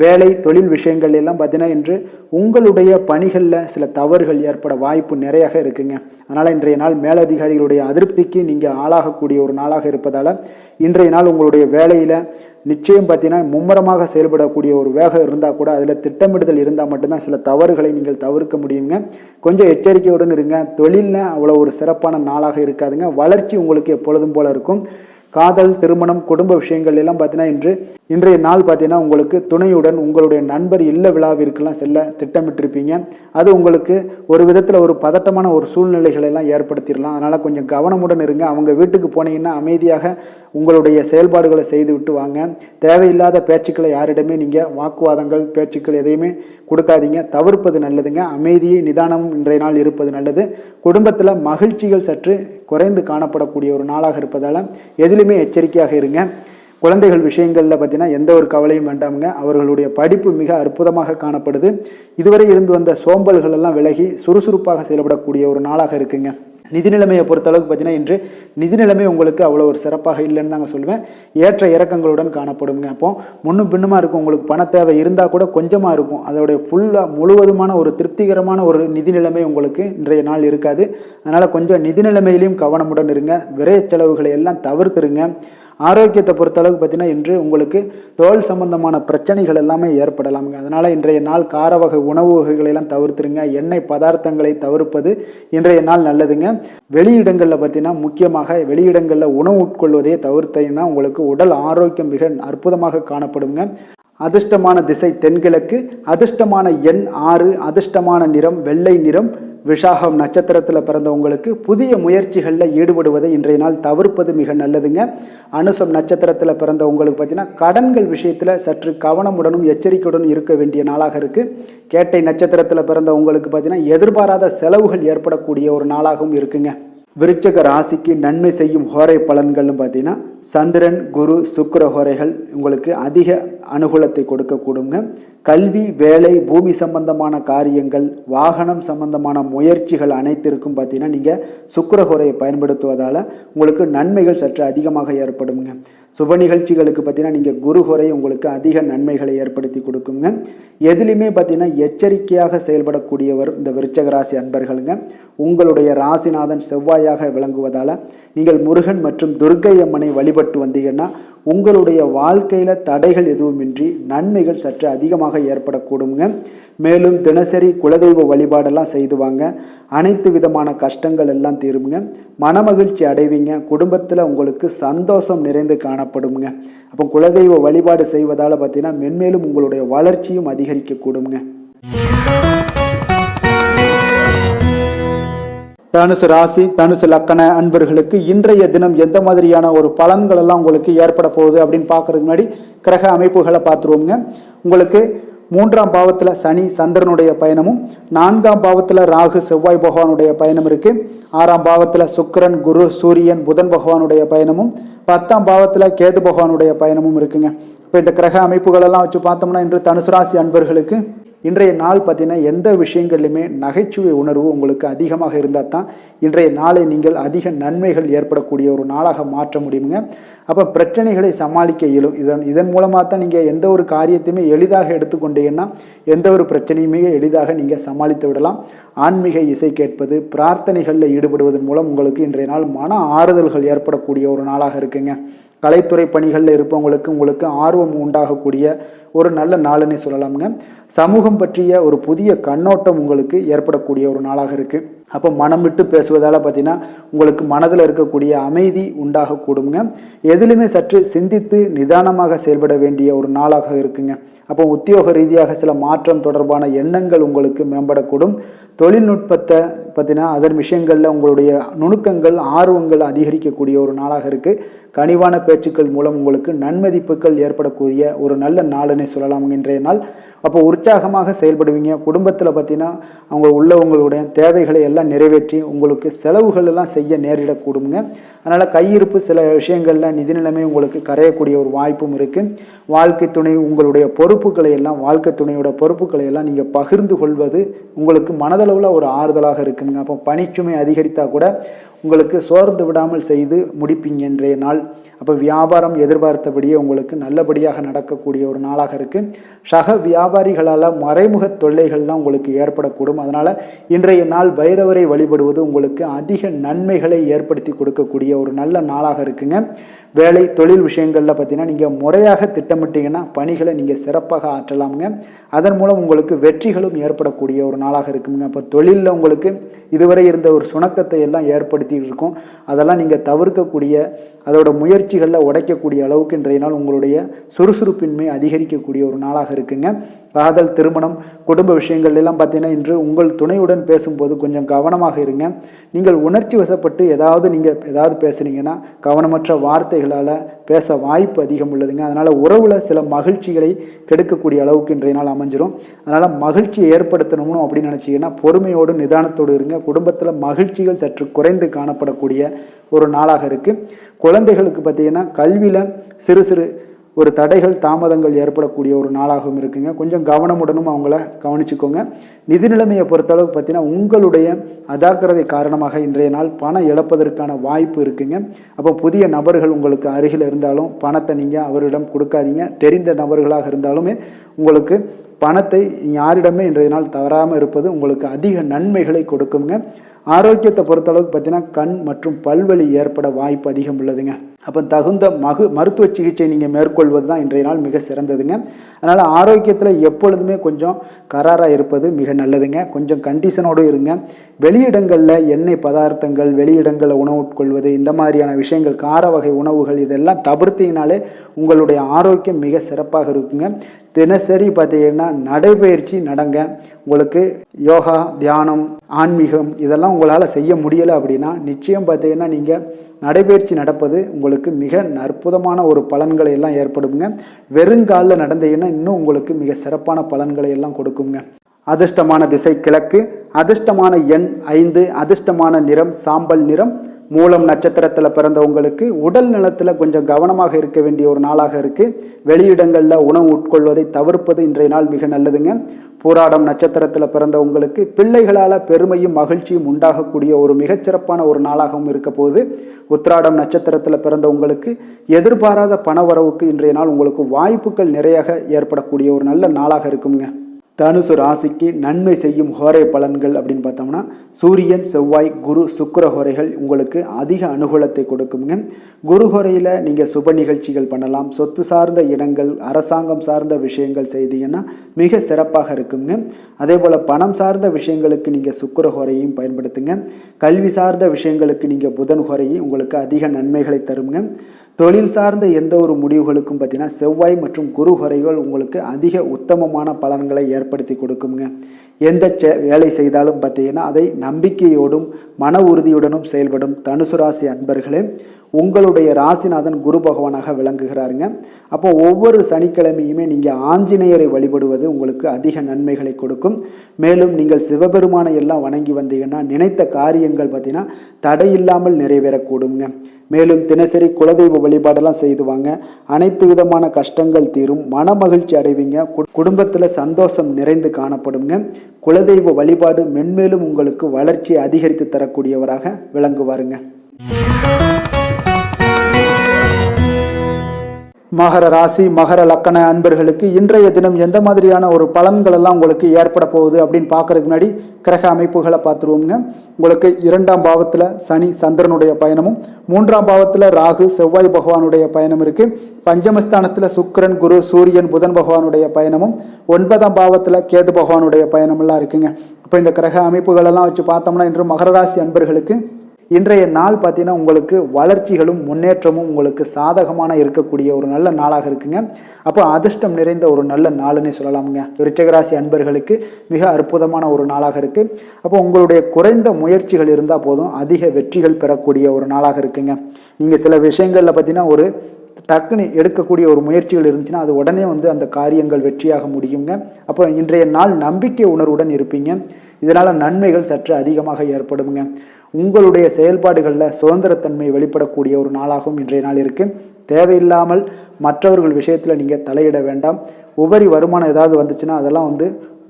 வேலை தொழில் விஷயங்கள் எல்லாம் பார்த்தீங்கன்னா இன்று உங்களுடைய பணிகளில் சில தவறுகள் ஏற்பட வாய்ப்பு நிறையாக இருக்குங்க. அதனால் இன்றைய நாள் மேலதிகாரிகளுடைய அதிருப்திக்கு நீங்கள் ஆளாகக்கூடிய ஒரு நாளாக இருப்பதால் இன்றைய நாள் உங்களுடைய வேலையில் நிச்சயம் பார்த்தீங்கன்னா மும்முரமாக செயல்படக்கூடிய ஒரு வேகம் இருந்தால் கூட அதில் திட்டமிடுதல் இருந்தால் மட்டும்தான் சில தவறுகளை நீங்கள் தவிர்க்க முடியுங்க. கொஞ்சம் எச்சரிக்கையுடன் இருங்க. தொழிலில் அவ்வளோ ஒரு சிறப்பான நாளாக இருக்காதுங்க. வளர்ச்சி உங்களுக்கு எப்பொழுதும் போல இருக்கும். காதல், திருமணம், குடும்ப விஷயங்கள் எல்லாம் பார்த்தீங்கன்னா இன்றைய நாள் பார்த்தீங்கன்னா உங்களுக்கு துணையுடன் உங்களுடைய நண்பர் இல்ல விழாவிற்கெல்லாம் செல்ல திட்டமிட்டிருப்பீங்க. அது உங்களுக்கு ஒரு விதத்தில் ஒரு பதட்டமான ஒரு சூழ்நிலைகளை எல்லாம் ஏற்படுத்திடலாம். அதனால் கொஞ்சம் கவனமுடன் இருங்க. அவங்க வீட்டுக்கு போனீங்கன்னா அமைதியாக உங்களுடைய செயல்பாடுகளை செய்து விட்டு வாங்க. தேவையில்லாத பேச்சுக்களை யாரிடமே நீங்கள் வாக்குவாதங்கள் பேச்சுக்கள் எதையுமே கொடுக்காதீங்க, தவிர்ப்பது நல்லதுங்க. அமைதியை நிதானமும் இன்றைய நாள் இருப்பது நல்லது. குடும்பத்தில் மகிழ்ச்சிகள் சற்று குறைந்து காணப்படக்கூடிய ஒரு நாளாக இருப்பதால் எதிலுமே எச்சரிக்கையாக இருங்க. குழந்தைகள் விஷயங்களில் பார்த்தீங்கன்னா எந்த ஒரு கவலையும் வேண்டாமுங்க. அவர்களுடைய படிப்பு மிக அற்புதமாக காணப்படுது. இதுவரை இருந்து வந்த சோம்பல்கள் எல்லாம் விலகி சுறுசுறுப்பாக செயல்படக்கூடிய ஒரு நாளாக இருக்குங்க. நிதி நிலைமையை பொறுத்தளவுக்கு பார்த்தீங்கன்னா இன்று நிதி நிலைமை உங்களுக்கு அவ்வளோ ஒரு சிறப்பாக இல்லைன்னு தாங்க சொல்லுவேன். ஏற்ற இறக்கங்களுடன் காணப்படுங்க. அப்போ முன்னும் பின்னுமா இருக்கும். உங்களுக்கு பண தேவை இருந்தால் கூட கொஞ்சமாக இருக்கும். அதோடைய முழுவதுமான ஒரு திருப்திகரமான ஒரு நிதி நிலைமை உங்களுக்கு இன்றைய நாள் இருக்காது. அதனால் கொஞ்சம் நிதி நிலைமையிலையும் கவனமுடன் இருங்க. விரைய செலவுகளை எல்லாம் தவிர்த்துருங்க. ஆரோக்கியத்தை பொறுத்தளவுக்கு பார்த்தீங்கன்னா இன்று உங்களுக்கு தோல் சம்பந்தமான பிரச்சனைகள் எல்லாமே ஏற்படலாமுங்க. அதனால் இன்றைய நாள் கார வகை உணவு வகைகளெல்லாம் தவிர்த்துருங்க. எண்ணெய் பதார்த்தங்களை தவிர்ப்பது இன்றைய நாள் நல்லதுங்க. வெளியிடங்களில் பார்த்தீங்கன்னா முக்கியமாக வெளியிடங்களில் உணவு உட்கொள்வதையே தவிர்த்தீங்கன்னா உங்களுக்கு உடல் ஆரோக்கியம் மிக அற்புதமாக காணப்படுங்க. அதிர்ஷ்டமான திசை தென்கிழக்கு, அதிர்ஷ்டமான எண் 6, அதிர்ஷ்டமான நிறம் வெள்ளை நிறம். விஷாகம் நட்சத்திரத்தில் பிறந்த உங்களுக்கு புதிய முயற்சிகளில் ஈடுபடுவதை இன்றைய நாள் தவிர்ப்பது மிக நல்லதுங்க. அனுசம் நட்சத்திரத்தில் பிறந்த உங்களுக்கு பார்த்தீங்கன்னா கடன்கள் விஷயத்தில் சற்று கவனமுடனும் எச்சரிக்கையுடன் இருக்க வேண்டிய நாளாக இருக்குது. கேட்டை நட்சத்திரத்தில் பிறந்த உங்களுக்கு பார்த்தீங்கன்னா எதிர்பாராத செலவுகள் ஏற்படக்கூடிய ஒரு நாளாகவும் இருக்குங்க. விருச்சக ராசிக்கு நன்மை செய்யும் ஹோரை பலன்கள்னு பார்த்தீங்கன்னா சந்திரன் குரு சுக்கிர ஹோரைகள் உங்களுக்கு அதிக அனுகூலத்தை கொடுக்கக்கூடுங்க. கல்வி வேலை பூமி சம்பந்தமான காரியங்கள் வாகனம் சம்பந்தமான முயற்சிகள் அனைத்திற்கும் பார்த்தீங்கன்னா நீங்கள் சுக்கிர ஹோரையை பயன்படுத்துவதால் உங்களுக்கு நன்மைகள் சற்று அதிகமாக ஏற்படுங்க. சுப நிகழ்ச்சிகளுக்கு பார்த்தீங்கன்னா நீங்கள் குரு ஹோரை உங்களுக்கு அதிக நன்மைகளை ஏற்படுத்தி கொடுக்குங்க. எதுலையுமே பார்த்தீங்கன்னா எச்சரிக்கையாக செயல்படக்கூடியவர் இந்த விருச்சக ராசி அன்பர்களுங்க. உங்களுடைய ராசிநாதன் செவ்வாயாக விளங்குவதால் நீங்கள் முருகன் மற்றும் துர்க்கை அம்மனை வழிபட்டு வந்தீங்கன்னா உங்களுடைய வாழ்க்கையில் தடைகள் எதுவுமின்றி நன்மைகள் சற்று அதிகமாக ஏற்படக்கூடுங்க. மேலும் தினசரி குலதெய்வ வழிபாடெல்லாம் செய்து வாங்க. அனைத்து விதமான கஷ்டங்கள் எல்லாம் தீருங்க. மனமகிழ்ச்சி அடைவீங்க. குடும்பத்தில் உங்களுக்கு சந்தோஷம் நிறைந்து காணப்படுங்க. அப்போ குலதெய்வ வழிபாடு செய்வதால் பார்த்தீங்கன்னா மென்மேலும் உங்களுடைய வளர்ச்சியும் அதிகரிக்க கூடுங்க. தனுசு ராசி தனுசு லக்கண அன்பர்களுக்கு இன்றைய தினம் எந்த மாதிரியான ஒரு பலன்கள் எல்லாம் உங்களுக்கு ஏற்பட போகுது அப்படின்னு பார்க்கறதுக்கு முன்னாடி கிரக அமைப்புகளை பார்த்துருவோங்க. உங்களுக்கு 3ஆம் பாவத்தில் சனி சந்திரனுடைய பயணமும் 4ஆம் பாவத்தில் ராகு செவ்வாய் பகவானுடைய பயணம் இருக்கு. 6ஆம் பாவத்தில் சுக்கிரன் குரு சூரியன் புதன் பகவானுடைய பயணமும் 10ஆம் பாவத்தில் கேது பகவானுடைய பயணமும் இருக்குங்க. இப்போ இந்த கிரக அமைப்புகளெல்லாம் வச்சு பார்த்தோம்னா இன்று தனுசு ராசி அன்பர்களுக்கு இன்றைய நாள் பார்த்தீங்கன்னா எந்த விஷயங்கள்லையுமே நகைச்சுவை உணர்வு உங்களுக்கு அதிகமாக இருந்தால் தான் இன்றைய நாளை நீங்கள் அதிக நன்மைகள் ஏற்படக்கூடிய ஒரு நாளாக மாற்ற முடியுங்க. அப்போ பிரச்சனைகளை சமாளிக்க இயலும். இதன் மூலமாக தான் நீங்கள் எந்த ஒரு காரியத்தையுமே எளிதாக எடுத்துக்கொண்டீங்கன்னா எந்த ஒரு பிரச்சனையுமே எளிதாக நீங்கள் சமாளித்து விடலாம். ஆன்மீக இசை கேட்பது பிரார்த்தனைகளில் ஈடுபடுவதன் மூலம் உங்களுக்கு இன்றைய நாள் மன ஆறுதல்கள் ஏற்படக்கூடிய ஒரு நாளாக இருக்குங்க. கலைத்துறை பணிகளில் இருப்பவங்களுக்கு உங்களுக்கு ஆர்வம் உண்டாகக்கூடிய ஒரு நல்ல நாளுன்னு சொல்லலாமுங்க. சமூகம் பற்றிய ஒரு புதிய கண்ணோட்டம் உங்களுக்கு ஏற்படக்கூடிய ஒரு நாளாக இருக்குது. அப்போ மனம் விட்டு பேசுவதால் பார்த்தீங்கன்னா உங்களுக்கு மனதில் இருக்கக்கூடிய அமைதி உண்டாகக்கூடுங்க. எதிலுமே சற்று சிந்தித்து நிதானமாக செயல்பட வேண்டிய ஒரு நாளாக இருக்குங்க. அப்போ உத்தியோக ரீதியாக சில மாற்றம் தொடர்பான எண்ணங்கள் உங்களுக்கு மேம்படக்கூடும். தொழில்நுட்பத்தை பார்த்தீங்கன்னா அதன் விஷயங்களில் உங்களுடைய நுணுக்கங்கள் ஆர்வங்கள் அதிகரிக்கக்கூடிய ஒரு நாளாக இருக்குது. கனிவான பேச்சுக்கள் மூலம் உங்களுக்கு நன்மதிப்புகள் ஏற்படக்கூடிய ஒரு நல்ல நாளுன்னே சொல்லலாம் இன்றைய நாள். அப்போ உற்சாகமாக செயல்படுவீங்க. குடும்பத்தில் பார்த்தீங்கன்னா அவங்க உள்ளவங்களுடைய தேவைகளை எல்லாம் நிறைவேற்றி உங்களுக்கு செலவுகள் எல்லாம் செய்ய நேரிடக்கூடுங்க. அதனால் கையிருப்பு சில விஷயங்களில் நிதி நிலைமை உங்களுக்கு கரையக்கூடிய ஒரு வாய்ப்பும் இருக்குது. வாழ்க்கை துணை உங்களுடைய பொறுப்புகளை எல்லாம் வாழ்க்கை துணையோட பொறுப்புகளை எல்லாம் நீங்கள் பகிர்ந்து கொள்வது உங்களுக்கு மனதளவில் ஒரு ஆறுதலாக இருக்குங்க. அப்போ பணிச்சுமை அதிகரித்தா கூட உங்களுக்கு சோர்ந்து விடாமல் செய்து முடிப்பீங்க இன்றைய நாள். அப்போ வியாபாரம் எதிர்பார்த்தபடியே உங்களுக்கு நல்லபடியாக நடக்கக்கூடிய ஒரு நாளாக இருக்குது. சக வியாபாரிகளால் மறைமுக தொல்லைகள்லாம் உங்களுக்கு ஏற்படக்கூடும். அதனால் இன்றைய நாள் பைரவரை வழிபடுவது உங்களுக்கு அதிக நன்மைகளை ஏற்படுத்தி கொடுக்கக்கூடிய ஒரு நல்ல நாளாக இருக்குங்க. வேலை தொழில் விஷயங்களில் பார்த்தீங்கன்னா நீங்கள் முறையாக திட்டமிட்டீங்கன்னா பணிகளை நீங்கள் சிறப்பாக ஆற்றலாமுங்க. அதன் மூலம் உங்களுக்கு வெற்றிகளும் ஏற்படக்கூடிய ஒரு நாளாக இருக்குங்க. அப்போ தொழிலில் உங்களுக்கு இதுவரை இருந்த ஒரு சுணக்கத்தை எல்லாம் ஏற்படுத்தி இருக்கும். அதெல்லாம் நீங்கள் தவிர்க்கக்கூடிய, அதோட முயற்சிகளில் உடைக்கக்கூடிய அளவுக்கு இன்றைய நாள் உங்களுடைய சுறுசுறுப்பின்மை அதிகரிக்கக்கூடிய ஒரு நாளாக இருக்குங்க. காதல், திருமணம், குடும்ப விஷயங்கள் எல்லாம் பார்த்தீங்கன்னா இன்று உங்கள் துணையுடன் பேசும்போது கொஞ்சம் கவனமாக இருங்க. நீங்கள் உணர்ச்சி வசப்பட்டு ஏதாவது பேசுனீங்கன்னா கவனமற்ற வார்த்தைகளால் பேச வாய்ப்பு அதிகம் உள்ளதுங்க. அதனால் உறவில் சில மகிழ்ச்சிகளை கெடுக்கக்கூடிய அளவுக்கு இன்றைய நாள் அமைஞ்சிரும். அதனால் மகிழ்ச்சியை ஏற்படுத்தணும்னு அப்படின்னு நினச்சிங்கன்னா பொறுமையோடு நிதானத்தோடு இருங்க. குடும்பத்தில் மகிழ்ச்சிகள் சற்று குறைந்து காணப்படக்கூடிய ஒரு நாளாக இருக்குது. குழந்தைகளுக்கு பார்த்தீங்கன்னா கல்வியில் சிறு சிறு ஒரு தடைகள், தாமதங்கள் ஏற்படக்கூடிய ஒரு நாளாகவும் இருக்குங்க. கொஞ்சம் கவனமுடனும் அவங்கள கவனிச்சுக்கோங்க. நிதி நிலைமையை பொறுத்தளவுக்கு பார்த்தீங்கன்னா உங்களுடைய அஜாக்கிரதை காரணமாக இன்றைய நாள் பணம் இழப்பதற்கான வாய்ப்பு இருக்குங்க. அப்போ புதிய நபர்கள் உங்களுக்கு அருகில் இருந்தாலும் பணத்தை நீங்கள் அவரிடம் கொடுக்காதீங்க. தெரிந்த நபர்களாக இருந்தாலுமே உங்களுக்கு பணத்தை யாரிடமே இன்றைய நாள் தவறாமல் இருப்பது உங்களுக்கு அதிக நன்மைகளை கொடுக்குங்க. ஆரோக்கியத்தை பொறுத்தளவுக்கு பார்த்தீங்கன்னா கண் மற்றும் பல்வலி ஏற்பட வாய்ப்பு அதிகம் உள்ளதுங்க. அப்போ தகுந்த மருத்துவ சிகிச்சை நீங்கள் மேற்கொள்வது தான் இன்றைய நாள் மிக சிறந்ததுங்க. அதனால் ஆரோக்கியத்தில் எப்பொழுதுமே கொஞ்சம் கராராக இருப்பது மிக நல்லதுங்க. கொஞ்சம் கண்டிஷனோடு இருங்க. வெளியிடங்களில் எண்ணெய் பதார்த்தங்கள், வெளியிடங்களில் உணவு உட்கொள்வது, இந்த மாதிரியான விஷயங்கள், கார வகை உணவுகள் இதெல்லாம் தவிர்த்தீங்கனாலே உங்களுடைய ஆரோக்கியம் மிக சிறப்பாக இருக்குங்க. தினசரி பார்த்தீங்கன்னா நடைபயிற்சி நடங்க. உங்களுக்கு யோகா, தியானம், ஆன்மீகம் இதெல்லாம் உங்களால் செய்ய முடியலை அப்படின்னா நிச்சயம் பார்த்தீங்கன்னா நீங்கள் நடைபயிற்சி நடப்பது உங்களுக்கு மிக அற்புதமான ஒரு பலன்களை எல்லாம் ஏற்படுங்க. வெறுங்காலில் நடந்தீங்கன்னா இன்னும் உங்களுக்கு மிக சிறப்பான பலன்களை எல்லாம் கொடுக்குங்க. அதிர்ஷ்டமான திசை கிழக்கு, அதிர்ஷ்டமான எண் 5, அதிர்ஷ்டமான நிறம் சாம்பல் நிறம். மூலம் நட்சத்திரத்தில் பிறந்தவங்களுக்கு உடல் நலத்தில் கொஞ்சம் கவனமாக இருக்க வேண்டிய ஒரு நாளாக இருக்குது. வெளியிடங்களில் உணவு உட்கொள்வதை தவிர்ப்பது இன்றைய நாள் மிக நல்லதுங்க. பூராடம் நட்சத்திரத்தில் பிறந்தவங்களுக்கு பிள்ளைகளால் பெருமையும் மகிழ்ச்சியும் உண்டாகக்கூடிய ஒரு மிகச்சிறப்பான ஒரு நாளாகவும் இருக்க போகுது. உத்திராடம் நட்சத்திரத்தில் பிறந்தவங்களுக்கு எதிர்பாராத பணவரவுக்கு இன்றைய நாள் உங்களுக்கு வாய்ப்புகள் நிறைய ஏற்படக்கூடிய ஒரு நல்ல நாளாக இருக்குங்க. தனுசு ராசிக்கு நன்மை செய்யும் ஹோரை பலன்கள் அப்படின்னு பார்த்தோம்னா சூரியன், செவ்வாய், குரு, சுக்கிர ஹோரைகள் உங்களுக்கு அதிக அனுகூலத்தை கொடுக்குங்க. குரு ஹோரையில் நீங்கள் சுப நிகழ்ச்சிகள் பண்ணலாம். சொத்து சார்ந்த இடங்கள், அரசாங்கம் சார்ந்த விஷயங்கள் செய்தீங்கன்னா மிக சிறப்பாக இருக்குங்க. அதே போல் பணம் சார்ந்த விஷயங்களுக்கு நீங்கள் சுக்கிர ஹோரையும் பயன்படுத்துங்க. கல்வி சார்ந்த விஷயங்களுக்கு நீங்கள் புதன் ஹோரையும் உங்களுக்கு அதிக நன்மைகளை தருங்க. தொழில் சார்ந்த எந்த ஒரு முடிவுகளுக்கும் பார்த்தீங்கன்னா செவ்வாய் மற்றும் குரு ஹோரைகள் உங்களுக்கு அதிக உத்தமமான பலன்களை ஏற்படுத்தி கொடுக்குங்க. எந்த வேலை செய்தாலும் பார்த்தீங்கன்னா அதை நம்பிக்கையோடும் மன உறுதியுடனும் செயல்படும் தனுசு ராசி அன்பர்களே, உங்களுடைய ராசிநாதன் குரு பகவானாக விளங்குகிறாருங்க. அப்போ ஒவ்வொரு சனிக்கிழமையுமே நீங்கள் ஆஞ்சநேயரை வழிபடுவது உங்களுக்கு அதிக நன்மைகளை கொடுக்கும். மேலும் நீங்கள் சிவபெருமானை எல்லாம் வணங்கி வந்தீங்கன்னா நினைத்த காரியங்கள் பார்த்தீங்கன்னா தடையில்லாமல் நிறைவேறக்கூடுங்க. மேலும் தினசரி குலதெய்வ வழிபாடெல்லாம் செய்துவாங்க. அனைத்து விதமான கஷ்டங்கள் தீரும், மன மகிழ்ச்சி அடைவீங்க. குடும்பத்தில் சந்தோஷம் நிறைந்து காணப்படுங்க. குலதெய்வ வழிபாடு மென்மேலும் உங்களுக்கு வளர்ச்சியை அதிகரித்து தரக்கூடியவராக விளங்குவாருங்க. மகர ராசி, மகர லக்கண அன்பர்களுக்கு இன்றைய தினம் எந்த மாதிரியான ஒரு பலன்கள் எல்லாம் உங்களுக்கு ஏற்பட போகுது அப்படின்னு பார்க்கறதுக்கு முன்னாடி கிரக அமைப்புகளை பார்த்துருவோங்க. உங்களுக்கு 2ஆம் பாவத்தில் சனி சந்திரனுடைய பயணமும், 3ஆம் பாவத்தில் ராகு செவ்வாய் பகவானுடைய பயணம் இருக்கு. பஞ்சமஸ்தானத்தில் சுக்கிரன், குரு, சூரியன், புதன் பகவானுடைய பயணமும், 9ஆம் பாவத்தில் கேது பகவானுடைய பயணமெல்லாம் இருக்குங்க. இப்போ இந்த கிரக அமைப்புகளெல்லாம் வச்சு பார்த்தோம்னா இன்று மகர ராசி அன்பர்களுக்கு இன்றைய நாள் பார்த்தீங்கன்னா உங்களுக்கு வளர்ச்சிகளும் முன்னேற்றமும் உங்களுக்கு சாதகமான இருக்கக்கூடிய ஒரு நல்ல நாளாக இருக்குங்க. அப்போ அதிர்ஷ்டம் நிறைந்த ஒரு நல்ல நாளுன்னே சொல்லலாமுங்க. விருச்சிகராசி அன்பர்களுக்கு மிக அற்புதமான ஒரு நாளாக இருக்குது. அப்போ உங்களுடைய குறைந்த முயற்சிகள் இருந்தால் போதும் அதிக வெற்றிகள் பெறக்கூடிய ஒரு நாளாக இருக்குங்க. நீங்கள் சில விஷயங்களில் பார்த்தீங்கன்னா ஒரு டக்குன்னு எடுக்கக்கூடிய ஒரு முயற்சிகள் இருந்துச்சுன்னா அது உடனே அந்த காரியங்கள் வெற்றியாக முடியுங்க. அப்போ இன்றைய நாள் நம்பிக்கை உணர்வுடன் இருப்பீங்க. இதனால் நன்மைகள் சற்று அதிகமாக ஏற்படுங்க. உங்களுடைய செயல்பாடுகளில் சுதந்திரத்தன்மை வெளிப்படக்கூடிய ஒரு நாளாகவும் இன்றைய நாள் இருக்குது. தேவையில்லாமல் மற்றவர்கள் விஷயத்தில் நீங்கள் தலையிட வேண்டாம். உபரி வருமானம் ஏதாவது வந்துச்சுன்னா அதெல்லாம்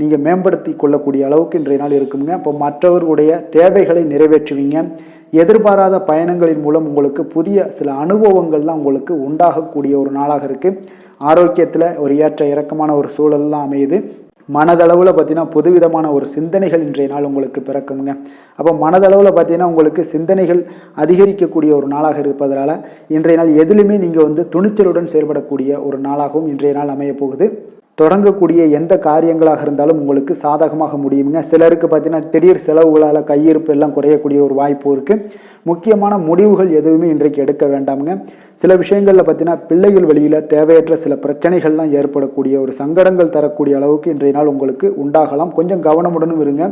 நீங்கள் மேம்படுத்தி கொள்ளக்கூடிய அளவுக்கு இன்றைய நாள் இருக்குங்க. இப்போ மற்றவர்களுடைய தேவைகளை நிறைவேற்றுவீங்க. எதிர்பாராத பயணங்களின் மூலம் உங்களுக்கு புதிய சில அனுபவங்கள்லாம் உங்களுக்கு உண்டாகக்கூடிய ஒரு நாளாக இருக்குது. ஆரோக்கியத்தில் ஒரு ஏற்ற இறக்கமான ஒரு சூழல்லாம் அமையுது. மனதளவில் பார்த்தீங்கன்னா புதுவிதமான ஒரு சிந்தனைகள் இன்றைய நாள் உங்களுக்கு பிறக்குங்க. அப்போ மனதளவில் பார்த்தீங்கன்னா உங்களுக்கு சிந்தனைகள் அதிகரிக்கக்கூடிய ஒரு நாளாக இருப்பதனால இன்றைய நாள் எதிலுமே நீங்கள் துணிச்சலுடன் செயல்படக்கூடிய ஒரு நாளாகவும் இன்றைய நாள் அமைய போகுது. தொடங்கக்கூடிய எந்த காரியங்களாக இருந்தாலும் உங்களுக்கு சாதகமாக முடியுங்க. சிலருக்கு பார்த்தீங்கன்னா திடீர் செலவுகளால் கையிருப்பு எல்லாம் குறையக்கூடிய ஒரு வாய்ப்பு இருக்குது. முக்கியமான முடிவுகள் எதுவுமே இன்றைக்கு எடுக்க வேண்டாமுங்க. சில விஷயங்களில் பார்த்தீங்கன்னா பிள்ளைகள் வழியில் தேவையற்ற சில பிரச்சனைகள்லாம் ஏற்படக்கூடிய ஒரு சங்கடங்கள் தரக்கூடிய அளவுக்கு இன்றைய நாள் உங்களுக்கு உண்டாகலாம். கொஞ்சம் கவனமுடனும் இருங்க.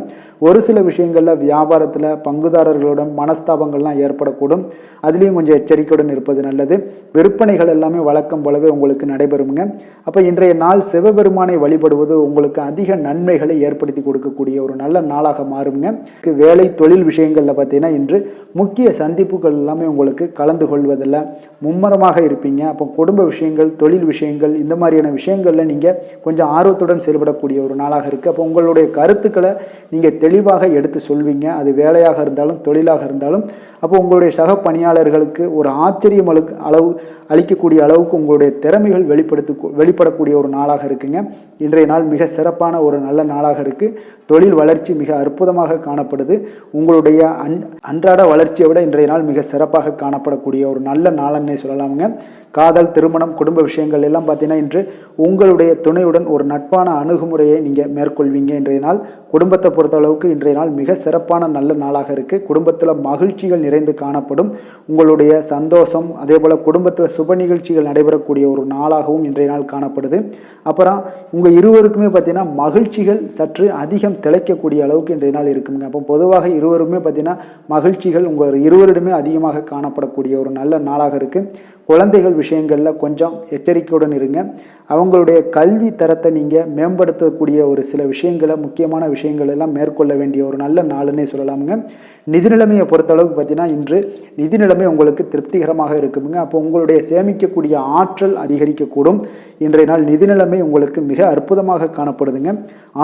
ஒரு சில விஷயங்களில் வியாபாரத்தில் பங்குதாரர்களுடன் மனஸ்தாபங்கள்லாம் ஏற்படக்கூடும். அதுலேயும் கொஞ்சம் எச்சரிக்கையுடன் இருப்பது நல்லது. விற்பனைகள் எல்லாமே வழக்கம் போலவே உங்களுக்கு நடைபெறுங்க. அப்போ இன்றைய நாள் சிவபெருமானை வழிபடுவது உங்களுக்கு அதிக நன்மைகளை ஏற்படுத்தி கொடுக்கக்கூடிய ஒரு நல்ல நாளாக மாறுங்க. வேலை தொழில் விஷயங்களில் பார்த்தீங்கன்னா இன்று முக்கிய சந்திப்புகள் எல்லாமே உங்களுக்கு கலந்து கொள்வதில் மும்மரமாக இருப்பீங்க. அப்போ குடும்ப விஷயங்கள், தொழில் விஷயங்கள், இந்த மாதிரியான விஷயங்களில் நீங்கள் கொஞ்சம் ஆர்வத்துடன் செயல்படக்கூடிய ஒரு நாளாக இருக்குது. அப்போ உங்களுடைய கருத்துக்களை நீங்கள் தெளிவாக எடுத்து சொல்வீங்க. அது வேலையாக இருந்தாலும் தொழிலாக இருந்தாலும். அப்போ உங்களுடைய சக பணியாளர்களுக்கு ஒரு ஆச்சரியம் அளிக்கக்கூடிய அளவுக்கு உங்களுடைய திறமைகள் வெளிப்படக்கூடிய ஒரு நாளாக இருக்குங்க. இன்றைய நாள் மிக சிறப்பான ஒரு நல்ல நாளாக இருக்குது. தொழில் வளர்ச்சி மிக அற்புதமாக காணப்படுது. உங்களுடைய அன்றாட வளர்ச்சியை விட இன்றைய நாள் மிக சிறப்பாக காணப்படக்கூடிய ஒரு நல்ல நாளன்னே சொல்லலாமுங்க. காதல், திருமணம், குடும்ப விஷயங்கள் எல்லாம் பார்த்தீங்கன்னா இன்று உங்களுடைய துணையுடன் ஒரு நட்பான அணுகுமுறையை நீங்கள் மேற்கொள்வீங்க. இன்றைய நாள் குடும்பத்தை பொறுத்தளவுக்கு இன்றைய நாள் மிக சிறப்பான நல்ல நாளாக இருக்குது. குடும்பத்தில் மகிழ்ச்சிகள் நிறைந்து காணப்படும். உங்களுடைய சந்தோஷம், அதே போல் குடும்பத்தில் சுப நிகழ்ச்சிகள் நடைபெறக்கூடிய ஒரு நாளாகவும் இன்றைய நாள் காணப்படுது. அப்புறம் உங்கள் இருவருக்குமே பார்த்தீங்கன்னா மகிழ்ச்சிகள் சற்று அதிகம் திளைக்கக்கூடிய அளவுக்கு இன்றைய நாள் இருக்குங்க. அப்போ பொதுவாக இருவருமே பார்த்தீங்கன்னா மகிழ்ச்சிகள் உங்கள் இருவரிடமே அதிகமாக காணப்படக்கூடிய ஒரு நல்ல நாளாக இருக்குது. குழந்தைகள் விஷயங்களில் கொஞ்சம் எச்சரிக்கையுடன் இருங்க. அவங்களுடைய கல்வி தரத்தை நீங்கள் மேம்படுத்தக்கூடிய ஒரு சில விஷயங்களை, முக்கியமான விஷயங்கள் எல்லாம் மேற்கொள்ள வேண்டிய ஒரு நல்ல நாளுன்னே சொல்லலாமுங்க. நிதி நிலைமையை பொறுத்தளவுக்கு பார்த்தீங்கன்னா இன்று நிதி நிலைமை உங்களுக்கு திருப்திகரமாக இருக்குமுங்க. அப்போ உங்களுடைய சேமிக்கக்கூடிய ஆற்றல் அதிகரிக்கக்கூடும். இன்றைய நாள் நிதி நிலைமை உங்களுக்கு மிக அற்புதமாக காணப்படுதுங்க.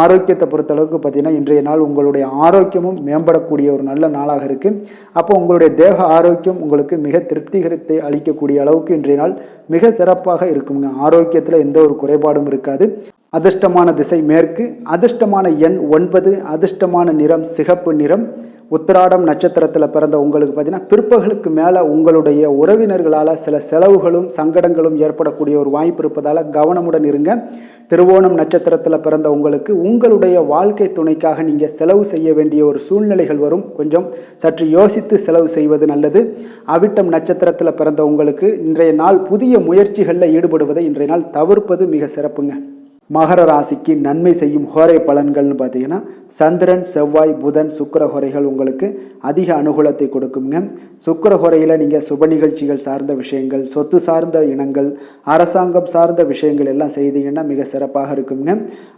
ஆரோக்கியத்தை பொறுத்தளவுக்கு பார்த்தீங்கன்னா இன்றைய நாள் உங்களுடைய ஆரோக்கியமும் மேம்படக்கூடிய ஒரு நல்ல நாளாக இருக்குது. அப்போ உங்களுடைய தேக ஆரோக்கியம் உங்களுக்கு மிக திருப்திகரத்தை அளிக்கக்கூடிய அளவுக்கு இன்றைய நாள் மிக சிறப்பாக இருக்குங்க. ஆரோக்கியத்தில் எந்த ஒரு குறைபாடும் இருக்காது. அதிர்ஷ்டமான திசை மேற்கு, அதிர்ஷ்டமான எண் 9, அதிர்ஷ்டமான நிறம் சிகப்பு நிறம். உத்திராடம் நட்சத்திரத்தில் பிறந்த உங்களுக்கு பார்த்தீங்கன்னா பிற்பகலுக்கு மேலே உங்களுடைய உறவினர்களால் சில செலவுகளும் சங்கடங்களும் ஏற்படக்கூடிய ஒரு வாய்ப்பு இருப்பதால் கவனமுடன் இருங்க. திருவோணம் நட்சத்திரத்தில் பிறந்த உங்களுக்கு உங்களுடைய வாழ்க்கை துணைக்காக நீங்கள் செலவு செய்ய வேண்டிய ஒரு சூழ்நிலைகள் வரும். கொஞ்சம் சற்று யோசித்து செலவு செய்வது நல்லது. அவிட்டம் நட்சத்திரத்தில் பிறந்த உங்களுக்கு இன்றைய நாள் புதிய முயற்சிகளில் ஈடுபடுவதை இன்றைய நாள் தவிர்ப்பது மிக சிறப்புங்க. மகர ராசிக்கு நன்மை செய்யும் ஹோரை பலன்கள்னு பார்த்தீங்கன்னா சந்திரன், செவ்வாய், புதன், சுக்கிர ஹோரைகள் உங்களுக்கு அதிக அனுகூலத்தை கொடுக்குங்க. சுக்கிர ஹோரையில் நீங்கள் சுப நிகழ்ச்சிகள் சார்ந்த விஷயங்கள், சொத்து சார்ந்த இனங்கள், அரசாங்கம் சார்ந்த விஷயங்கள் எல்லாம் செய்தீங்கன்னா மிக சிறப்பாக இருக்குங்க.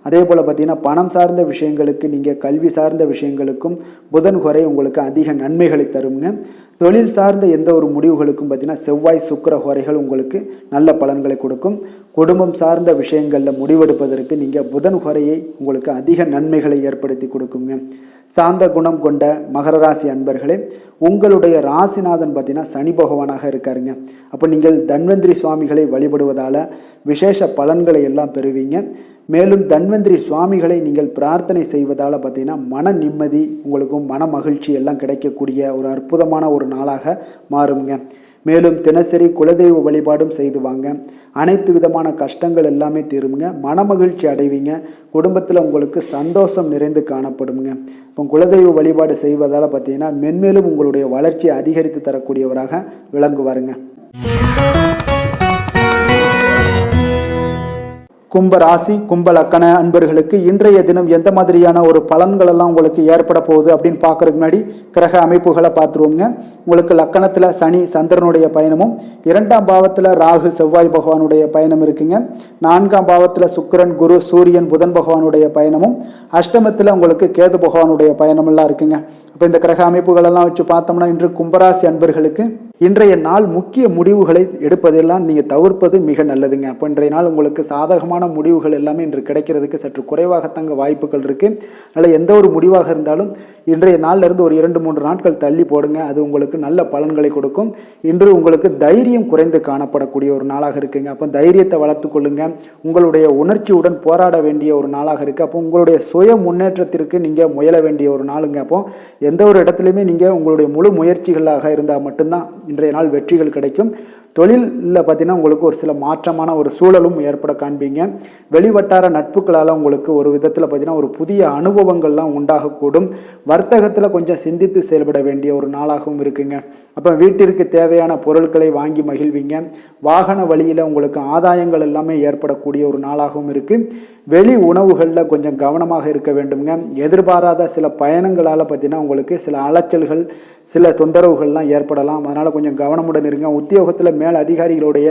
அதே போல் பார்த்தீங்கன்னா பணம் சார்ந்த விஷயங்களுக்கு, நீங்கள் கல்வி சார்ந்த விஷயங்களுக்கும் புதன் ஹோரை உங்களுக்கு அதிக நன்மைகளை தருங்க. தொழில் சார்ந்த எந்த ஒரு முடிவுகளுக்கும் பார்த்தீங்கன்னா செவ்வாய், சுக்கிர ஹோரைகள் உங்களுக்கு நல்ல பலன்களை கொடுக்கும். குடும்பம் சார்ந்த விஷயங்களில் முடிவெடுப்பதற்கு நீங்கள் புதன் ஹோரையை உங்களுக்கு அதிக நன்மைகளை ஏற்படுத்தி கொடுக்குங்க. சாந்த குணம் கொண்ட மகர ராசி அன்பர்களே, உங்களுடைய ராசிநாதன் பார்த்தீங்கன்னா சனி பகவானாக இருக்காருங்க. அப்போ நீங்கள் தன்வந்திரி சுவாமிகளை வழிபடுவதால் விசேஷ பலன்களை எல்லாம் பெறுவீங்க. மேலும் தன்வந்திரி சுவாமிகளை நீங்கள் பிரார்த்தனை செய்வதால் பார்த்தீங்கன்னா மன நிம்மதி, உங்களுக்கும் மன மகிழ்ச்சி எல்லாம் கிடைக்கக்கூடிய ஒரு அற்புதமான ஒரு நாளாக மாறுங்க. மேலும் தினசரி குலதெய்வ வழிபாடும் செய்து வாங்க. அனைத்து விதமான கஷ்டங்கள் எல்லாமே தீருங்க. மனமகிழ்ச்சி அடைவீங்க. குடும்பத்தில் உங்களுக்கு சந்தோஷம் நிறைந்து காணப்படுங்க. இப்போ குலதெய்வ வழிபாடு செய்வதால் பார்த்தீங்கன்னா மென்மேலும் உங்களுடைய வளர்ச்சியை அதிகரித்து தரக்கூடியவராக விளங்குவாருங்க. கும்ப ராசி, கும்ப லக்கண அன்பர்களுக்கு இன்றைய தினம் எந்த மாதிரியான ஒரு பலன்கள் எல்லாம் உங்களுக்கு ஏற்பட போகுது அப்படின்னு பார்க்கறதுக்கு முன்னாடி கிரக அமைப்புகளை பார்த்துருவோங்க. உங்களுக்கு லக்கணத்தில் சனி சந்திரனுடைய பயணமும், 2ஆம் பாவத்தில் ராகு செவ்வாய் பகவானுடைய பயணம் இருக்குங்க. 4ஆம் பாவத்தில் சுக்கிரன், குரு, சூரியன், புதன் பகவானுடைய பயணமும், அஷ்டமத்தில் உங்களுக்கு கேது பகவானுடைய பயணமெல்லாம் இருக்குங்க. இப்போ இந்த கிரக அமைப்புகளெல்லாம் வச்சு பார்த்தோம்னா இன்று கும்பராசி அன்பர்களுக்கு இன்றைய நாள் முக்கிய முடிவுகளை எடுப்பதெல்லாம் நீங்கள் தவிர்ப்பது மிக நல்லதுங்க. அப்போ இன்றைய நாள் உங்களுக்கு சாதகமான முடிவுகள் எல்லாமே இன்று கிடைக்கிறதுக்கு சற்று குறைவாகத்தாங்க வாய்ப்புகள் இருக்குது. அதனால் எந்த ஒரு முடிவாக இருந்தாலும் இன்றைய நாளிலிருந்து ஒரு 2-3 நாட்கள் தள்ளி போடுங்க. அது உங்களுக்கு நல்ல பலன்களை கொடுக்கும். இன்று உங்களுக்கு தைரியம் குறைந்து காணப்படக்கூடிய ஒரு நாளாக இருக்குங்க. அப்போ தைரியத்தை வளர்த்து கொள்ளுங்க. உங்களுடைய உணர்ச்சியுடன் போராட வேண்டிய ஒரு நாளாக இருக்குது. அப்போ உங்களுடைய சுய முன்னேற்றத்திற்கு நீங்கள் முயல வேண்டிய ஒரு நாளுங்க. அப்போ எந்த ஒரு இடத்துலையுமே நீங்கள் உங்களுடைய முழு முயற்சிகளாக இருந்தால் மட்டும்தான் இன்றைய நாள் வெற்றிகள் கிடைக்கும். தொழிலில் பார்த்தீங்கன்னா உங்களுக்கு ஒரு சில மாற்றமான ஒரு சூழலும் ஏற்பட காண்பீங்க. வெளிவட்டார நட்புகளால் உங்களுக்கு ஒரு விதத்தில் பார்த்தீங்கன்னா ஒரு புதிய அனுபவங்கள்லாம் உண்டாகக்கூடும். வர்த்தகத்தில் கொஞ்சம் சிந்தித்து செயல்பட வேண்டிய ஒரு நாளாகவும் இருக்குங்க. அப்போ வீட்டிற்கு தேவையான பொருட்களை வாங்கி மகிழ்வீங்க. வாகன வழியில் உங்களுக்கு ஆதாயங்கள் எல்லாமே ஏற்படக்கூடிய ஒரு நாளாகவும் இருக்குது. வெளி உணவுகளில் கொஞ்சம் கவனமாக இருக்க வேண்டுங்க. எதிர்பாராத சில பயணங்களால் பார்த்தீங்கன்னா உங்களுக்கு சில அலைச்சல்கள், சில தொந்தரவுகள்லாம் ஏற்படலாம். அதனால் கொஞ்சம் கவனமுடன் இருங்க. உத்தியோகத்தில் மேல் அதிகாரிகளுடைய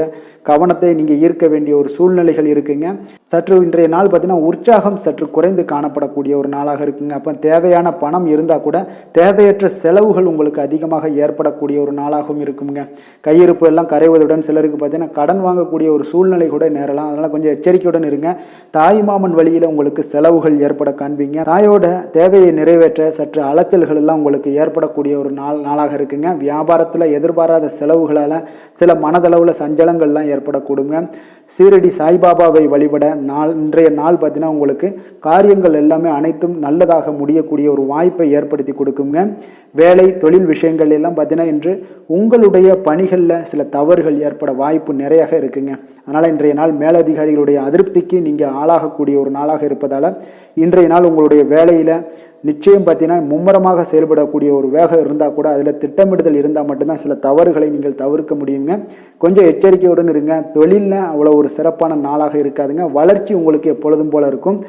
கவனத்தை நீங்கள் ஈர்க்க வேண்டிய ஒரு சூழ்நிலைகள் இருக்குங்க. சற்று இன்றைய நாள் பார்த்தீங்கன்னா உற்சாகம் சற்று குறைந்து காணப்படக்கூடிய ஒரு நாளாக இருக்குங்க. அப்போ தேவையான பணம் இருந்தால் கூட தேவையற்ற செலவுகள் உங்களுக்கு அதிகமாக ஏற்படக்கூடிய ஒரு நாளாகவும் இருக்குங்க. கையிருப்பு எல்லாம் கரைவதுடன் சிலருக்கு பார்த்தீங்கன்னா கடன் வாங்கக்கூடிய ஒரு சூழ்நிலை கூட நேரலாம். அதனால் கொஞ்சம் எச்சரிக்கையுடன் இருங்க. தாய் மாமன் வழியில் உங்களுக்கு செலவுகள் ஏற்பட காண்பீங்க. தாயோட தேவையை நிறைவேற்ற சற்று அலைச்சல்கள் எல்லாம் உங்களுக்கு ஏற்படக்கூடிய ஒரு நாளாக இருக்குங்க. வியாபாரத்தில் எதிர்பாராத செலவுகளால் சில மனதளவில் சஞ்சலங்கள்லாம் ஏற்படக்கூடுங்க. சீரடி சாய்பாபாவை வழிபட இன்றைய நாள் பார்த்தீங்கன்னா உங்களுக்கு காரியங்கள் எல்லாமே அனைத்தும் நல்லதாக முடியக்கூடிய ஒரு வாய்ப்பை ஏற்படுத்தி கொடுக்குங்க. வேலை தொழில் விஷயங்கள் எல்லாம் பார்த்தீங்கன்னா இன்று உங்களுடைய பணிகளில் சில தவறுகள் ஏற்பட வாய்ப்பு நிறையாக இருக்குங்க. அதனால் இன்றைய நாள் மேலதிகாரிகளுடைய அதிருப்திக்கு நீங்கள் ஆளாகக்கூடிய ஒரு நாளாக இருப்பதால் இன்றைய நாள் உங்களுடைய வேலையில் நிச்சயம் பார்த்தீங்கன்னா மும்முரமாக செயல்படக்கூடிய ஒரு வேகம் இருந்தால் கூட அதில் திட்டமிடுதல் இருந்தால் மட்டும்தான் சில தவறுகளை நீங்கள் தவிர்க்க முடியுங்க. கொஞ்சம் எச்சரிக்கையுடன் இருங்க. தொழிலில் அவ்வளோ ஒரு சிறப்பான நாளாக இருக்காதுங்க. வளர்ச்சி உங்களுக்கு எப்பொழுதும் போல இருக்கும்.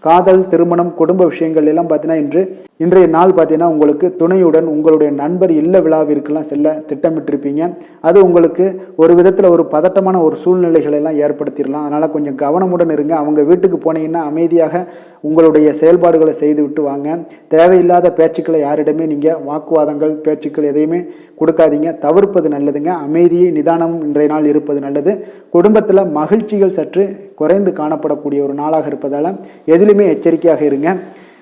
காதல், திருமணம், குடும்ப விஷயங்கள் எல்லாம் பார்த்தீங்கன்னா இன்றைய நாள் பார்த்தீங்கன்னா உங்களுக்கு துணையுடன் உங்களுடைய நண்பர் இல்ல விழாவிற்கெல்லாம் செல்ல திட்டமிட்டிருப்பீங்க. அது உங்களுக்கு ஒரு விதத்தில் ஒரு பதட்டமான ஒரு சூழ்நிலைகளை எல்லாம் ஏற்படுத்திடலாம். அதனால் கொஞ்சம் கவனமுடன் இருங்க. அவங்க வீட்டுக்கு போனீங்கன்னா அமைதியாக உங்களுடைய செயல்பாடுகளை செய்து விட்டு வாங்க. தேவையில்லாத பேச்சுக்களை யாரிடமே நீங்கள் வாக்குவாதங்கள் பேச்சுக்கள் எதையுமே கொடுக்காதீங்க. தவிர்ப்பது நல்லதுங்க. அமைதியை நிதானமும் இன்றைய நாள் இருப்பது நல்லது. குடும்பத்தில் மகிழ்ச்சிகள் சற்று குறைந்து காணப்படக்கூடிய ஒரு நாளாக இருப்பதால் எதிலுமே எச்சரிக்கையாக இருங்க.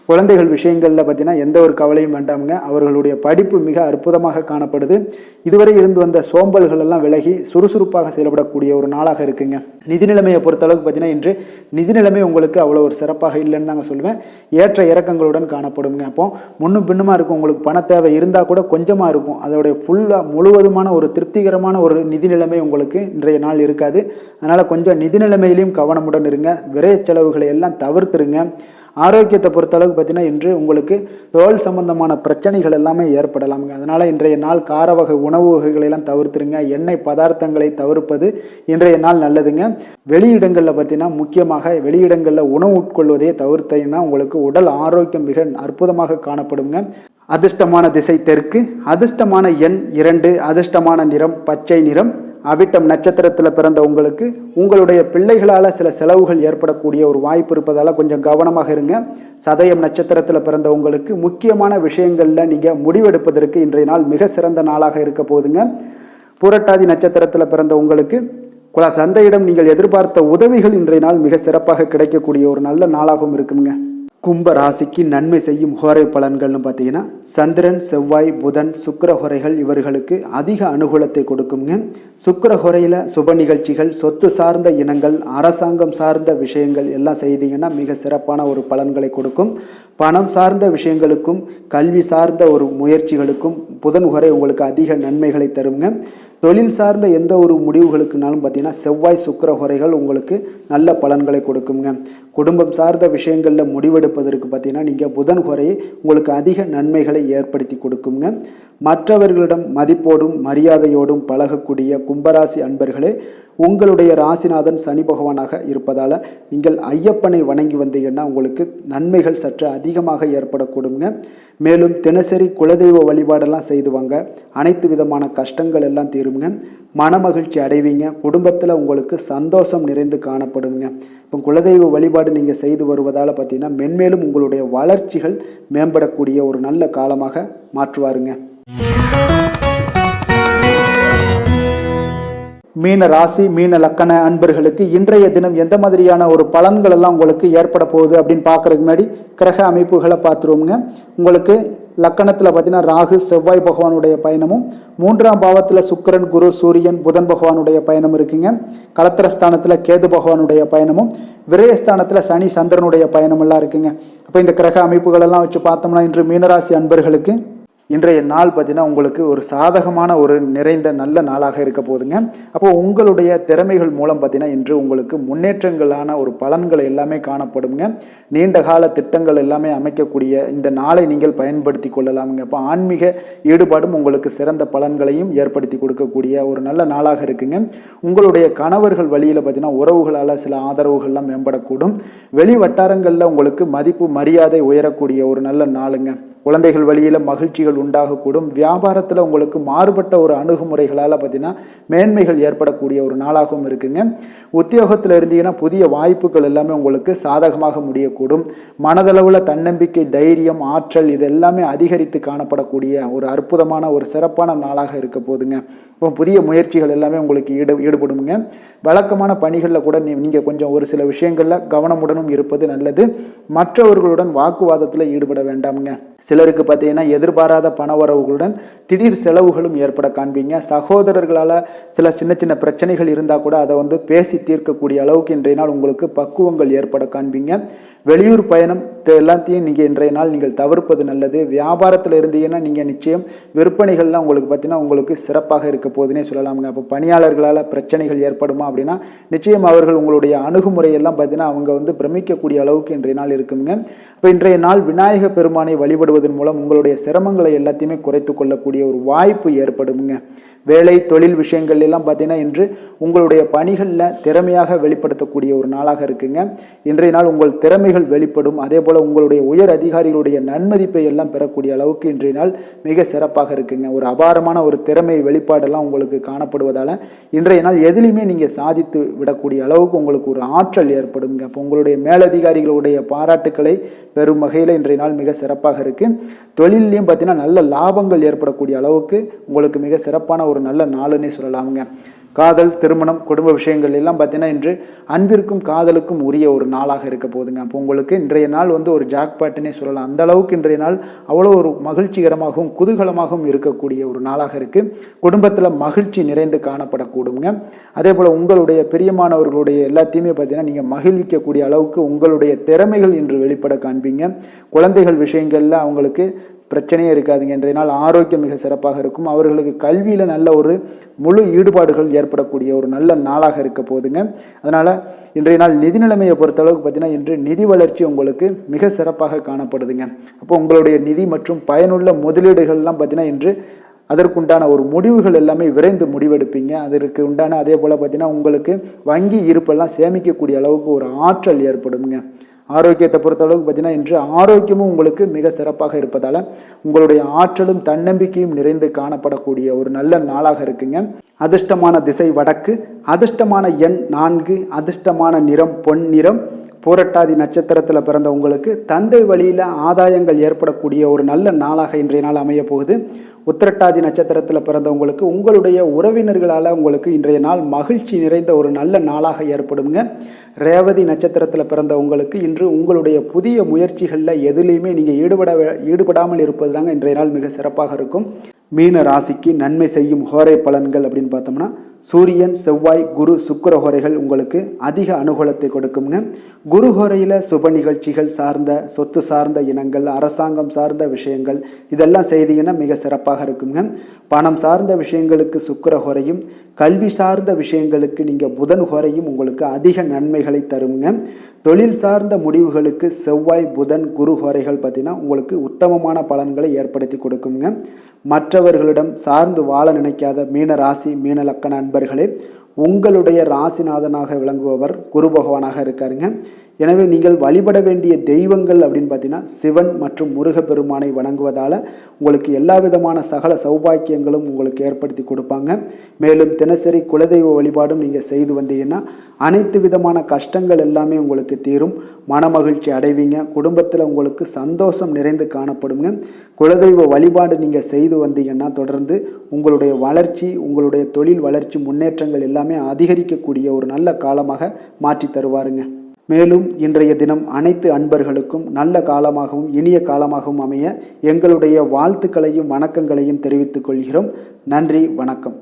குழந்தைகள் விஷயங்களில் பார்த்தீங்கன்னா எந்த ஒரு கவலையும் வேண்டாமுங்க. அவர்களுடைய படிப்பு மிக அற்புதமாக காணப்படுது. இதுவரை இருந்து வந்த சோம்பல்கள் எல்லாம் விலகி சுறுசுறுப்பாக செயல்படக்கூடிய ஒரு நாளாக இருக்குங்க. நிதி நிலைமையை பொறுத்தளவுக்கு பார்த்தீங்கன்னா இன்று நிதி நிலைமை உங்களுக்கு அவ்வளோ ஒரு சிறப்பாக இல்லைன்னு தாங்க சொல்லுவேன். ஏற்ற இறக்கங்களுடன் காணப்படுங்க. அப்போ முன்னும் பின்னுமா இருக்கும். உங்களுக்கு பண தேவை இருந்தால் கூட கொஞ்சமாக இருக்கும். அதோடைய முழுவதுமான ஒரு திருப்திகரமான ஒரு நிதி நிலைமை உங்களுக்கு இன்றைய நாள் இருக்காது. அதனால் கொஞ்சம் நிதி நிலைமையிலையும் கவனமுடன் இருங்க. விரைய செலவுகளை எல்லாம் தவிர்த்துருங்க. ஆரோக்கியத்தை பொறுத்தளவுக்கு பார்த்தீங்கன்னா இன்று உங்களுக்கு தோல் சம்பந்தமான பிரச்சனைகள் எல்லாமே ஏற்படலாமுங்க. அதனால் இன்றைய நாள் கார வகை உணவு வகைகளெல்லாம் தவிர்த்துருங்க. எண்ணெய் பதார்த்தங்களை தவிர்ப்பது இன்றைய நாள் நல்லதுங்க. வெளியிடங்களில் பார்த்தீங்கன்னா முக்கியமாக வெளியிடங்களில் உணவு உட்கொள்வதையே தவிர்த்தீங்கன்னா உங்களுக்கு உடல் ஆரோக்கியம் மிக அற்புதமாக காணப்படுங்க. அதிர்ஷ்டமான திசை தெற்கு, அதிர்ஷ்டமான எண் 2, அதிர்ஷ்டமான நிறம் பச்சை நிறம். அவிட்டம் நட்சத்திரத்தில் பிறந்த உங்களுக்கு உங்களுடைய பிள்ளைகளால் சில செலவுகள் ஏற்படக்கூடிய ஒரு வாய்ப்பு இருப்பதால் கொஞ்சம் கவனமாக இருங்க. சதயம் நட்சத்திரத்தில் பிறந்த உங்களுக்கு முக்கியமான விஷயங்களில் நீங்கள் முடிவெடுப்பதற்கு இன்றைய நாள் மிக சிறந்த நாளாக இருக்க போகுதுங்க. பூரட்டாதி நட்சத்திரத்தில் பிறந்த உங்களுக்கு தந்தையிடம் நீங்கள் எதிர்பார்த்த உதவிகள் இன்றைய நாள் மிக சிறப்பாக கிடைக்கக்கூடிய ஒரு நல்ல நாளாகவும் இருக்குங்க. கும்ப ராசிக்கு நன்மை செய்யும் ஹோரை பலன்கள்னு பார்த்தீங்கன்னா சந்திரன், செவ்வாய், புதன், சுக்கிர ஹோரைகள் இவர்களுக்கு அதிக அனுகூலத்தை கொடுக்குங்க. சுக்கிர ஹோரையில் சுப நிகழ்ச்சிகள், சொத்து சார்ந்த இனங்கள், அரசாங்கம் சார்ந்த விஷயங்கள் எல்லாம் செய்தீங்கன்னா மிக சிறப்பான ஒரு பலன்களை கொடுக்கும். பணம் சார்ந்த விஷயங்களுக்கும் கல்வி சார்ந்த ஒரு முயற்சிகளுக்கும் புதன் ஹோரை உங்களுக்கு அதிக நன்மைகளை தருங்க. தொழில் சார்ந்த எந்த ஒரு முடிவுகளுக்குனாலும் பார்த்தீங்கன்னா செவ்வாய், சுக்கிர ஹோரைகள் உங்களுக்கு நல்ல பலன்களை கொடுக்குங்க. குடும்பம் சார்ந்த விஷயங்களில் முடிவெடுப்பதற்கு பார்த்தீங்கன்னா நீங்கள் புதன் ஹோரையை உங்களுக்கு அதிக நன்மைகளை ஏற்படுத்தி கொடுக்குங்க. மற்றவர்களிடம் மதிப்போடும் மரியாதையோடும் பழகக்கூடிய கும்பராசி அன்பர்களே, உங்களுடைய ராசிநாதன் சனி பகவானாக இருப்பதால் நீங்கள் ஐயப்பனை வணங்கி வந்தீங்கன்னா உங்களுக்கு நன்மைகள் சற்று அதிகமாக ஏற்படக்கூடுங்க. மேலும் தினசரி குலதெய்வ வழிபாடெல்லாம் செய்துவாங்க. அனைத்து விதமான கஷ்டங்கள் எல்லாம் தீருங்க. மனமகிழ்ச்சி அடைவீங்க. குடும்பத்தில் உங்களுக்கு சந்தோஷம் நிறைந்து காணப்படுங்க. இப்போ குலதெய்வ வழிபாடு நீங்கள் செய்து வருவதால் பார்த்தீங்கன்னா மென்மேலும் உங்களுடைய வளர்ச்சிகள் மேம்படக்கூடிய ஒரு நல்ல காலமாக மாற்றுவாருங்க. மீன ராசி, மீன லக்கண அன்பர்களுக்கு இன்றைய தினம் எந்த மாதிரியான ஒரு பலன்கள் எல்லாம் உங்களுக்கு ஏற்பட போகுது அப்படின்னு பார்க்கறதுக்கு முன்னாடி கிரக அமைப்புகளை பார்த்துருவோங்க. உங்களுக்கு லக்கணத்தில் பார்த்தீங்கன்னா ராகு, செவ்வாய் பகவானுடைய பயணமும், 3ஆம் பாவத்தில் சுக்கிரன், குரு, சூரியன், புதன் பகவானுடைய பயணம் இருக்குங்க. கலத்திரஸ்தானத்தில் கேது பகவானுடைய பயணமும், விரயஸ்தானத்தில் சனி, சந்திரனுடைய பயணம் எல்லாம் இருக்குங்க. அப்போ இந்த கிரக அமைப்புகள் எல்லாம் வச்சு பார்த்தோம்னா இன்று மீனராசி அன்பர்களுக்கு இன்றைய நாள் பார்த்தீங்கன்னா உங்களுக்கு ஒரு சாதகமான ஒரு நிறைந்த நல்ல நாளாக இருக்க போதுங்க. அப்போ உங்களுடைய திறமைகள் மூலம் பார்த்தீங்கன்னா இன்று உங்களுக்கு முன்னேற்றங்களான ஒரு பலன்கள் எல்லாமே காணப்படுங்க. நீண்ட கால திட்டங்கள் எல்லாமே அமைக்கக்கூடிய இந்த நாளை நீங்கள் பயன்படுத்தி கொள்ளலாமுங்க. அப்போ ஆன்மீக ஈடுபாடும் உங்களுக்கு சிறந்த பலன்களையும் ஏற்படுத்தி கொடுக்கக்கூடிய ஒரு நல்ல நாளாக இருக்குங்க. உங்களுடைய கணவர்கள் வழியில் பார்த்தீங்கன்னா உறவுகளால் சில ஆதரவுகள்லாம் மேம்படக்கூடும். வெளி வட்டாரங்களில் உங்களுக்கு மதிப்பு மரியாதை உயரக்கூடிய ஒரு நல்ல நாளுங்க. குழந்தைகள் வழியில் மகிழ்ச்சிகள் உண்டாகக்கூடும். வியாபாரத்தில் உங்களுக்கு மாறுபட்ட ஒரு அணுகுமுறைகளால் பார்த்தீங்கன்னா மேன்மைகள் ஏற்படக்கூடிய ஒரு நாளாகவும் இருக்குங்க. உத்தியோகத்தில் இருந்தீங்கன்னா புதிய வாய்ப்புகள் எல்லாமே உங்களுக்கு சாதகமாக முடியக்கூடும். மனதளவில் தன்னம்பிக்கை, தைரியம், ஆற்றல் இது எல்லாமே அதிகரித்து காணப்படக்கூடிய ஒரு அற்புதமான ஒரு சிறப்பான நாளாக இருக்க போதுங்க. இப்போ புதிய முயற்சிகள் எல்லாமே உங்களுக்கு ஈடுபடுங்க. வழக்கமான பணிகளில் கூட நீங்கள் கொஞ்சம் ஒரு சில விஷயங்களில் கவனமுடனும் இருப்பது நல்லது. மற்றவர்களுடன் வாக்குவாதத்தில் ஈடுபட வேண்டாமுங்க. சிலருக்கு பார்த்தீங்கன்னா எதிர்பாராத பணவரவுகளுடன் திடீர் செலவுகளும் ஏற்பட காண்பீங்க. சகோதரர்களால் சில சின்ன சின்ன பிரச்சனைகள் இருந்தால் கூட அதை பேசி தீர்க்கக்கூடிய அளவுக்கு இன்றைய நாள் உங்களுக்கு பக்குவங்கள் ஏற்பட காண்பீங்க. வெளியூர் பயணம் எல்லாத்தையும் நீங்கள் இன்றைய நாள் நீங்கள் தவிர்ப்பது நல்லது. வியாபாரத்தில் இருந்தீங்கன்னா நீங்கள் நிச்சயம் விற்பனைகள்லாம் உங்களுக்கு பார்த்தீங்கன்னா உங்களுக்கு சிறப்பாக இருக்க போதுன்னே சொல்லலாமுங்க. அப்போ பணியாளர்களால் பிரச்சனைகள் ஏற்படுமா அப்படின்னா நிச்சயம் அவர்கள் உங்களுடைய அணுகுமுறையெல்லாம் பார்த்தீங்கன்னா அவங்க பிரமிக்கக்கூடிய அளவுக்கு இன்றைய நாள் இருக்குங்க. இப்போ இன்றைய நாள் விநாயக பெருமானை வழிபடுவதன் மூலம் உங்களுடைய சிரமங்களை எல்லாத்தையுமே குறைத்து கொள்ளக்கூடிய ஒரு வாய்ப்பு ஏற்படுங்க. வேலை தொழில் விஷயங்கள் எல்லாம் பார்த்தீங்கன்னா இன்று உங்களுடைய பணிகளில் திறமையாக வெளிப்படுத்தக்கூடிய ஒரு நாளாக இருக்குங்க. இன்றைய நாள் உங்கள் திறமைகள் வெளிப்படும். அதே போல் உங்களுடைய உயர் அதிகாரிகளுடைய நன்மதிப்பை எல்லாம் பெறக்கூடிய அளவுக்கு இன்றைய நாள் மிக சிறப்பாக இருக்குங்க. ஒரு அபாரமான ஒரு திறமை வெளிப்பாடெல்லாம் உங்களுக்கு காணப்படுவதால் இன்றைய நாள் எதிலையுமே நீங்கள் சாதித்து விடக்கூடிய அளவுக்கு உங்களுக்கு ஒரு ஆற்றல் ஏற்படுங்க. அப்போ உங்களுடைய மேலதிகாரிகளுடைய பாராட்டுக்களை பெறும் வகையில் இன்றைய நாள் மிக சிறப்பாக இருக்குது. தொழிலையும் பார்த்தீங்கன்னா நல்ல லாபங்கள் ஏற்படக்கூடிய அளவுக்கு உங்களுக்கு மிக சிறப்பான ஒரு நல்ல நாளுன்னே சொல்லலாமுங்க. காதல், திருமணம், குடும்ப விஷயங்கள் எல்லாம் பார்த்தீங்கன்னா இன்று அன்பிற்கும் காதலுக்கும் உரிய ஒரு நாளாக இருக்க போதுங்க. அப்போ உங்களுக்கு இன்றைய நாள் ஒரு ஜாக்பாட்டுன்னே சொல்லலாம். அந்த அளவுக்கு இன்றைய நாள் அவ்வளோ ஒரு மகிழ்ச்சிகரமாகவும் குதூகலமாகவும் இருக்கக்கூடிய ஒரு நாளாக இருக்குது. குடும்பத்தில் மகிழ்ச்சி நிறைந்து காணப்படக்கூடுங்க. அதே போல் உங்களுடைய பிரியமானவர்களுடைய எல்லாத்தையுமே பார்த்தீங்கன்னா நீங்கள் மகிழ்விக்கக்கூடிய அளவுக்கு உங்களுடைய திறமைகள் இன்று வெளிப்பட காண்பீங்க. குழந்தைகள் விஷயங்களில் அவங்களுக்கு பிரச்சனையே இருக்காதுங்க. இன்றைய நாள் ஆரோக்கியம் மிக சிறப்பாக இருக்கும். அவர்களுக்கு கல்வியில் நல்ல ஒரு முழு ஈடுபாடுகள் ஏற்படக்கூடிய ஒரு நல்ல நாளாக இருக்க போதுங்க. அதனால் இன்றைய நாள் நிதி நிலைமையை பொறுத்தளவுக்கு பார்த்தீங்கன்னா இன்று நிதி வளர்ச்சி உங்களுக்கு மிக சிறப்பாக காணப்படுதுங்க. அப்போ உங்களுடைய நிதி மற்றும் பயனுள்ள முதலீடுகள்லாம் பார்த்தீங்கன்னா இன்று அதற்குண்டான ஒரு முடிவுகள் எல்லாமே விரைந்து முடிவெடுப்பீங்க. அதற்கு உண்டான அதே போல் பார்த்தீங்கன்னா உங்களுக்கு வங்கி இருப்பெல்லாம் சேமிக்கக்கூடிய அளவுக்கு ஒரு ஆற்றல் ஏற்படுங்க. ஆரோக்கியத்தை பொறுத்தளவுக்கு பார்த்தீங்கன்னா இன்று ஆரோக்கியமும் உங்களுக்கு மிக சிறப்பாக இருப்பதால் உங்களுடைய ஆற்றலும் தன்னம்பிக்கையும் நிறைந்து காணப்படக்கூடிய ஒரு நல்ல நாளாக இருக்குங்க. அதிர்ஷ்டமான திசை வடக்கு, அதிர்ஷ்டமான எண் 4, அதிர்ஷ்டமான நிறம் பொன் நிறம். பூரட்டாதி நட்சத்திரத்தில் பிறந்த உங்களுக்கு தந்தை வழியில் ஆதாயங்கள் ஏற்படக்கூடிய ஒரு நல்ல நாளாக இன்றைய நாள் அமைய போகுது. உத்திரட்டாதி நட்சத்திரத்தில் பிறந்தவங்களுக்கு உங்களுடைய உறவினர்களால் உங்களுக்கு இன்றைய நாள் மகிழ்ச்சி நிறைந்த ஒரு நல்ல நாளாக ஏற்படுங்க. ரேவதி நட்சத்திரத்தில் பிறந்தவங்களுக்கு இன்று உங்களுடைய புதிய முயற்சிகளில் எதுலேயுமே நீங்கள் ஈடுபடாமல் இருப்பது தாங்க இன்றைய நாள் மிக சிறப்பாக இருக்கும். மீன ராசிக்கு நன்மை செய்யும் ஹோரை பலன்கள் அப்படின்னு பார்த்தோம்னா சூரியன், செவ்வாய், குரு, சுக்கிர ஹோரைகள் உங்களுக்கு அதிக அனுகூலத்தை கொடுக்குங்க. குரு ஹோரையில் சுப நிகழ்ச்சிகள் சார்ந்த, சொத்து சார்ந்த இனங்கள், அரசாங்கம் சார்ந்த விஷயங்கள் இதெல்லாம் செய்தீங்கன்னா மிக சிறப்பாக இருக்குங்க. பணம் சார்ந்த விஷயங்களுக்கு சுக்கிர ஹோரையும், கல்வி சார்ந்த விஷயங்களுக்கு நீங்கள் புதன் ஹோரையும் உங்களுக்கு அதிக நன்மைகளை தருங்க. தொழில் சார்ந்த முடிவுகளுக்கு செவ்வாய், புதன், குரு ஹோரைகள் பார்த்தீங்கன்னா உங்களுக்கு உத்தமமான பலன்களை ஏற்படுத்தி கொடுக்குங்க. மற்றவர்களிடம் சார்ந்து வாழ நினைக்காத மீன ராசி, மீன லக்கண அன்பர்களே, உங்களுடைய ராசிநாதனாக விளங்குபவர் குரு பகவானாக இருக்காருங்க. எனவே நீங்கள் வழிபட வேண்டிய தெய்வங்கள் அப்படின்னு பார்த்தீங்கன்னா சிவன் மற்றும் முருகப்பெருமானை வணங்குவதால் உங்களுக்கு எல்லா விதமான சகல சௌபாக்கியங்களும் உங்களுக்கு ஏற்படுத்தி கொடுப்பாங்க. மேலும் தினசரி குலதெய்வ வழிபாடும் நீங்கள் செய்து வந்தீங்கன்னா அனைத்து விதமான கஷ்டங்கள் எல்லாமே உங்களுக்கு தீரும். மனமகிழ்ச்சி அடைவீங்க. குடும்பத்தில் உங்களுக்கு சந்தோஷம் நிறைந்து காணப்படுங்க. குலதெய்வ வழிபாடு நீங்கள் செய்து வந்தீங்கன்னா தொடர்ந்து உங்களுடைய வளர்ச்சி, உங்களுடைய தொழில் வளர்ச்சி, முன்னேற்றங்கள் எல்லாமே அதிகரிக்கக்கூடிய ஒரு நல்ல காலமாக மாற்றி தருவாருங்க. மேலும் இன்றைய தினம் அனைத்து அன்பர்களுக்கும் நல்ல காலமாகவும் இனிய காலமாகவும் அமைய எங்களுடைய வாழ்த்துக்களையும் வணக்கங்களையும் தெரிவித்துக் கொள்கிறோம். நன்றி, வணக்கம்.